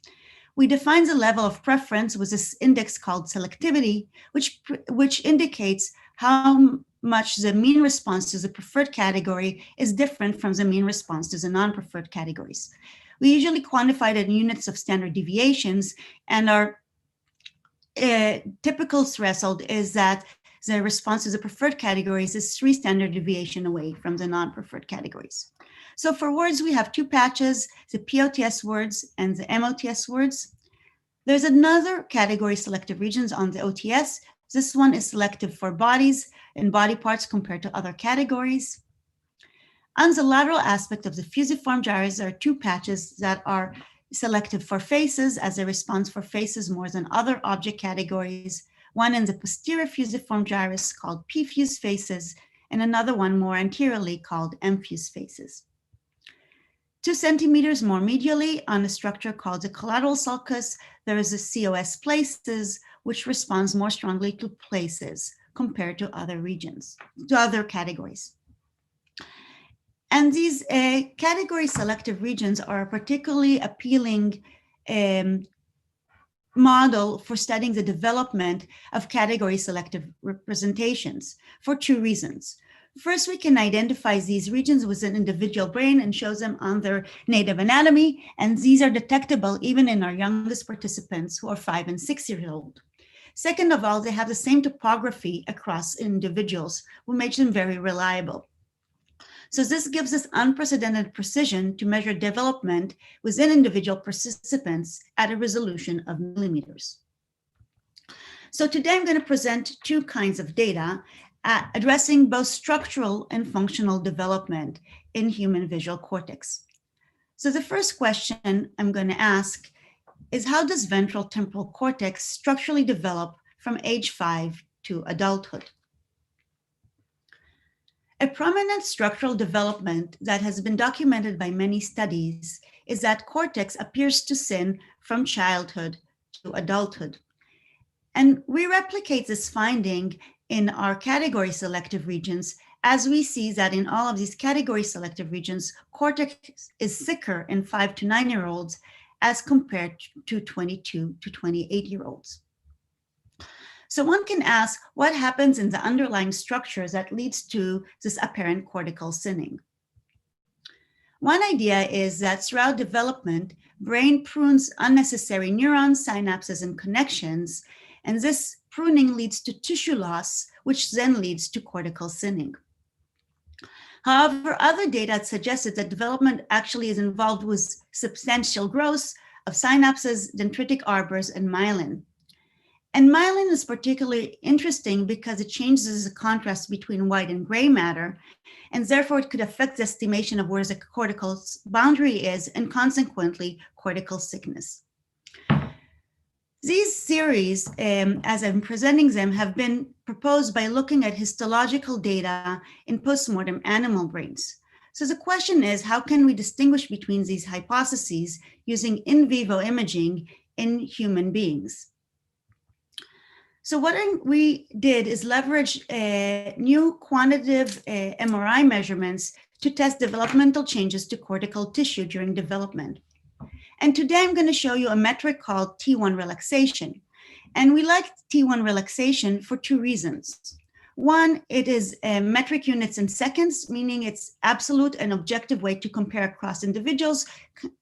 We define the level of preference with this index called selectivity, which indicates how much the mean response to the preferred category is different from the mean response to the non-preferred categories. We usually quantify it in units of standard deviations, and our typical threshold is that the response to the preferred categories is 3 standard deviation away from the non-preferred categories. So for words, we have 2 patches, the POTS words and the MOTS words. There's another category selective regions on the OTS. This one is selective for bodies and body parts compared to other categories. On the lateral aspect of the fusiform gyrus, there are 2 patches that are selective for faces as a response for faces more than other object categories. One in the posterior fusiform gyrus called P-fused faces, and another one more anteriorly called M-fused faces. 2 centimeters more medially on a structure called the collateral sulcus, there is a COS places, which responds more strongly to places compared to other regions, to other categories. And these category selective regions are a particularly appealing model for studying the development of category selective representations for 2 reasons. First, we can identify these regions within individual brain and show them on their native anatomy, and these are detectable even in our youngest participants who are 5 and 6 years old. Second of all, they have the same topography across individuals, which makes them very reliable. So this gives us unprecedented precision to measure development within individual participants at a resolution of millimeters. So today I'm going to present 2 kinds of data addressing both structural and functional development in human visual cortex. So the first question I'm going to ask is, how does ventral temporal cortex structurally develop from age 5 to adulthood? A prominent structural development that has been documented by many studies is that cortex appears to thin from childhood to adulthood. And we replicate this finding in our category selective regions, as we see that in all of these category selective regions, cortex is thicker in 5 to 9-year-olds as compared to 22 to 28-year-olds. So one can ask, what happens in the underlying structures that leads to this apparent cortical thinning? One idea is that throughout development, brain prunes unnecessary neurons, synapses, and connections, and this pruning leads to tissue loss, which then leads to cortical thinning. However, other data suggested that development actually is involved with substantial growth of synapses, dendritic arbors, and myelin. And myelin is particularly interesting because it changes the contrast between white and gray matter, and therefore it could affect the estimation of where the cortical boundary is, and consequently cortical thickness. These theories, as I'm presenting them, have been proposed by looking at histological data in postmortem animal brains. So the question is, how can we distinguish between these hypotheses using in vivo imaging in human beings? So what we did is leverage new quantitative MRI measurements to test developmental changes to cortical tissue during development. And today I'm going to show you a metric called T1 relaxation. And we like T1 relaxation for 2 reasons. One, it is metric units in seconds, meaning it's absolute and objective way to compare across individuals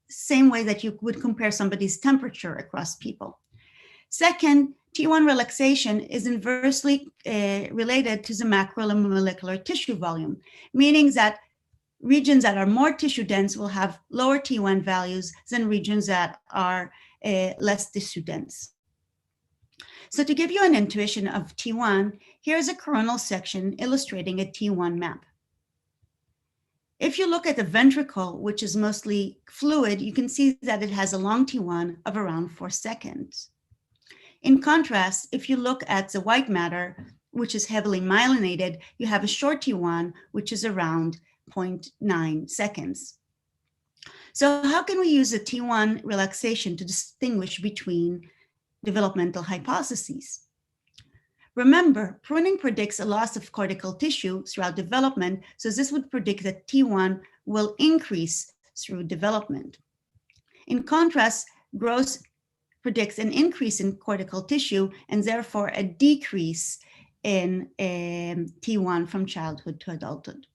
same way that you would compare somebody's temperature across people. Second, T1 relaxation is inversely related to the macromolecular tissue volume, meaning that regions that are more tissue dense will have lower T1 values than regions that are less tissue dense. So to give you an intuition of T1, here's a coronal section illustrating a T1 map. If you look at the ventricle, which is mostly fluid, you can see that it has a long T1 of around 4 seconds. In contrast, if you look at the white matter, which is heavily myelinated, you have a short T1, which is around 0.9 seconds. So how can we use the T1 relaxation to distinguish between developmental hypotheses? Remember, pruning predicts a loss of cortical tissue throughout development, so this would predict that T1 will increase through development. In contrast, growth predicts an increase in cortical tissue and therefore a decrease in T1 from childhood to adulthood.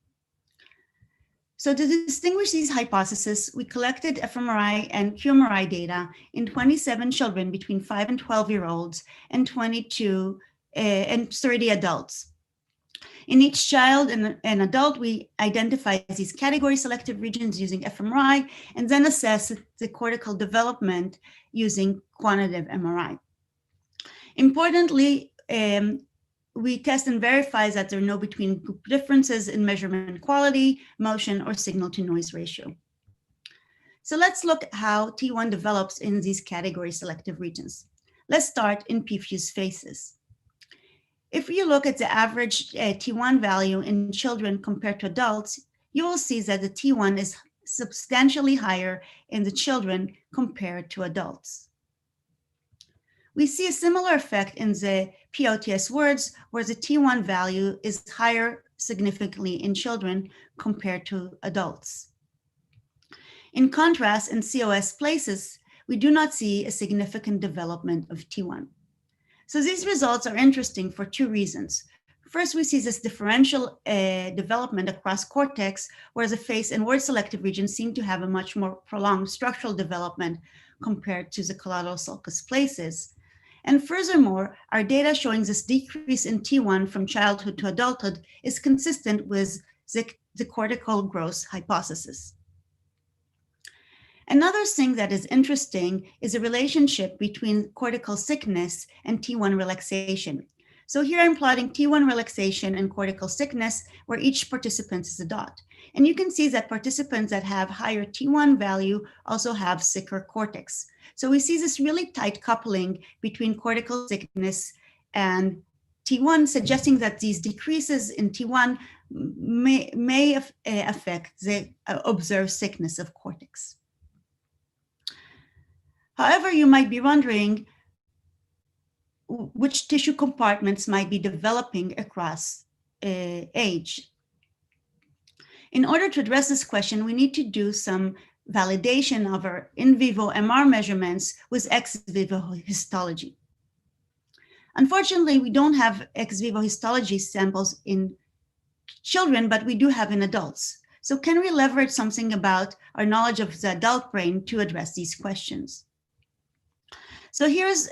So to distinguish these hypotheses, we collected fMRI and qMRI data in 27 children between 5 and 12-year-olds and 22 and 30 adults. In each child and adult, we identify these category selective regions using fMRI and then assess the cortical development using quantitative MRI. Importantly, we test and verify that there are no between group differences in measurement quality, motion, or signal to noise ratio. So let's look at how T1 develops in these category selective regions. Let's start in p-fused faces. If you look at the average T1 value in children compared to adults, you will see that the T1 is substantially higher in the children compared to adults. We see a similar effect in the POTS words, where the T1 value is higher significantly in children compared to adults. In contrast, in COS places, we do not see a significant development of T1. So these results are interesting for two reasons. First, we see this differential development across cortex, whereas the face and word selective regions seem to have a much more prolonged structural development compared to the collateral sulcus places. And furthermore, our data showing this decrease in T1 from childhood to adulthood is consistent with the cortical growth hypothesis. Another thing that is interesting is a relationship between cortical thickness and T1 relaxation. So here I'm plotting T1 relaxation and cortical thickness, where each participant is a dot. And you can see that participants that have higher T1 value also have thicker cortex. So we see this really tight coupling between cortical thickness and T1, suggesting that these decreases in T1 may affect the observed thickness of cortex. However, you might be wondering which tissue compartments might be developing across age. In order to address this question, we need to do some validation of our in vivo MR measurements with ex vivo histology. Unfortunately, we don't have ex vivo histology samples in children, but we do have in adults. So can we leverage something about our knowledge of the adult brain to address these questions? So here's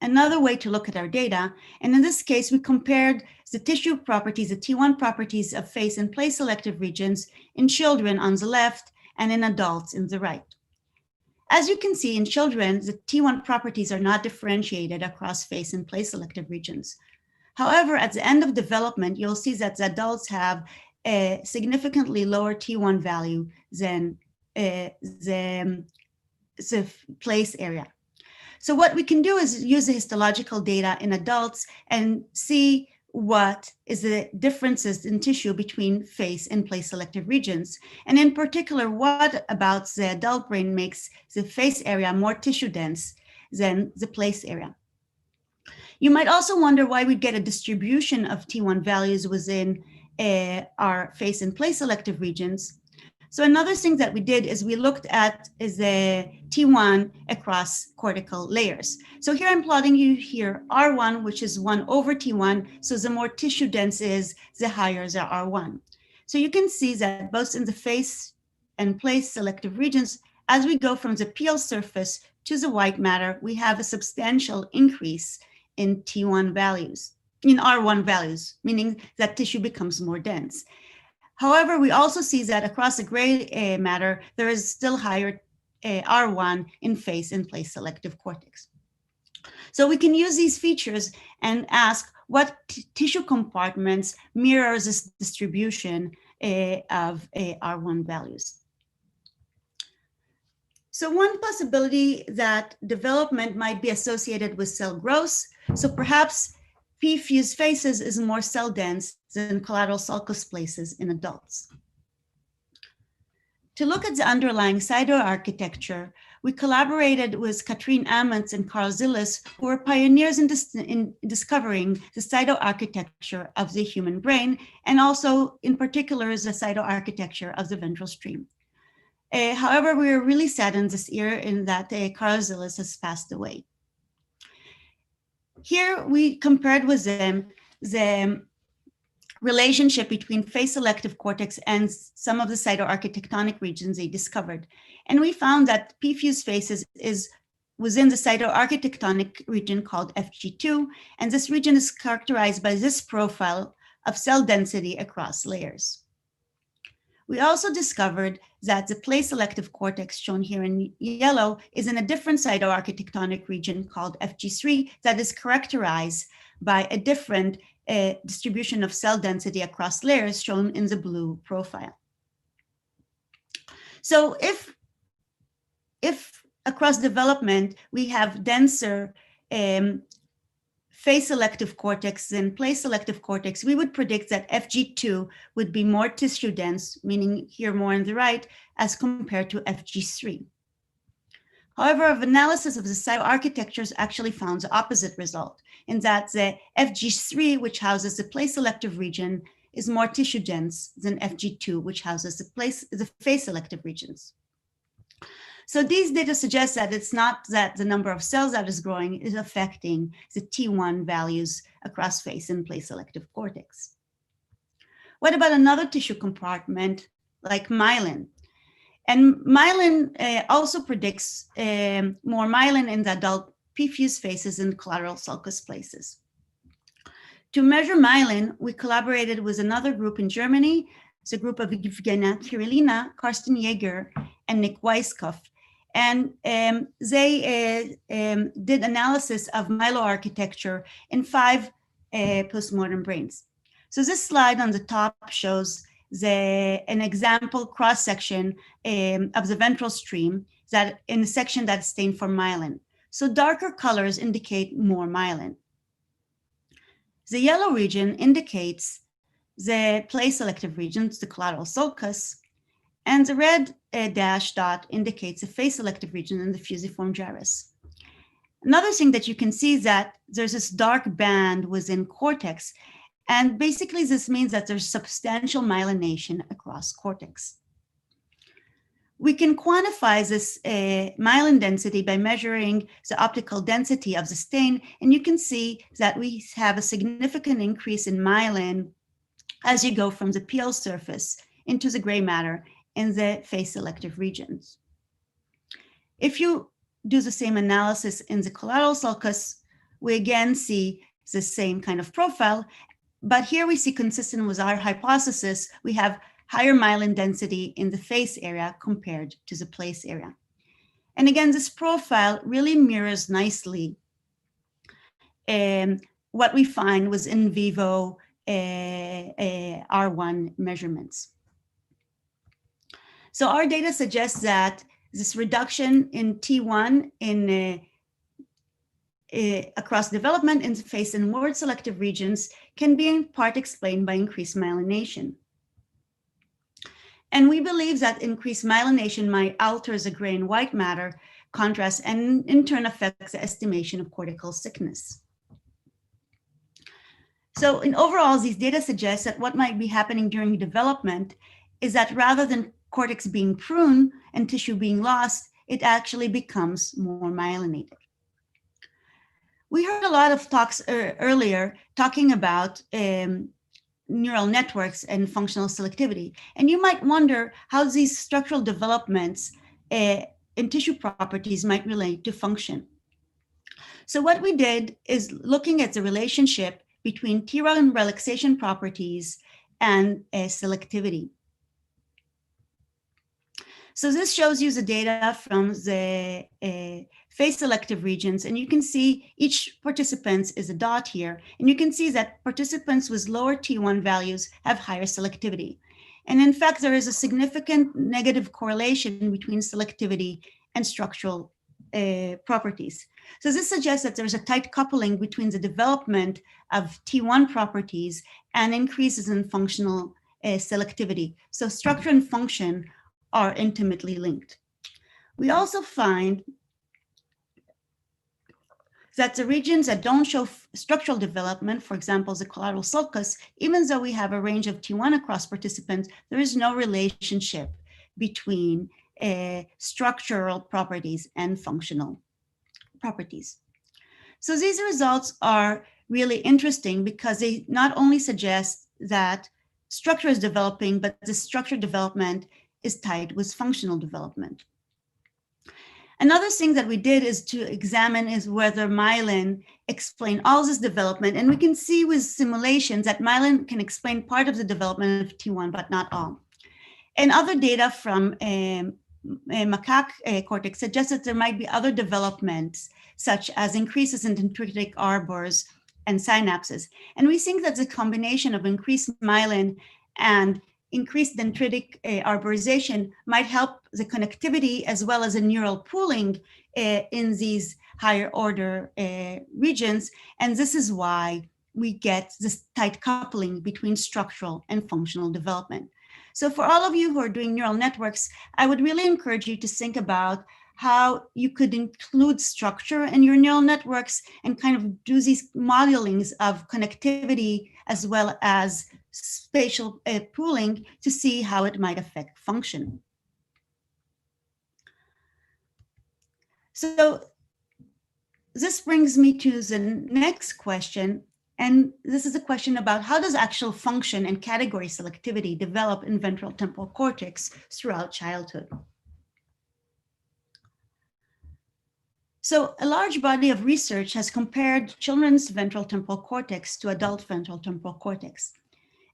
another way to look at our data. And in this case, we compared the tissue properties, the T1 properties of face and place selective regions in children on the left and in adults in the right. As you can see, in children, the T1 properties are not differentiated across face and place selective regions. However, at the end of development, you'll see that the adults have a significantly lower T1 value than the place area. So what we can do is use the histological data in adults and see what is the differences in tissue between face and place selective regions. And in particular, what about the adult brain makes the face area more tissue dense than the place area. You might also wonder why we get a distribution of T1 values within our face and place selective regions. So another thing that we did is we looked at the T1 across cortical layers. So here I'm plotting you here R1, which is 1 over T1. So the more tissue dense is, the higher the R1. So you can see that both in the face and place selective regions, as we go from the peel surface to the white matter, we have a substantial increase in T1 values, in R1 values, meaning that tissue becomes more dense. However, we also see that across the gray matter, there is still higher R1 in face and place selective cortex. So we can use these features and ask what tissue compartments mirrors this distribution of R1 values. So one possibility that development might be associated with cell growth. So perhaps P-fused faces is more cell dense than collateral sulcus places in adults. To look at the underlying cytoarchitecture, we collaborated with Katrien Amundts and Carl Zillis, who were pioneers in discovering the cytoarchitecture of the human brain, and also in particular the cytoarchitecture of the ventral stream. However, we are really saddened this year in that Carl Zillis has passed away. Here we compared with them the relationship between face selective cortex and some of the cytoarchitectonic regions they discovered. And we found that P-fused faces is within the cytoarchitectonic region called FG2, and this region is characterized by this profile of cell density across layers. We also discovered that the place selective cortex, shown here in yellow, is in a different cytoarchitectonic region called FG3 that is characterized by a different distribution of cell density across layers, shown in the blue profile. So if across development we have denser face selective cortex than place selective cortex, we would predict that FG2 would be more tissue dense, meaning here more on the right, as compared to FG3. However, analysis of the cytoarchitectures actually found the opposite result, in that the FG3, which houses the place selective region, is more tissue dense than FG2, which houses the face selective regions. So these data suggest that it's not that the number of cells that is growing is affecting the T1 values across face and place selective cortex. What about another tissue compartment like myelin? And myelin also predicts more myelin in the adult P-fused faces and collateral sulcus places. To measure myelin, we collaborated with another group in Germany. It's a group of Evgenia Kirillina, Karsten Jaeger, and Nick Weiskopf. And they did analysis of myloarchitecture in 5 postmortem brains. So this slide on the top shows an example cross-section of the ventral stream that in a section that's stained for myelin. So darker colors indicate more myelin. The yellow region indicates the place selective regions, the collateral sulcus, and the red dash dot indicates the face selective region in the fusiform gyrus. Another thing that you can see is that there's this dark band within cortex, and basically this means that there's substantial myelination across cortex. We can quantify this myelin density by measuring the optical density of the stain, and you can see that we have a significant increase in myelin as you go from the peel surface into the gray matter in the face selective regions. If you do the same analysis in the collateral sulcus, we again see the same kind of profile, but here we see, consistent with our hypothesis, we have higher myelin density in the face area compared to the place area. And again, this profile really mirrors nicely what we find with in vivo R1 measurements. So our data suggests that this reduction in T1 across development in the face and word selective regions can be in part explained by increased myelination. And we believe that increased myelination might alter the gray and white matter contrast and in turn affects the estimation of cortical thickness. So in overall, these data suggest that what might be happening during development is that rather than cortex being pruned and tissue being lost, it actually becomes more myelinated. We heard a lot of talks earlier talking about neural networks and functional selectivity. And you might wonder how these structural developments and tissue properties might relate to function. So what we did is looking at the relationship between T-rel and relaxation properties and selectivity. So this shows you the data from the phase selective regions, and you can see each participant is a dot here, and you can see that participants with lower T1 values have higher selectivity. And in fact, there is a significant negative correlation between selectivity and structural properties. So this suggests that there's a tight coupling between the development of T1 properties and increases in functional selectivity. So structure and function are intimately linked. We also find that the regions that don't show structural development, for example, the collateral sulcus, even though we have a range of T1 across participants, there is no relationship between structural properties and functional properties. So these results are really interesting because they not only suggest that structure is developing, but the structure development is tied with functional development. Another thing that we did is to examine is whether myelin explain all this development. And we can see with simulations that myelin can explain part of the development of T1, but not all. And other data from macaque cortex suggests that there might be other developments, such as increases in dendritic arbors and synapses. And we think that the combination of increased myelin and increased dendritic arborization might help the connectivity as well as a neural pooling in these higher order regions. And this is why we get this tight coupling between structural and functional development. So for all of you who are doing neural networks, I would really encourage you to think about how you could include structure in your neural networks and kind of do these modelings of connectivity as well as spatial pooling to see how it might affect function. So this brings me to the next question. And this is a question about how does actual function and category selectivity develop in ventral temporal cortex throughout childhood? So a large body of research has compared children's ventral temporal cortex to adult ventral temporal cortex.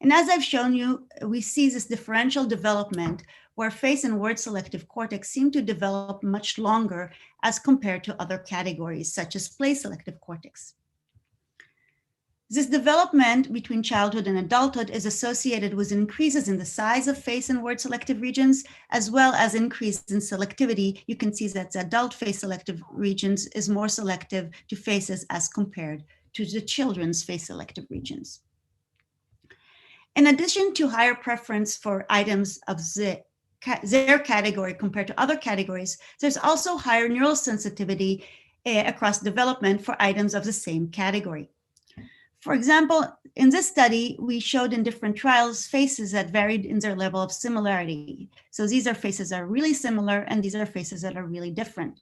And as I've shown you, we see this differential development where face and word selective cortex seem to develop much longer as compared to other categories, such as play selective cortex. This development between childhood and adulthood is associated with increases in the size of face and word selective regions, as well as increase in selectivity. You can see that the adult face selective regions is more selective to faces as compared to the children's face selective regions. In addition to higher preference for items of their category compared to other categories, there's also higher neural sensitivity across development for items of the same category. For example, in this study, we showed in different trials faces that varied in their level of similarity. So these are faces that are really similar, and these are faces that are really different.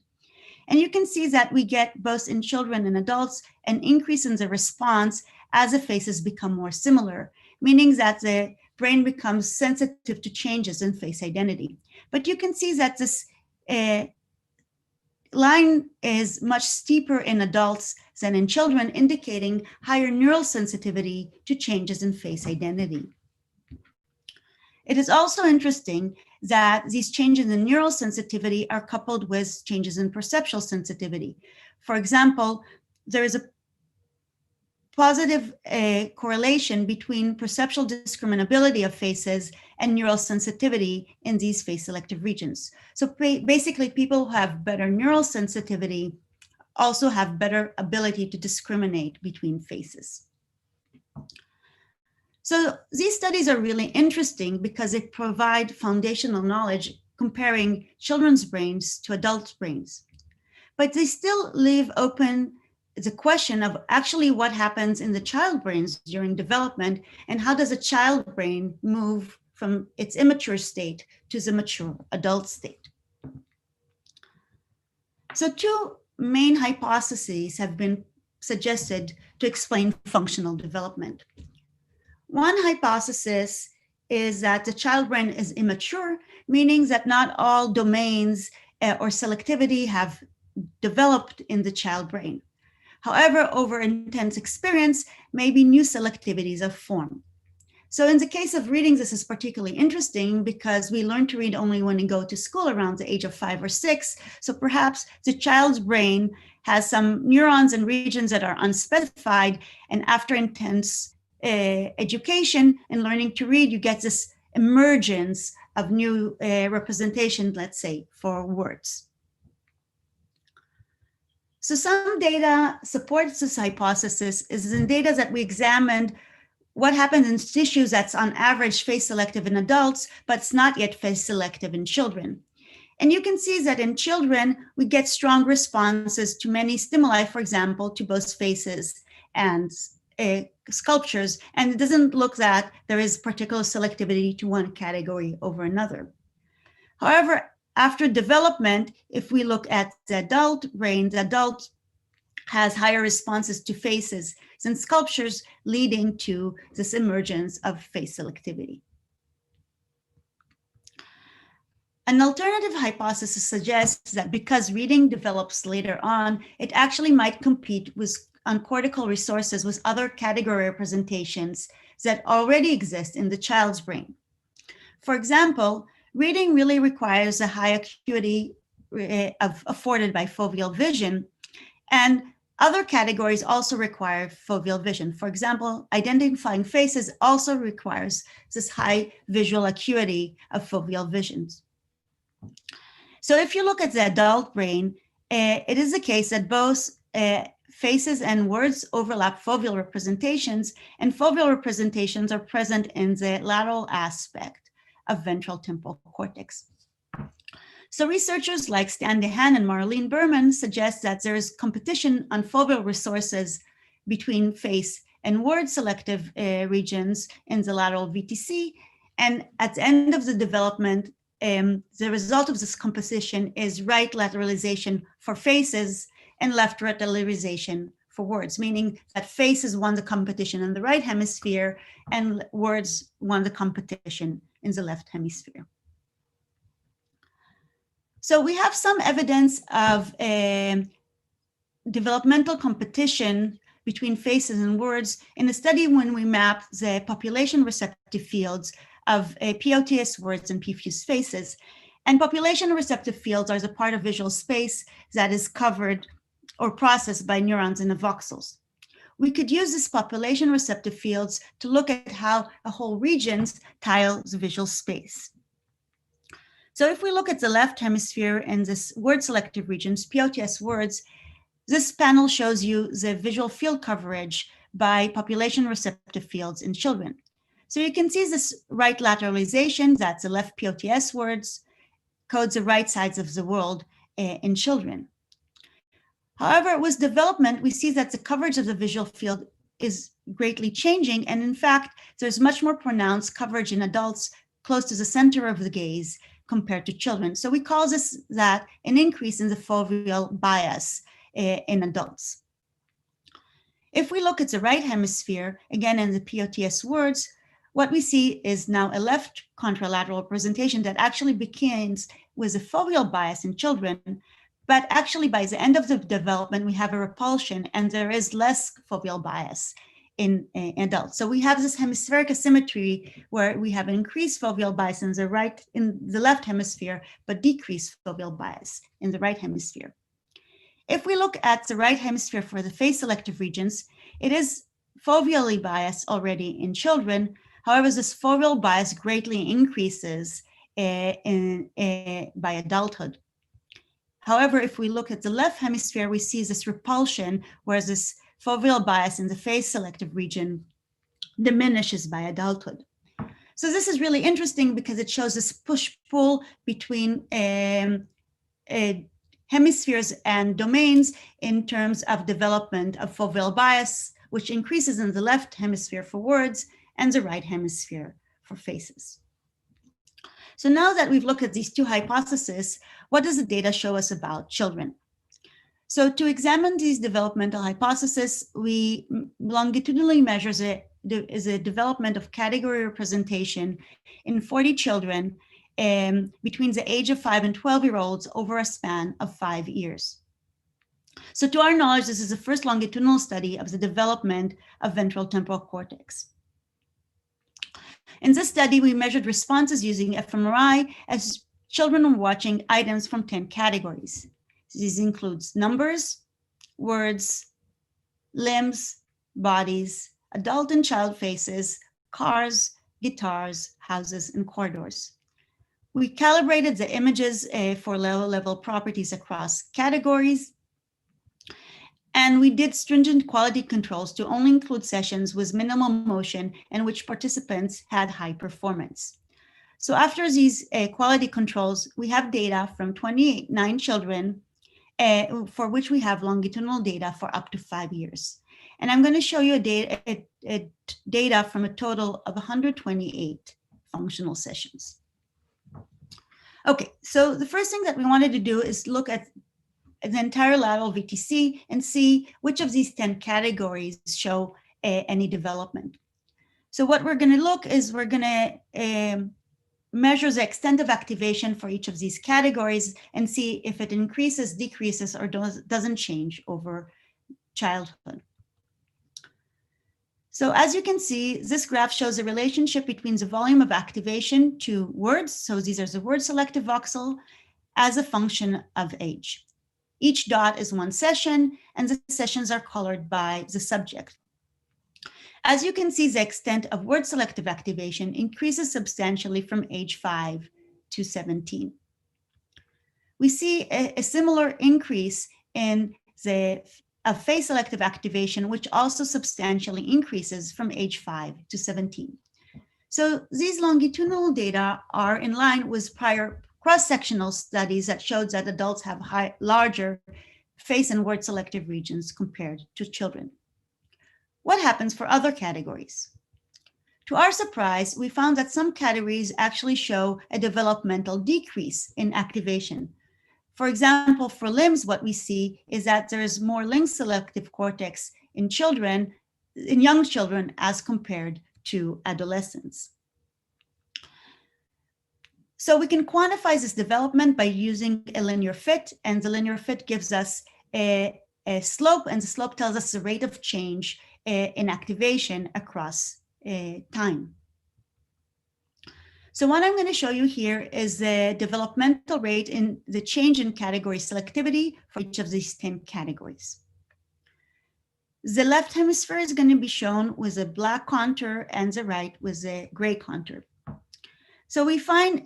And you can see that we get both in children and adults an increase in the response as the faces become more similar, meaning that the brain becomes sensitive to changes in face identity. But you can see that this line is much steeper in adults than in children, indicating higher neural sensitivity to changes in face identity. It is also interesting that these changes in neural sensitivity are coupled with changes in perceptual sensitivity. For example, there is a positive correlation between perceptual discriminability of faces and neural sensitivity in these face selective regions. So basically, people who have better neural sensitivity also have better ability to discriminate between faces. So these studies are really interesting because they provide foundational knowledge comparing children's brains to adult brains. But they still leave open the question of actually what happens in the child brains during development, and how does a child brain move from its immature state to the mature adult state. So two main hypotheses have been suggested to explain functional development. One hypothesis is that the child brain is immature, meaning that not all domains or selectivity have developed in the child brain. However, over intense experience, maybe new selectivities have formed. So in the case of reading, this is particularly interesting because we learn to read only when we go to school around the age of 5 or 6. So perhaps the child's brain has some neurons and regions that are unspecified, and after intense education and learning to read, you get this emergence of new representation, let's say, for words. So some data supports this hypothesis is in data that we examined what happens in tissues that's on average face selective in adults, but it's not yet face selective in children. And you can see that in children, we get strong responses to many stimuli, for example, to both faces and sculptures. And it doesn't look that there is particular selectivity to one category over another. However, after development, if we look at the adult brain, the adult has higher responses to faces than sculptures, leading to this emergence of face selectivity. An alternative hypothesis suggests that because reading develops later on, it actually might compete on cortical resources with other category representations that already exist in the child's brain. For example, reading really requires a high acuity afforded by foveal vision, and other categories also require foveal vision. For example, identifying faces also requires this high visual acuity of foveal visions. So if you look at the adult brain, it is the case that both faces and words overlap foveal representations, and foveal representations are present in the lateral aspect of ventral temporal cortex. So researchers like Stan DeHaan and Marlene Berman suggest that there is competition on foveal resources between face and word selective regions in the lateral VTC. And at the end of the development, the result of this competition is right lateralization for faces and left lateralization for words, meaning that faces won the competition in the right hemisphere and words won the competition in the left hemisphere. So we have some evidence of developmental competition between faces and words in a study when we mapped the population receptive fields of POTS words and PFUS faces. And population receptive fields are the part of visual space that is covered or processed by neurons in the voxels. We could use this population receptive fields to look at how a whole regions tile the visual space. So if we look at the left hemisphere and this word selective regions, POTS words, this panel shows you the visual field coverage by population receptive fields in children. So you can see this right lateralization, that's the left POTS words, codes the right sides of the world in children. However, with development, we see that the coverage of the visual field is greatly changing. And in fact, there's much more pronounced coverage in adults close to the center of the gaze compared to children. So we call this that an increase in the foveal bias in adults. If we look at the right hemisphere, again in the POTS words, what we see is now a left contralateral representation that actually begins with a foveal bias in children, but actually by the end of the development, we have a repulsion and there is less foveal bias in adults. So we have this hemispheric asymmetry where we have increased foveal bias in the left hemisphere, but decreased foveal bias in the right hemisphere. If we look at the right hemisphere for the face selective regions, it is foveally biased already in children. However, this foveal bias greatly increases by adulthood. However, if we look at the left hemisphere, we see this repulsion, whereas this foveal bias in the face selective region diminishes by adulthood. So this is really interesting because it shows this push-pull between hemispheres and domains in terms of development of foveal bias, which increases in the left hemisphere for words and the right hemisphere for faces. So now that we've looked at these two hypotheses, what does the data show us about children? So to examine these developmental hypotheses, we longitudinally measure the development of category representation in 40 children between the age of 5 and 12-year-olds over a span of 5 years. So to our knowledge, this is the first longitudinal study of the development of ventral temporal cortex. In this study, we measured responses using fMRI as children were watching items from 10 categories. These includes numbers, words, limbs, bodies, adult and child faces, cars, guitars, houses, and corridors. We calibrated the images for level properties across categories, and we did stringent quality controls to only include sessions with minimal motion and which participants had high performance. So after these quality controls, we have data from 29 children for which we have longitudinal data for up to 5 years. And I'm going to show you data from a total of 128 functional sessions. Okay, so the first thing that we wanted to do is look at the entire lateral VTC and see which of these 10 categories show any development. So what we're going to look is we're going to measure the extent of activation for each of these categories and see if it increases, decreases, or doesn't change over childhood. So as you can see, this graph shows a relationship between the volume of activation to words. So these are the word selective voxel as a function of age. Each dot is one session, and the sessions are colored by the subject. As you can see, the extent of word selective activation increases substantially from age 5 to 17. We see a similar increase in the face selective activation, which also substantially increases from age 5 to 17. So these longitudinal data are in line with prior cross-sectional studies that showed that adults have larger face and word selective regions compared to children. What happens for other categories? To our surprise, we found that some categories actually show a developmental decrease in activation. For example, for limbs, what we see is that there is more limb selective cortex in children, in young children, as compared to adolescents. So we can quantify this development by using a linear fit, and the linear fit gives us a slope, and the slope tells us the rate of change in activation across time. So what I'm going to show you here is the developmental rate in the change in category selectivity for each of these 10 categories. The left hemisphere is going to be shown with a black contour and the right with a gray contour. So we find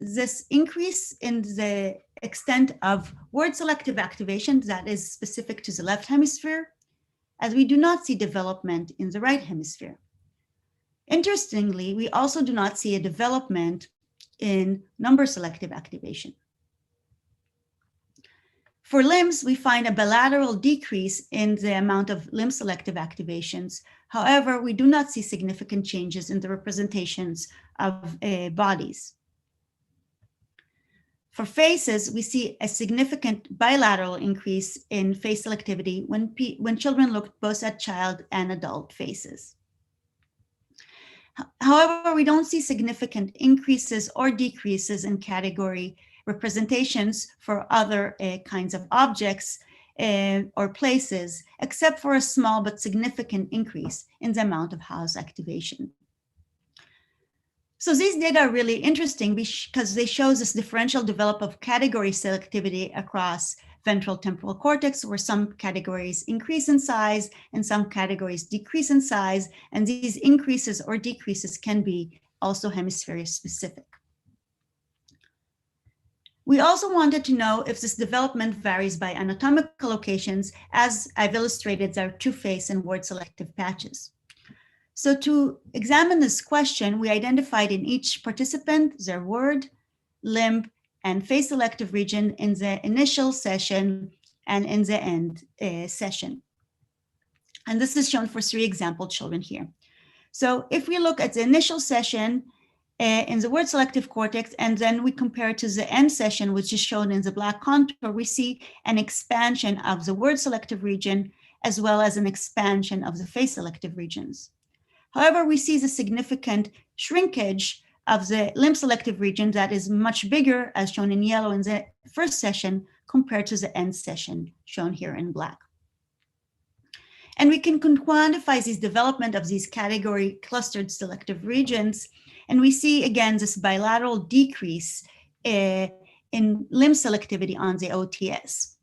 this increase in the extent of word selective activation that is specific to the left hemisphere, as we do not see development in the right hemisphere. Interestingly, we also do not see a development in number selective activation. For limbs, we find a bilateral decrease in the amount of limb selective activations. However, we do not see significant changes in the representations of bodies. For faces, we see a significant bilateral increase in face selectivity when children look both at child and adult faces. However, we don't see significant increases or decreases in category representations for other kinds of objects or places, except for a small but significant increase in the amount of house activation. So these data are really interesting because they show this differential development of category selectivity across ventral temporal cortex, where some categories increase in size and some categories decrease in size, and these increases or decreases can be also hemisphere specific. We also wanted to know if this development varies by anatomical locations, as I've illustrated their two face and word selective patches. So to examine this question, we identified in each participant their word, limb, and face selective region in the initial session and in the end session. And this is shown for 3 example children here. So if we look at the initial session in the word selective cortex, and then we compare it to the end session, which is shown in the black contour, we see an expansion of the word selective region, as well as an expansion of the face selective regions. However, we see the significant shrinkage of the limb selective region that is much bigger, as shown in yellow in the first session, compared to the end session, shown here in black. And we can quantify this development of these category clustered selective regions. And we see, again, this bilateral decrease in limb selectivity on the OTS.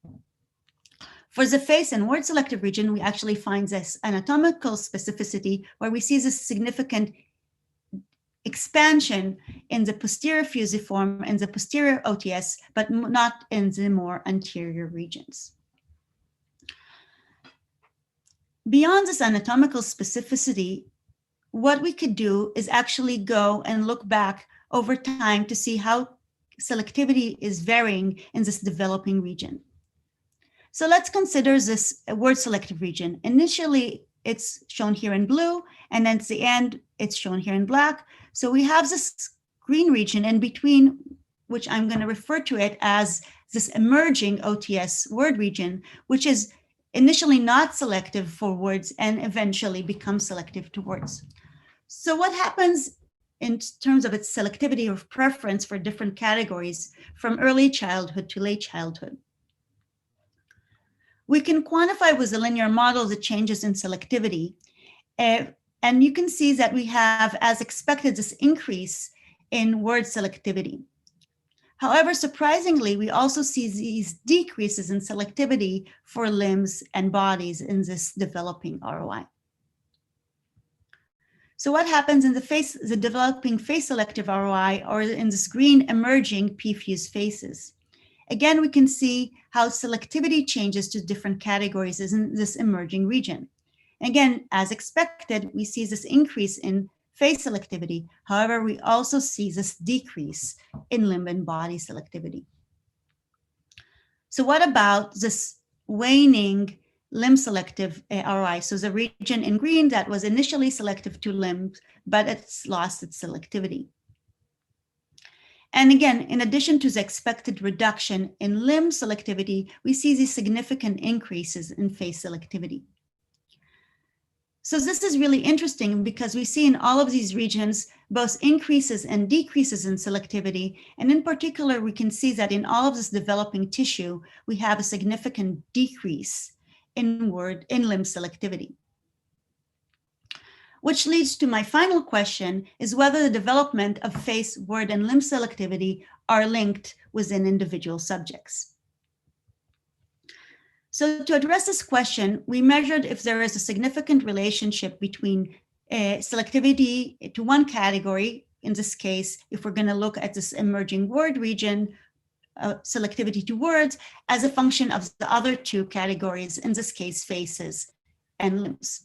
For the face and word selective region, we actually find this anatomical specificity where we see this significant expansion in the posterior fusiform and the posterior OTS, but not in the more anterior regions. Beyond this anatomical specificity, what we could do is actually go and look back over time to see how selectivity is varying in this developing region. So let's consider this word selective region. Initially, it's shown here in blue, and then at the end, it's shown here in black. So we have this green region in between, which I'm going to refer to it as this emerging OTS word region, which is initially not selective for words and eventually becomes selective to words. So what happens in terms of its selectivity or preference for different categories from early childhood to late childhood? We can quantify with a linear model the changes in selectivity. And you can see that we have, as expected, this increase in word selectivity. However, surprisingly, we also see these decreases in selectivity for limbs and bodies in this developing ROI. So what happens in the developing face selective ROI, or in this green emerging p-fused faces? Again, we can see how selectivity changes to different categories in this emerging region. Again, as expected, we see this increase in face selectivity. However, we also see this decrease in limb and body selectivity. So what about this waning limb selective ROI? So the region in green that was initially selective to limbs, but it's lost its selectivity. And again, in addition to the expected reduction in limb selectivity, we see these significant increases in face selectivity. So this is really interesting because we see in all of these regions both increases and decreases in selectivity. And in particular, we can see that in all of this developing tissue, we have a significant decrease in limb selectivity. Which leads to my final question, is whether the development of face, word, and limb selectivity are linked within individual subjects. So to address this question, we measured if there is a significant relationship between selectivity to one category. In this case, if we're going to look at this emerging word region, selectivity to words, as a function of the other two categories, in this case, faces and limbs.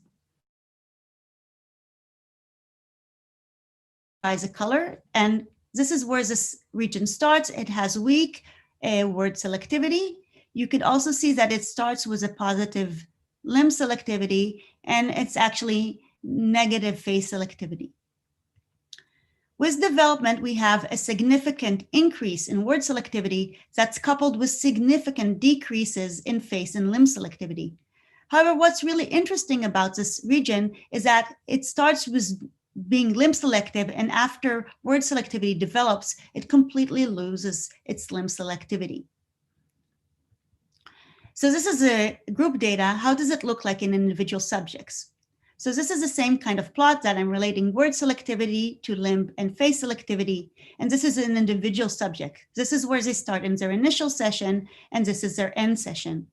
By the color, and this is where this region starts. It has weak word selectivity. You could also see that it starts with a positive limb selectivity, and it's actually negative face selectivity. With development, we have a significant increase in word selectivity that's coupled with significant decreases in face and limb selectivity. However, what's really interesting about this region is that it starts with being limb selective, and after word selectivity develops, it completely loses its limb selectivity. So this is a group data. How does it look like in individual subjects? So this is the same kind of plot that I'm relating word selectivity to limb and face selectivity. And this is an individual subject. This is where they start in their initial session, and this is their end session.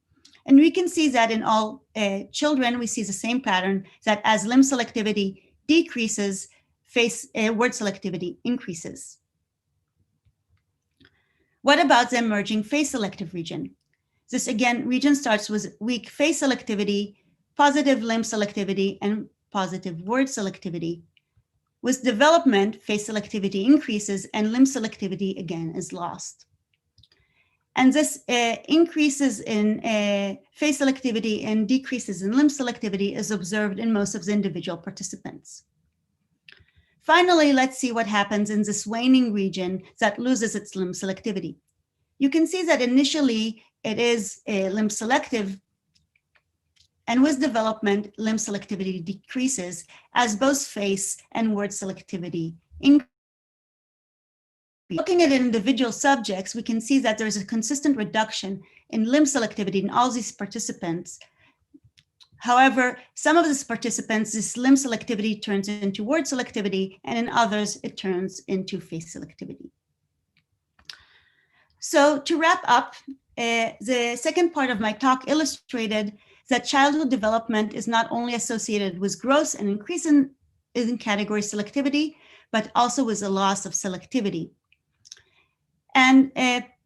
And we can see that in all children, we see the same pattern, that as limb selectivity decreases, word selectivity increases. What about the emerging face selective region? This again, region starts with weak face selectivity, positive limb selectivity, and positive word selectivity. With development, face selectivity increases and limb selectivity again is lost. And this increases in face selectivity and decreases in limb selectivity is observed in most of the individual participants. Finally, let's see what happens in this waning region that loses its limb selectivity. You can see that initially it is limb selective, and with development, limb selectivity decreases as both face and word selectivity increase. Looking at individual subjects, we can see that there's a consistent reduction in limb selectivity in all these participants. However, some of these participants, this limb selectivity turns into word selectivity, and in others, it turns into face selectivity. So to wrap up, the second part of my talk illustrated that childhood development is not only associated with growth and increase in category selectivity, but also with a loss of selectivity. And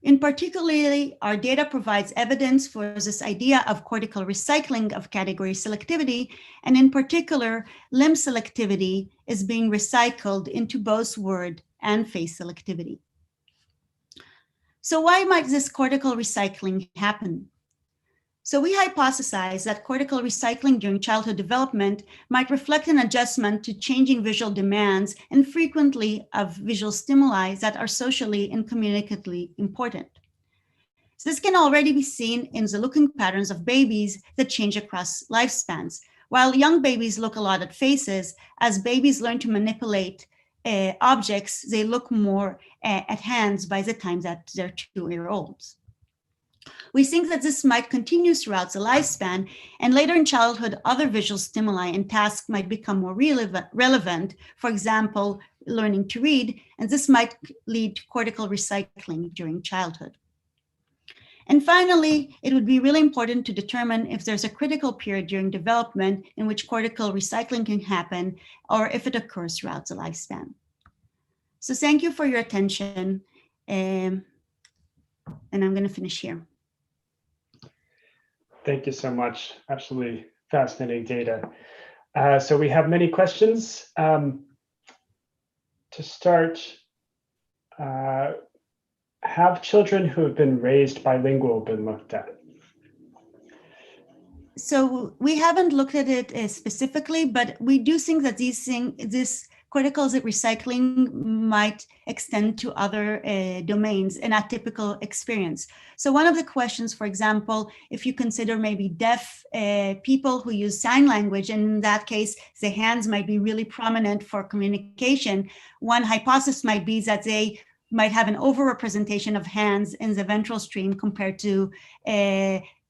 in particularly, our data provides evidence for this idea of cortical recycling of category selectivity. And in particular, limb selectivity is being recycled into both word and face selectivity. So why might this cortical recycling happen? So we hypothesize that cortical recycling during childhood development might reflect an adjustment to changing visual demands and frequently of visual stimuli that are socially and communicatively important. So this can already be seen in the looking patterns of babies that change across lifespans. While young babies look a lot at faces, as babies learn to manipulate objects, they look more at hands by the time that they're 2-year-olds. We think that this might continue throughout the lifespan, and later in childhood, other visual stimuli and tasks might become more relevant, for example, learning to read, and this might lead to cortical recycling during childhood. And finally, it would be really important to determine if there's a critical period during development in which cortical recycling can happen, or if it occurs throughout the lifespan. So thank you for your attention, and I'm going to finish here. Thank you so much. Absolutely fascinating data. So we have many questions. To start, have children who have been raised bilingual been looked at? So we haven't looked at it specifically, but we do think that this cortical recycling might extend to other domains in a typical experience. So one of the questions, for example, if you consider maybe deaf people who use sign language, and in that case, the hands might be really prominent for communication, one hypothesis might be that they might have an overrepresentation of hands in the ventral stream compared to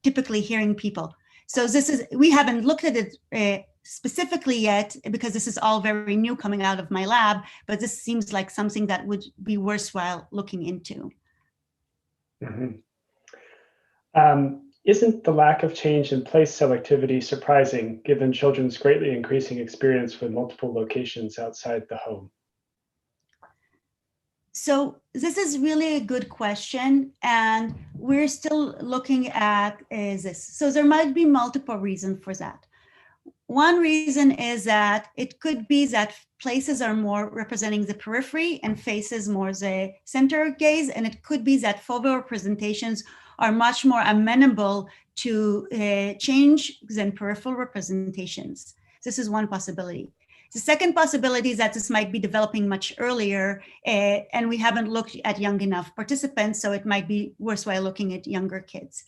typically hearing people. So we haven't looked at it specifically yet, because this is all very new coming out of my lab, but this seems like something that would be worthwhile looking into. Mm-hmm. Isn't the lack of change in place selectivity surprising, given children's greatly increasing experience with multiple locations outside the home? So this is really a good question, and we're still looking at this. So there might be multiple reasons for that. One reason is that it could be that places are more representing the periphery and faces more the center gaze, and it could be that foveal representations are much more amenable to change than peripheral representations. This is one possibility. The second possibility is that this might be developing much earlier, and we haven't looked at young enough participants, so it might be worthwhile looking at younger kids.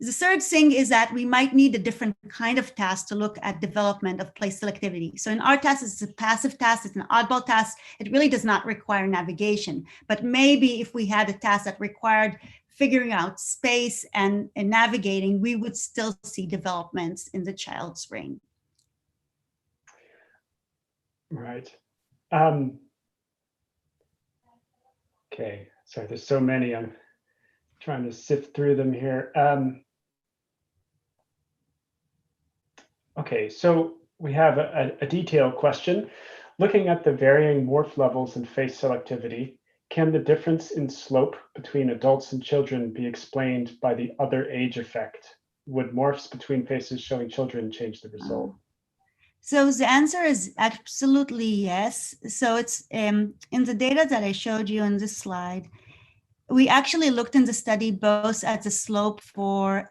The third thing is that we might need a different kind of task to look at development of place selectivity. So in our task, it's a passive task, it's an oddball task. It really does not require navigation, but maybe if we had a task that required figuring out space and navigating, we would still see developments in the child's brain. Right. Okay, sorry, there's so many. I'm trying to sift through them here. Okay, so we have a detailed question. Looking at the varying morph levels in face selectivity, can the difference in slope between adults and children be explained by the other age effect? Would morphs between faces showing children change the result? So the answer is absolutely yes. So it's in the data that I showed you on this slide, we actually looked in the study both at the slope for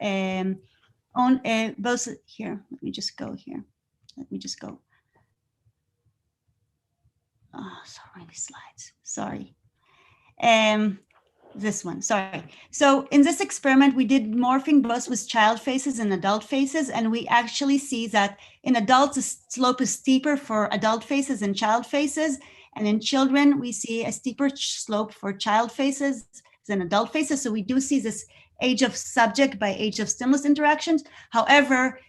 both here. Let me just go here. Let me just go. Oh, so many slides. Sorry. this one, sorry. So in this experiment, we did morphing both with child faces and adult faces, and we actually see that in adults, the slope is steeper for adult faces and child faces, and in children, we see a steeper slope for child faces than adult faces. So we do see this age of subject by age of stimulus interactions. However,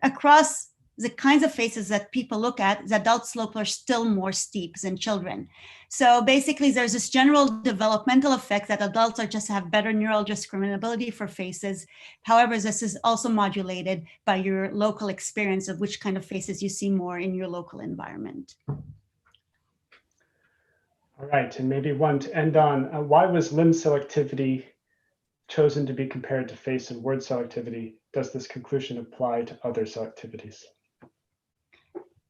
across the kinds of faces that people look at, the adult slopes are still more steep than children. So basically, there's this general developmental effect that adults are just have better neural discriminability for faces. However, this is also modulated by your local experience of which kind of faces you see more in your local environment. All right, and maybe one to end on, why was limb selectivity chosen to be compared to face and word selectivity? Does this conclusion apply to other selectivities?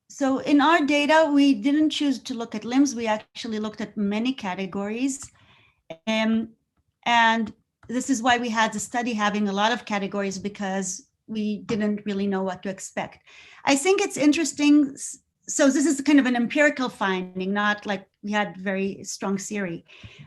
So in our data, we didn't choose to look at limbs. We actually looked at many categories. And this is why we had the study having a lot of categories, because we didn't really know what to expect. I think it's interesting. So this is kind of an empirical finding, not like we had very strong theory.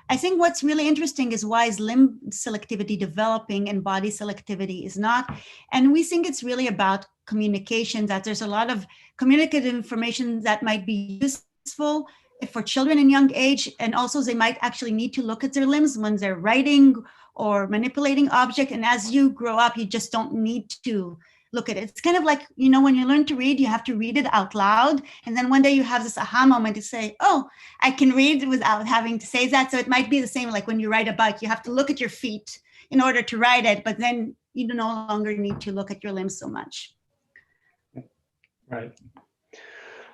I think what's really interesting is why is limb selectivity developing and body selectivity is not. And we think it's really about communication, that there's a lot of communicative information that might be useful for children in young age. And also they might actually need to look at their limbs when they're writing or manipulating object. And as you grow up, you just don't need to look at it. It's kind of like, you know, when you learn to read, you have to read it out loud. And then one day you have this aha moment to say, oh, I can read without having to say that. So it might be the same like when you ride a bike, you have to look at your feet in order to ride it, but then you no longer need to look at your limbs so much. Right.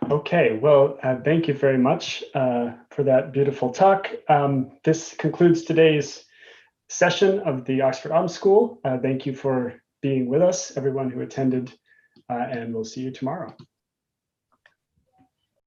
Okay, well, thank you very much for that beautiful talk. This concludes today's session of the Oxford Autumn School. Thank you for being with us, everyone who attended, and we'll see you tomorrow.